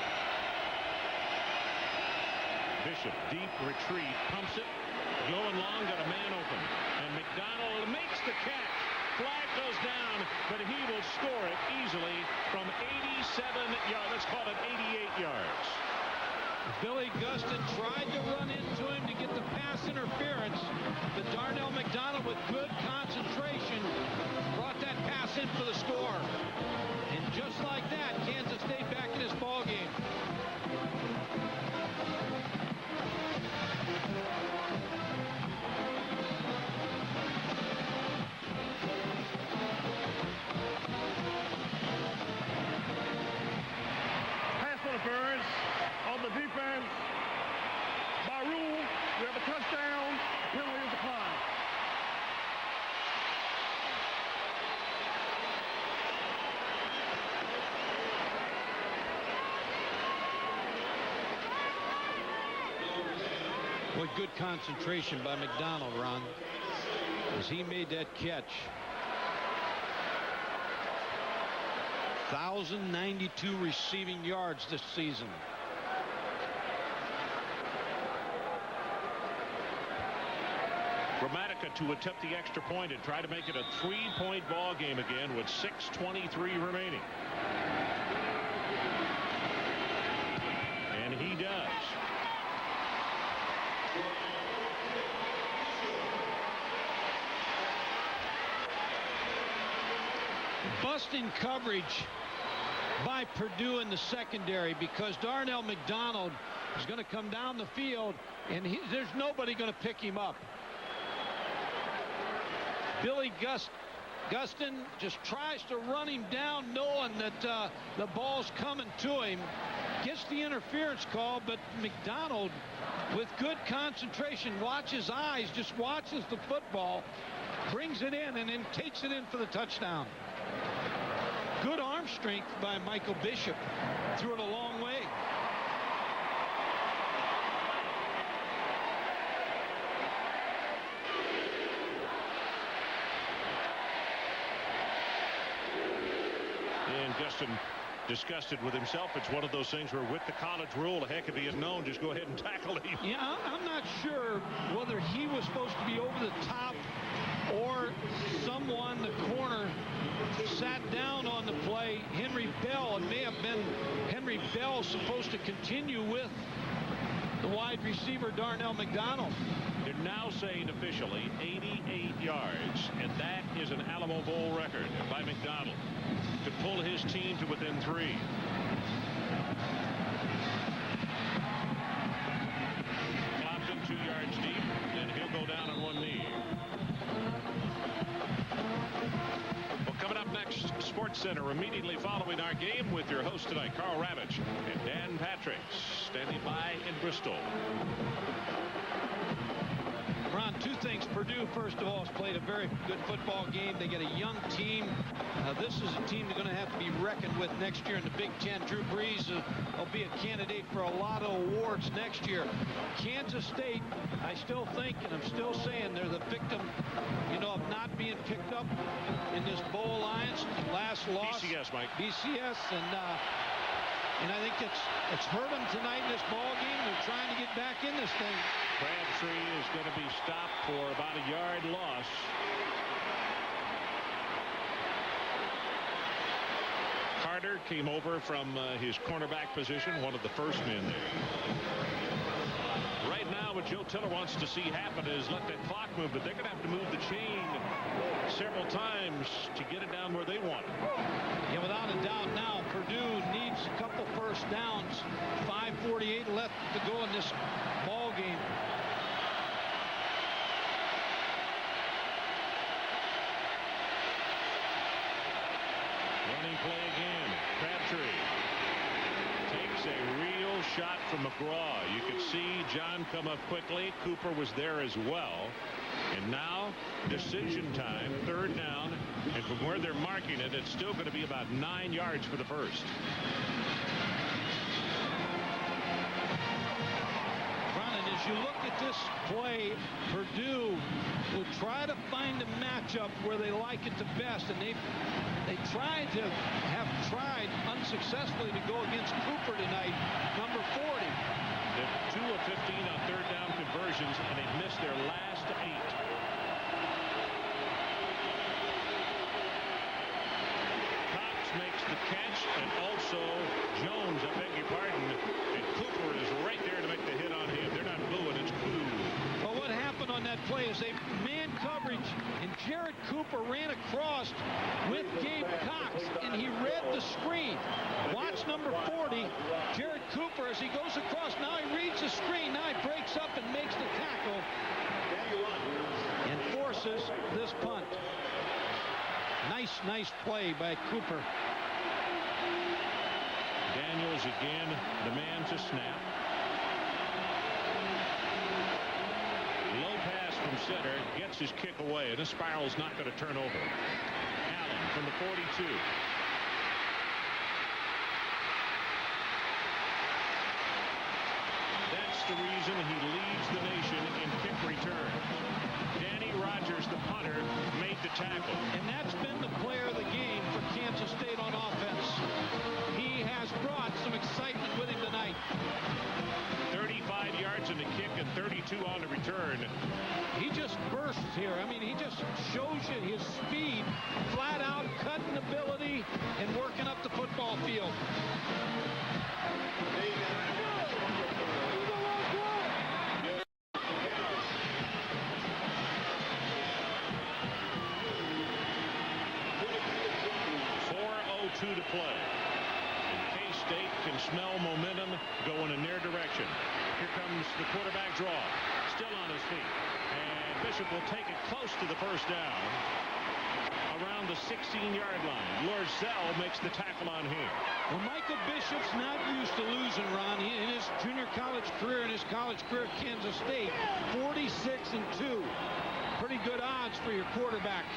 Bishop, deep retreat, pumps it, going long, got a man open, and McDonald makes the catch. Flag goes down, but he will score it easily from 87 yards. Let's call it 88 yards. Billy Gustin tried to run into him to get the pass interference, but Darnell McDonald with good concentration brought that pass in for the score. And just like that, Kansas State back in this ball game. Pass interference on the defense. By rule, we have a touchdown. Penalty is declined. Boy, good concentration by McDonald, Ron, as he made that catch. 1,092 receiving yards this season. Gramatica to attempt the extra point and try to make it a 3-point ball game again with 6:23 remaining. And he does. Busting coverage by Purdue in the secondary because Darnell McDonald is going to come down the field and there's nobody going to pick him up. Billy Gustin just tries to run him down knowing that the ball's coming to him. Gets the interference call, but McDonald with good concentration, watches eyes, just watches the football, brings it in and then takes it in for the touchdown. Good arm strength by Michael Bishop. Threw it a long way. And Gustin disgusted with himself. It's one of those things where with the college rule, heck, if he is known, just go ahead and tackle him. Yeah, I'm not sure whether he was supposed to be over the top or someone, the corner, sat down on the play. Henry Bell, it may have been Henry Bell supposed to continue with the wide receiver Darnell McDonald. They're now saying officially 88 yards, and that is an Alamo Bowl record by McDonald to pull his team to within 3. Clopton 2 yards deep, and he'll go down on one knee. Well, coming up next, Sports Center immediately following our game with your host tonight, Carl Ravitch and Dan Patrick, standing by in Bristol. Ron, two things. Purdue, first of all, has played a very good football game. They get a young team. This is a team they're going to have to be reckoned with next year in the Big Ten. Drew Brees will be a candidate for a lot of awards next year. Kansas State, I still think, and I'm still saying, they're the victim, of not being picked up in this Bowl Alliance. Last loss. BCS, Mike. BCS, and I think it's hurt them tonight in this ball game. They're trying to get back in this thing. Crabtree is going to be stopped for about a yard loss. Snyder came over from his cornerback position, one of the first men there. Right now, what Joe Tiller wants to see happen is let that clock move, but they're going to have to move the chain several times to get it down where they want it. Yeah, without a doubt now, Purdue needs a couple first downs. 5:48 left to go in this ball game. Running play again. Crabtree takes a real shot from McGraw. You could see John come up quickly. Cooper was there as well. And now decision time, third down. And from where they're marking it, it's still going to be about 9 yards for the first. As you look at this play, Purdue will try to find a matchup where they like it the best, and they tried unsuccessfully to go against Cooper tonight, number 40. They're 2 of 15 on third down conversions, and they've missed their last 8. Cox makes the catch, and also Jones, I beg your pardon, and Cooper is right there to make the hit on him. They're not booing, it's cool. Well, what happened on that play is they man coverage, and Jared Cooper ran across with Gabe Cox, and he read the screen. Watch number 40, Jared Cooper, as he goes across. Now he reads the screen. Now he breaks up and makes the tackle and forces this punt. Nice play by Cooper. Daniels again, the man to snap. Low pass from center, gets his kick away, and this spiral's not going to turn over. Allen from the 42. That's the reason he leads the nation in kick returns. Danny Rogers, the punter, made the tackle. And that's been the player of the game for Kansas State on offense. He has brought some excitement with him tonight. 35 yards in the kick and 32 on the return. He just bursts here. I mean, he just shows you his speed, flat out cutting ability, and working up the football field. To play. And K-State can smell momentum going in their direction. Here comes the quarterback draw. Still on his feet. And Bishop will take it close to the first down. Around the 16-yard line. Lorzell makes the tackle on him. Well, Michael Bishop's not used to losing, Ron. In his junior college career, in his college career at Kansas State, 46-2. Pretty good odds for your quarterback.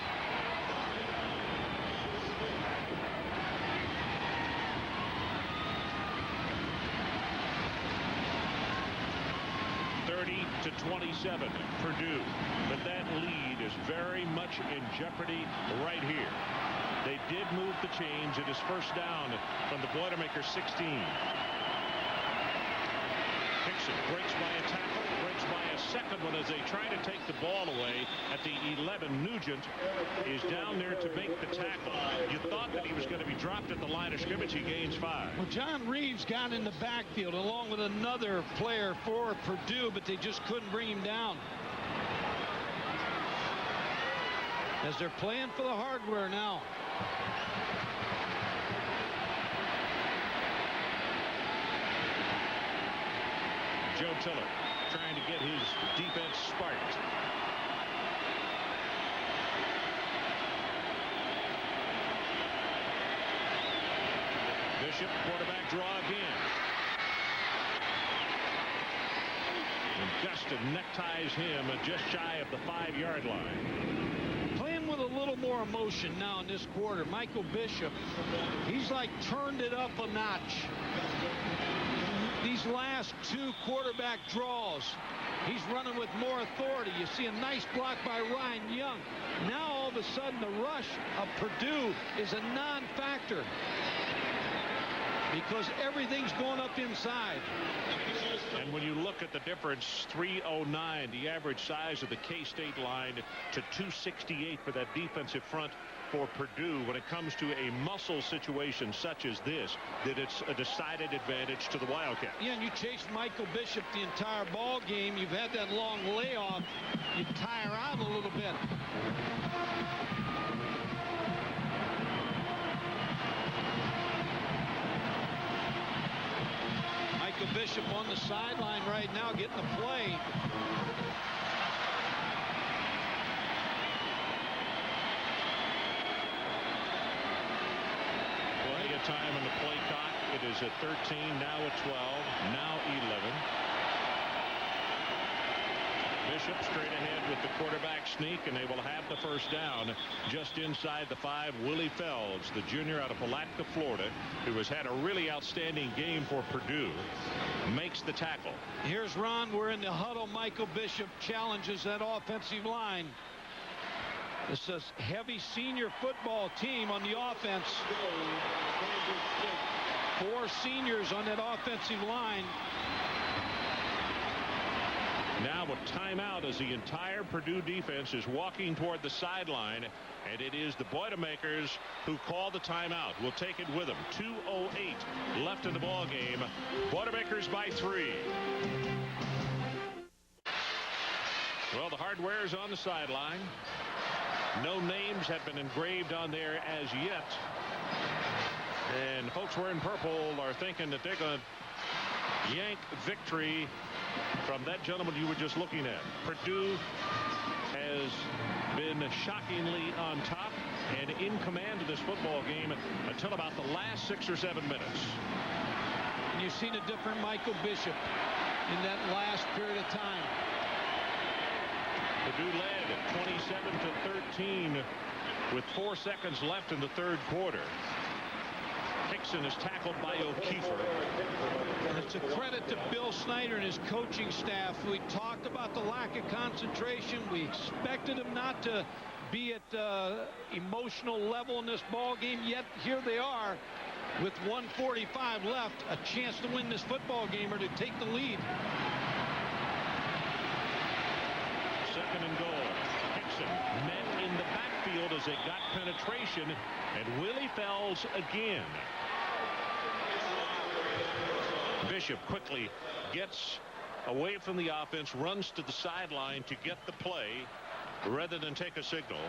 30-27, Purdue. But that lead is very much in jeopardy right here. They did move the chains. It is first down from the Boilermakers 16. Hickson breaks by a tackle, breaks by a second one as they try to take the ball away at the 11. Nugent is down there to make the tackle. You thought that he was going to be dropped at the line of scrimmage. He gains 5. Well, John Reeves got in the backfield along with another player for Purdue, but they just couldn't bring him down. As they're playing for the hardware now. Joe Tiller trying to get his defense sparked. Bishop, quarterback draw again. And Gustin neckties him just shy of the 5-yard line. Playing with a little more emotion now in this quarter. Michael Bishop, he's like turned it up a notch. These last 2 quarterback draws, he's running with more authority. You see a nice block by Ryan Young. Now all of a sudden the rush of Purdue is a non-factor because everything's going up inside. And when you look at the difference, 309, the average size of the K-State line, to 268 for that defensive front for Purdue when it comes to a muscle situation such as this, that it's a decided advantage to the Wildcats. Yeah, and you chased Michael Bishop the entire ball game. You've had that long layoff. You tire out a little bit. Michael Bishop on the sideline right now getting the play. Plenty of time on the play clock. It is at 13, now at 12, now 11. Bishop straight ahead with the quarterback sneak, and they will have the first down just inside the 5. Willie Fells, the junior out of Palatka, Florida, who has had a really outstanding game for Purdue, makes the tackle. Here's Ron. We're in the huddle. Michael Bishop challenges that offensive line. This is a heavy senior football team on the offense. 4 seniors on that offensive line. Now a timeout as the entire Purdue defense is walking toward the sideline, and it is the Boilermakers who call the timeout. We'll take it with them. 2:08 left in the ball game. Boilermakers by 3. Well, the hardware is on the sideline. No names have been engraved on there as yet. And folks wearing purple are thinking that they're going to yank victory from that gentleman you were just looking at. Purdue has been shockingly on top and in command of this football game until about the last 6 or 7 minutes. And you've seen a different Michael Bishop in that last period of time. Purdue led 27-13 with 4 seconds left in the third quarter. Hickson is tackled by O'Keefer. And it's a credit to Bill Snyder and his coaching staff. We talked about the lack of concentration. We expected him not to be at emotional level in this ball game, yet here they are with 1:45 left, a chance to win this football game or to take the lead. Second and goal. Hickson met in the backfield as they got penetration, and Willie Fells again. Bishop quickly gets away from the offense, runs to the sideline to get the play rather than take a signal.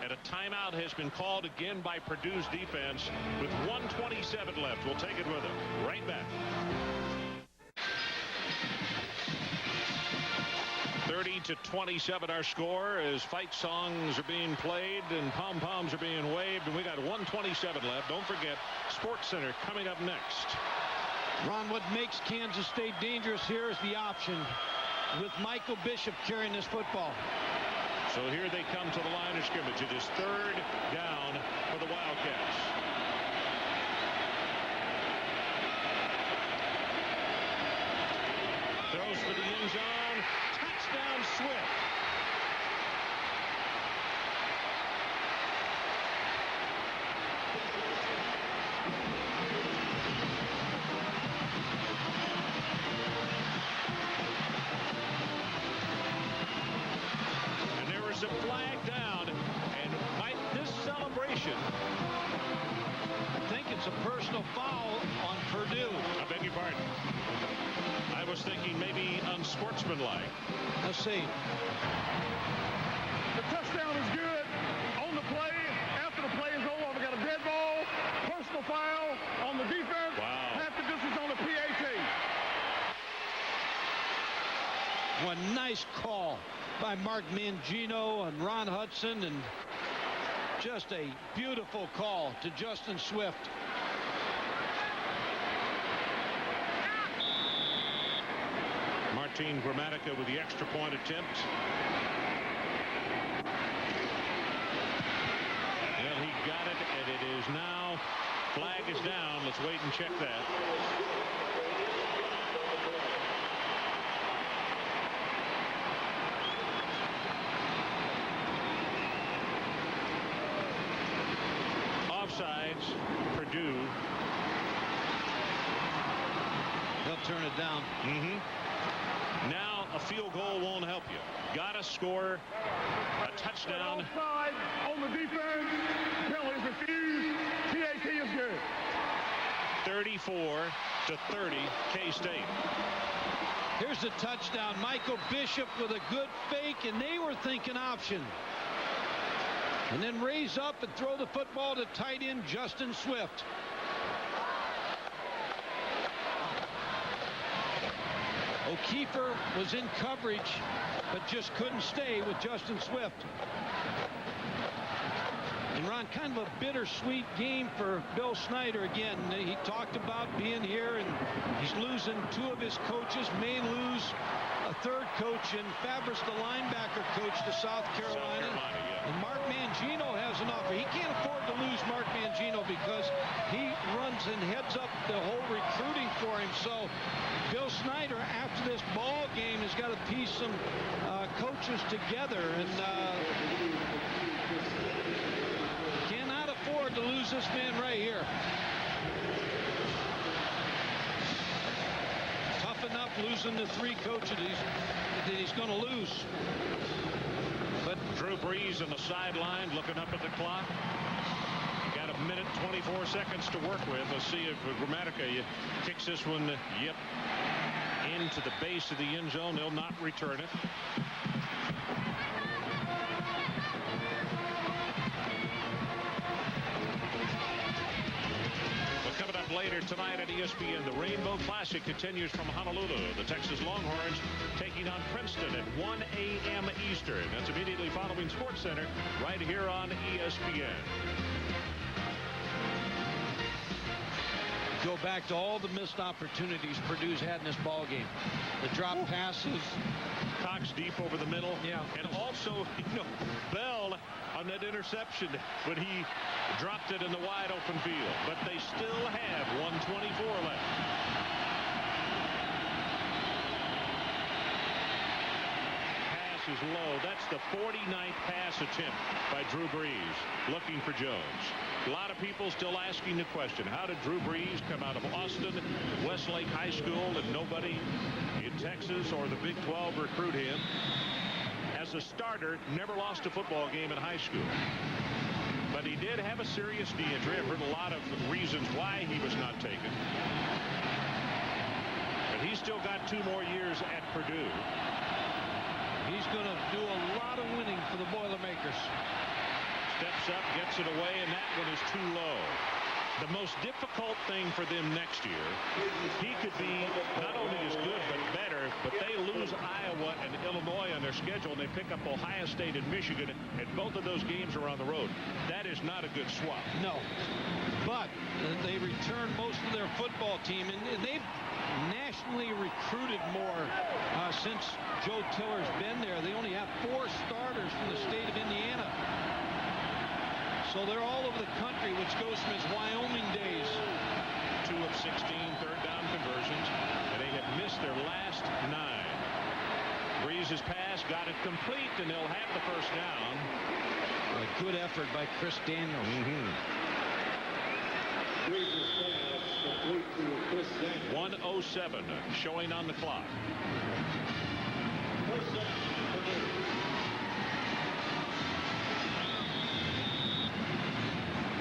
And a timeout has been called again by Purdue's defense with 1:27 left. We'll take it with them. Right back. 30-27 our score as fight songs are being played and pom-poms are being waved, and we got 1:27 left. Don't forget, Sports Center coming up next. Ron, what makes Kansas State dangerous here is the option with Michael Bishop carrying this football. So here they come to the line of scrimmage. It is third down for the Wildcats. Throws for the end zone. Touchdown Swift. And there was a flag down. And Mike, this celebration, I think it's a personal foul on Purdue. I beg your pardon. I was thinking maybe unsportsmanlike. Let's see. The touchdown is good on the play. After the play is over, we got a dead ball, personal foul on the defense. Wow. Half the distance on the PAT. What a nice call by Mark Mangino and Ron Hudson, and just a beautiful call to Justin Swift. Martin Gramatica with the extra point attempt. Well, he got it, and it is now. Flag is down. Let's wait and check that. Offsides, Purdue. They'll turn it down. Now a field goal won't help you. Got to score a touchdown. Offside on the defense. Penalty refused. PAT is good. 34-30, K-State. Here's the touchdown. Michael Bishop with a good fake, and they were thinking option. And then raise up and throw the football to tight end Justin Swift. O'Keefer was in coverage, but just couldn't stay with Justin Swift. And Ron, kind of a bittersweet game for Bill Snyder. Again, he talked about being here, and he's losing two of his coaches, may lose a third coach in Fabris, the linebacker coach, to South Carolina. And Mark Mangino has an offer. He can't afford to lose Mark Mangino because he runs and heads up the whole recruiting for him. So Bill Snyder, after this ball game, has got to piece some coaches together, and cannot afford to lose this man right here. Tough enough losing the three coaches that he's going to lose. But Drew Brees on the sideline looking up at the clock. Got a minute 24 seconds to work with. Let's see if Gramatica kicks this one into the base of the end zone. They'll not return it. Coming up later tonight at ESPN, the Rainbow Classic continues from Honolulu. The Texas Longhorns taking on Princeton at 1 a.m. Eastern. That's immediately following SportsCenter right here on ESPN. go back to all the missed opportunities Purdue's had in this ball game. The drop passes. Cox deep over the middle. Yeah. And also, Bell on that interception when he dropped it in the wide open field. But they still have 1:24 left. Pass is low. That's the 49th pass attempt by Drew Brees, looking for Jones. A lot of people still asking the question, how did Drew Brees come out of Austin, Westlake High School, and nobody in Texas or the Big 12 recruit him? As a starter, never lost a football game in high school. But he did have a serious knee injury. I've heard a lot of reasons why he was not taken. But he's still got 2 more years at Purdue. He's going to do a lot of winning for the Boilermakers. Steps up, gets it away, and that one is too low. The most difficult thing for them next year, he could be not only as good but better, but they lose Iowa and Illinois on their schedule, and they pick up Ohio State and Michigan, and both of those games are on the road. That is not a good swap. No, but they return most of their football team, and they've nationally recruited more since Joe Tiller's been there. They only have 4 starters from the state of Indiana. So they're all over the country, which goes from his Wyoming days. 2 of 16 third down conversions, and they have missed their last 9. Brees' pass got it complete, and they'll have the first down. A good effort by Chris Daniels. 1:07 showing on the clock.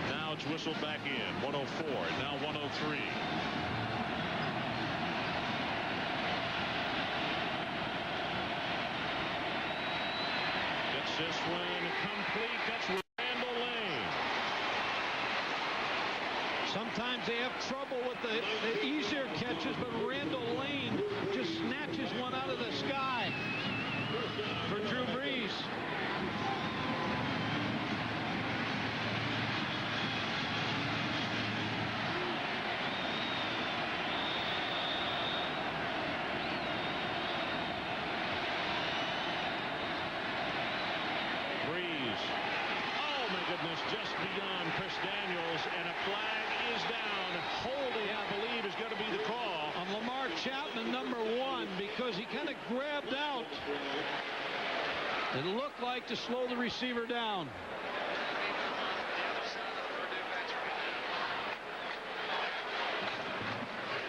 Now it's whistled back in. 1:04, now 1:03. Gets this one complete. That's Randall Lane. Sometimes they have trouble with the easier catches, but Randall Lane just snatches one out of the sky for Drew Brees. Brees. Oh my goodness, just beyond Chris Daniels, and a flag is down. Holding, I believe, is going to be the call On Lamar Chapman, number 1, because he kind of grabbed out. It looked like to slow the receiver down.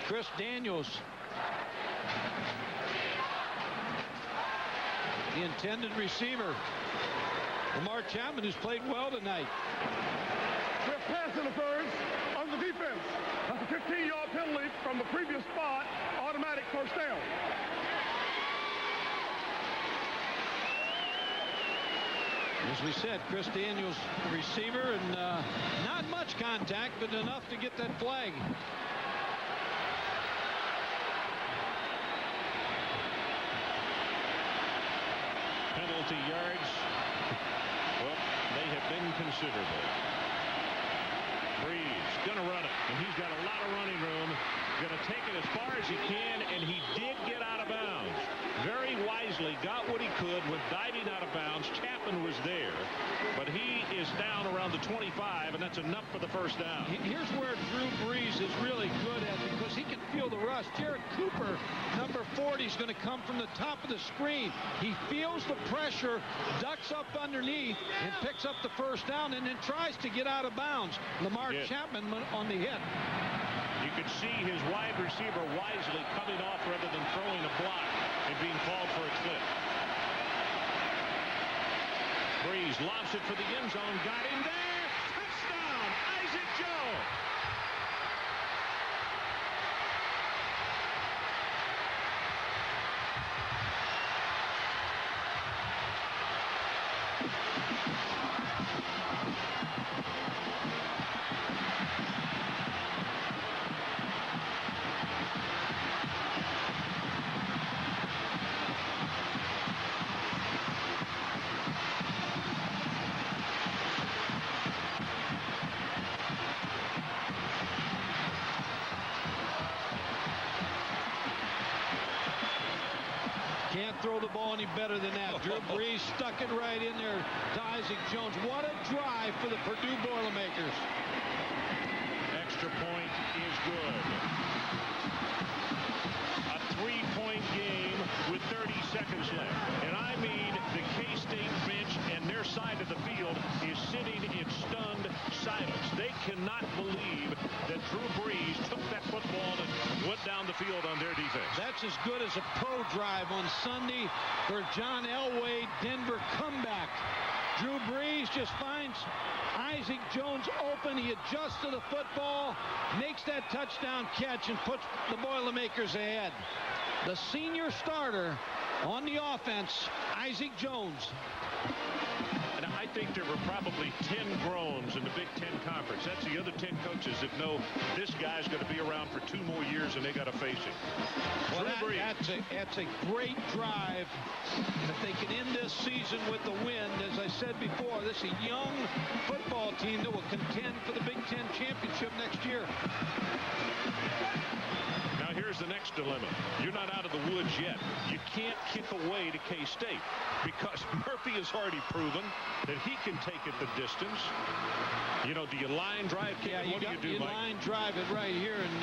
Chris Daniels. the intended receiver, Lamar Chapman, who's played well tonight. We have pass interference on the defense. That's a 15-yard penalty from the previous spot. Automatic first down. As we said, Chris Daniels, the receiver, and not much contact, but enough to get that flag. Penalty yards, well, they have been considerable. Brees gonna run it, and he's got a lot of running room. Gonna take it as far as he can, and he did get out of bounds. Very wisely got what he could with diving out of bounds. Chapman was there, but he is down around the 25, and that's enough for the first down. Here's where Drew Brees is really good at, because he can feel the rush. Jared Cooper, number 40, is going to come from the top of the screen. He feels the pressure, ducks up underneath, and picks up the first down, and then tries to get out of bounds. Lamar Chapman on the hit. You could see his wide receiver wisely coming off rather than throwing a block and being called for a clip. Brees lobs it for the end zone. Got him there. Touchdown, Isaac Joe. Can't throw the ball any better than that. Drew Brees stuck it right in there to Isaac Jones. What a drive for the Purdue Boilermakers. Extra point is good. A 3-point game with 30 seconds left. And I mean, the K-State bench and their side of the field is sitting in stunned silence. They cannot believe that Drew Brees took that football and went down the field on their defense. That's as good as a pro drive on Sunday for John Elway Denver comeback. Drew Brees just finds Isaac Jones open. He adjusts to the football, makes that touchdown catch, and puts the Boilermakers ahead. The senior starter on the offense, Isaac Jones. And I think there were probably 10 groans in the Big Ten Conference. That's the other 10 coaches that know this guy's going to be around for 2 more years and they got to face him. Well, that's a great drive. If they can end this season with the win, as I said before, this is a young football team that will contend for the Big Ten championship next year. Now here's the next dilemma. You're not out of the woods yet. You can't kick away to K-State because Murphy has already proven that he can take it the distance. You know, do you line drive kick? Yeah, what do you do, Mike? line drive it right here and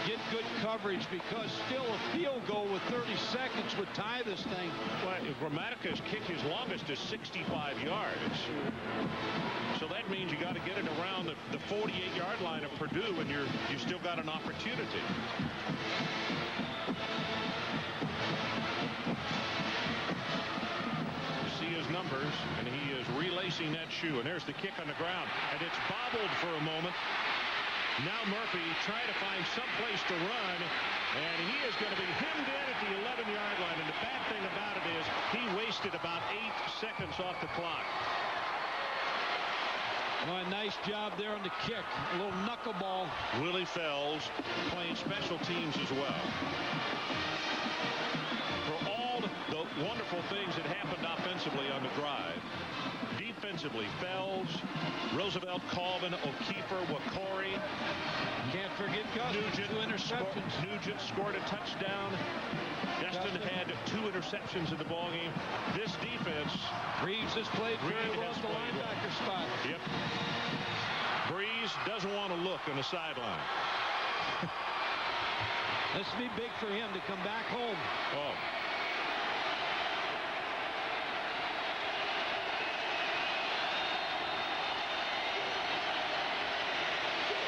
get good coverage, because still a field goal with 30 seconds would tie this thing. Well, Grammatica's kick, his longest is 65 yards. So that means you got to get it around the 48-yard line of Purdue, and you still got an opportunity. You see his numbers, and he is relacing that shoe. And there's the kick on the ground, and it's bobbled for a moment. Now Murphy trying to find some place to run, and he is going to be hemmed in at the 11-yard line. And the bad thing about it is he wasted about 8 seconds off the clock. Oh, a nice job there on the kick. A little knuckleball. Willie Fells playing special teams as well. For all the wonderful things that happened offensively on the drive, defensively, Fells, Roosevelt, Colvin, O'Keefer, Wakori. Can't forget Gus. Nugent, 2 interceptions. Nugent scored a touchdown. Destin had 2 interceptions in the ballgame. This defense. Brees has played very well at the linebacker spot. Yep. Brees doesn't want to look on the sideline. This will be big for him to come back home. Oh.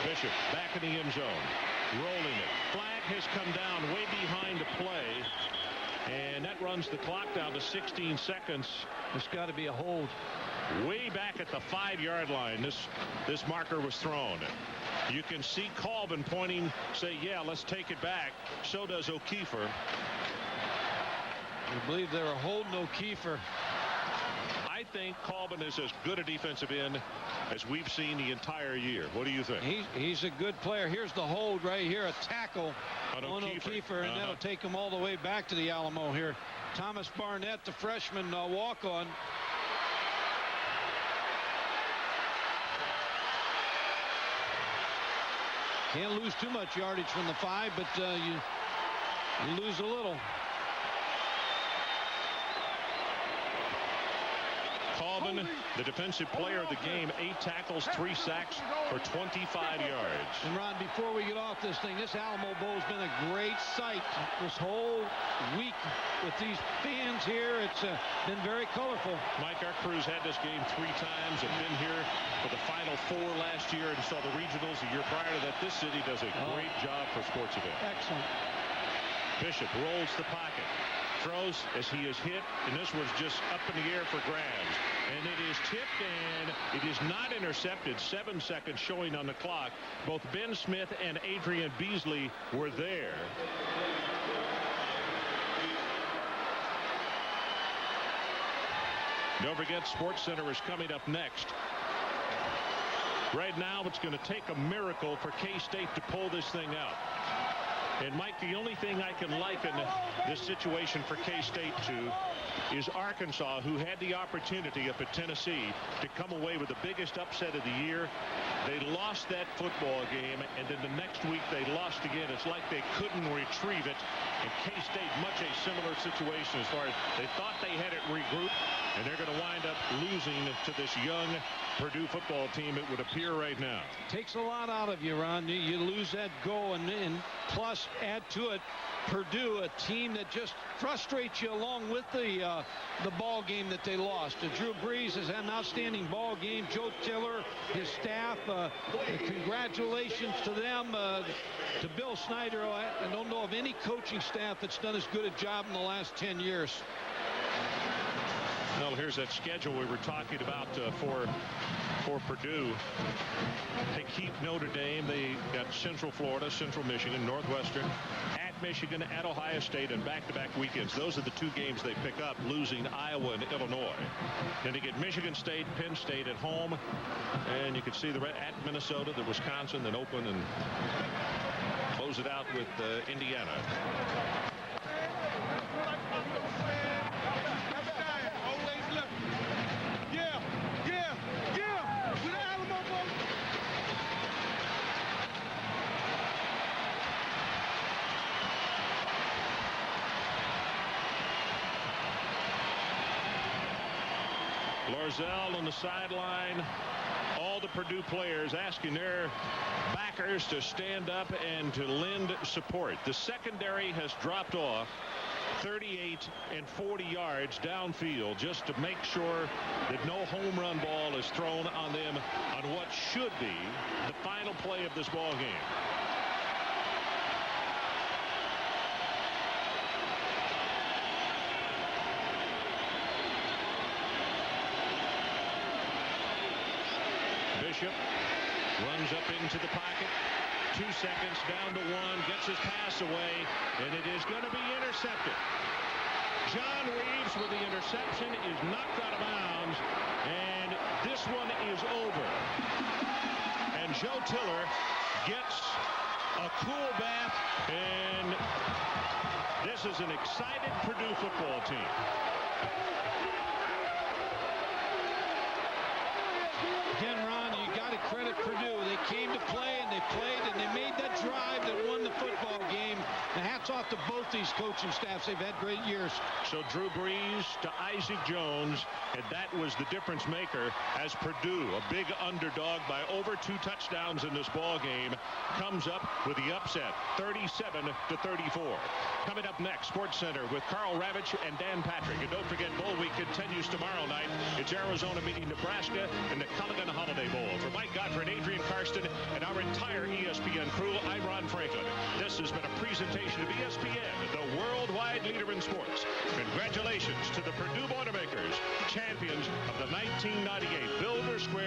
Bishop back in the end zone, rolling it. Flag has come down way behind the play. And that runs the clock down to 16 seconds. There's got to be a hold. Way back at the 5-yard line, this marker was thrown. You can see Colvin pointing, say, yeah, let's take it back. So does O'Keefer. I believe they were holding O'Keefer. I think Colvin is as good a defensive end as we've seen the entire year. What do you think? He's a good player. Here's the hold right here, a tackle on O'Keefer, and that'll take him all the way back to the Alamo here. Thomas Barnett, the freshman walk-on. Can't lose too much yardage from the 5, but you lose a little. Colvin, the defensive player of the game, 8 tackles, 3 sacks for 25 yards. And Ron, before we get off this thing, this Alamo Bowl's been a great sight this whole week with these fans here. It's been very colorful. Mike, our crew's had this game 3 times and been here for the Final 4 last year and saw the regionals the year prior to that. This city does a great job for sports events. Excellent. Bishop rolls the pocket. Throws as he is hit, and this was just up in the air for grabs. And it is tipped, and it is not intercepted. 7 seconds showing on the clock. Both Ben Smith and Adrian Beasley were there. Don't forget, SportsCenter is coming up next. Right now, it's going to take a miracle for K-State to pull this thing out. And, Mike, the only thing I can liken this situation for K-State to is Arkansas, who had the opportunity up at Tennessee to come away with the biggest upset of the year. They lost that football game, and then the next week they lost again. It's like they couldn't retrieve it. And K-State, much a similar situation as far as they thought they had it regrouped, and they're going to wind up losing to this young Purdue football team, it would appear right now. Takes a lot out of you, Ron. You lose that goal, and plus add to it Purdue, a team that just frustrates you along with the ball game that they lost. Drew Brees has had an outstanding ball game. Joe Tiller, his staff, congratulations to them. To Bill Snyder, I don't know of any coaching staff that's done as good a job in the last 10 years. Well, here's that schedule we were talking about for Purdue. They keep Notre Dame. They got Central Florida, Central Michigan, Northwestern, at Michigan, at Ohio State, and back-to-back weekends. Those are the 2 games they pick up, losing Iowa and Illinois. Then they get Michigan State, Penn State at home, and you can see at Minnesota, the Wisconsin, then open and close it out with Indiana. Lorzell on the sideline. All the Purdue players asking their backers to stand up and to lend support. The secondary has dropped off 38 and 40 yards downfield just to make sure that no home run ball is thrown on them on what should be the final play of this ball game. Bishop runs up into the pocket. 2 seconds down to 1. Gets his pass away, and it is going to be intercepted. John Reeves with the interception is knocked out of bounds, and this one is over. And Joe Tiller gets a cool bath, and this is an excited Purdue football team. Again, Ron, you got to credit Purdue. They came to play, and they played, and they made that drive that won the football game. And hats off to both these coaching staffs. They've had great years. So Drew Brees to Isaac Jones, and that was the difference maker as Purdue, a big underdog by over 2 touchdowns in this ball game, comes up with the upset, 37-34. Coming up next, SportsCenter with Carl Ravitch and Dan Patrick. And don't forget, Bowl Week continues tomorrow night. It's Arizona meeting Nebraska in the Culligan Holiday Bowl. For Mike Godfrey, Adrian Karsten, and our entire ESPN crew, I'm Ron Franklin. This has been a presentation of ESPN. ESPN, the worldwide leader in sports. Congratulations to the Purdue Boilermakers, champions of the 1998 Builder Square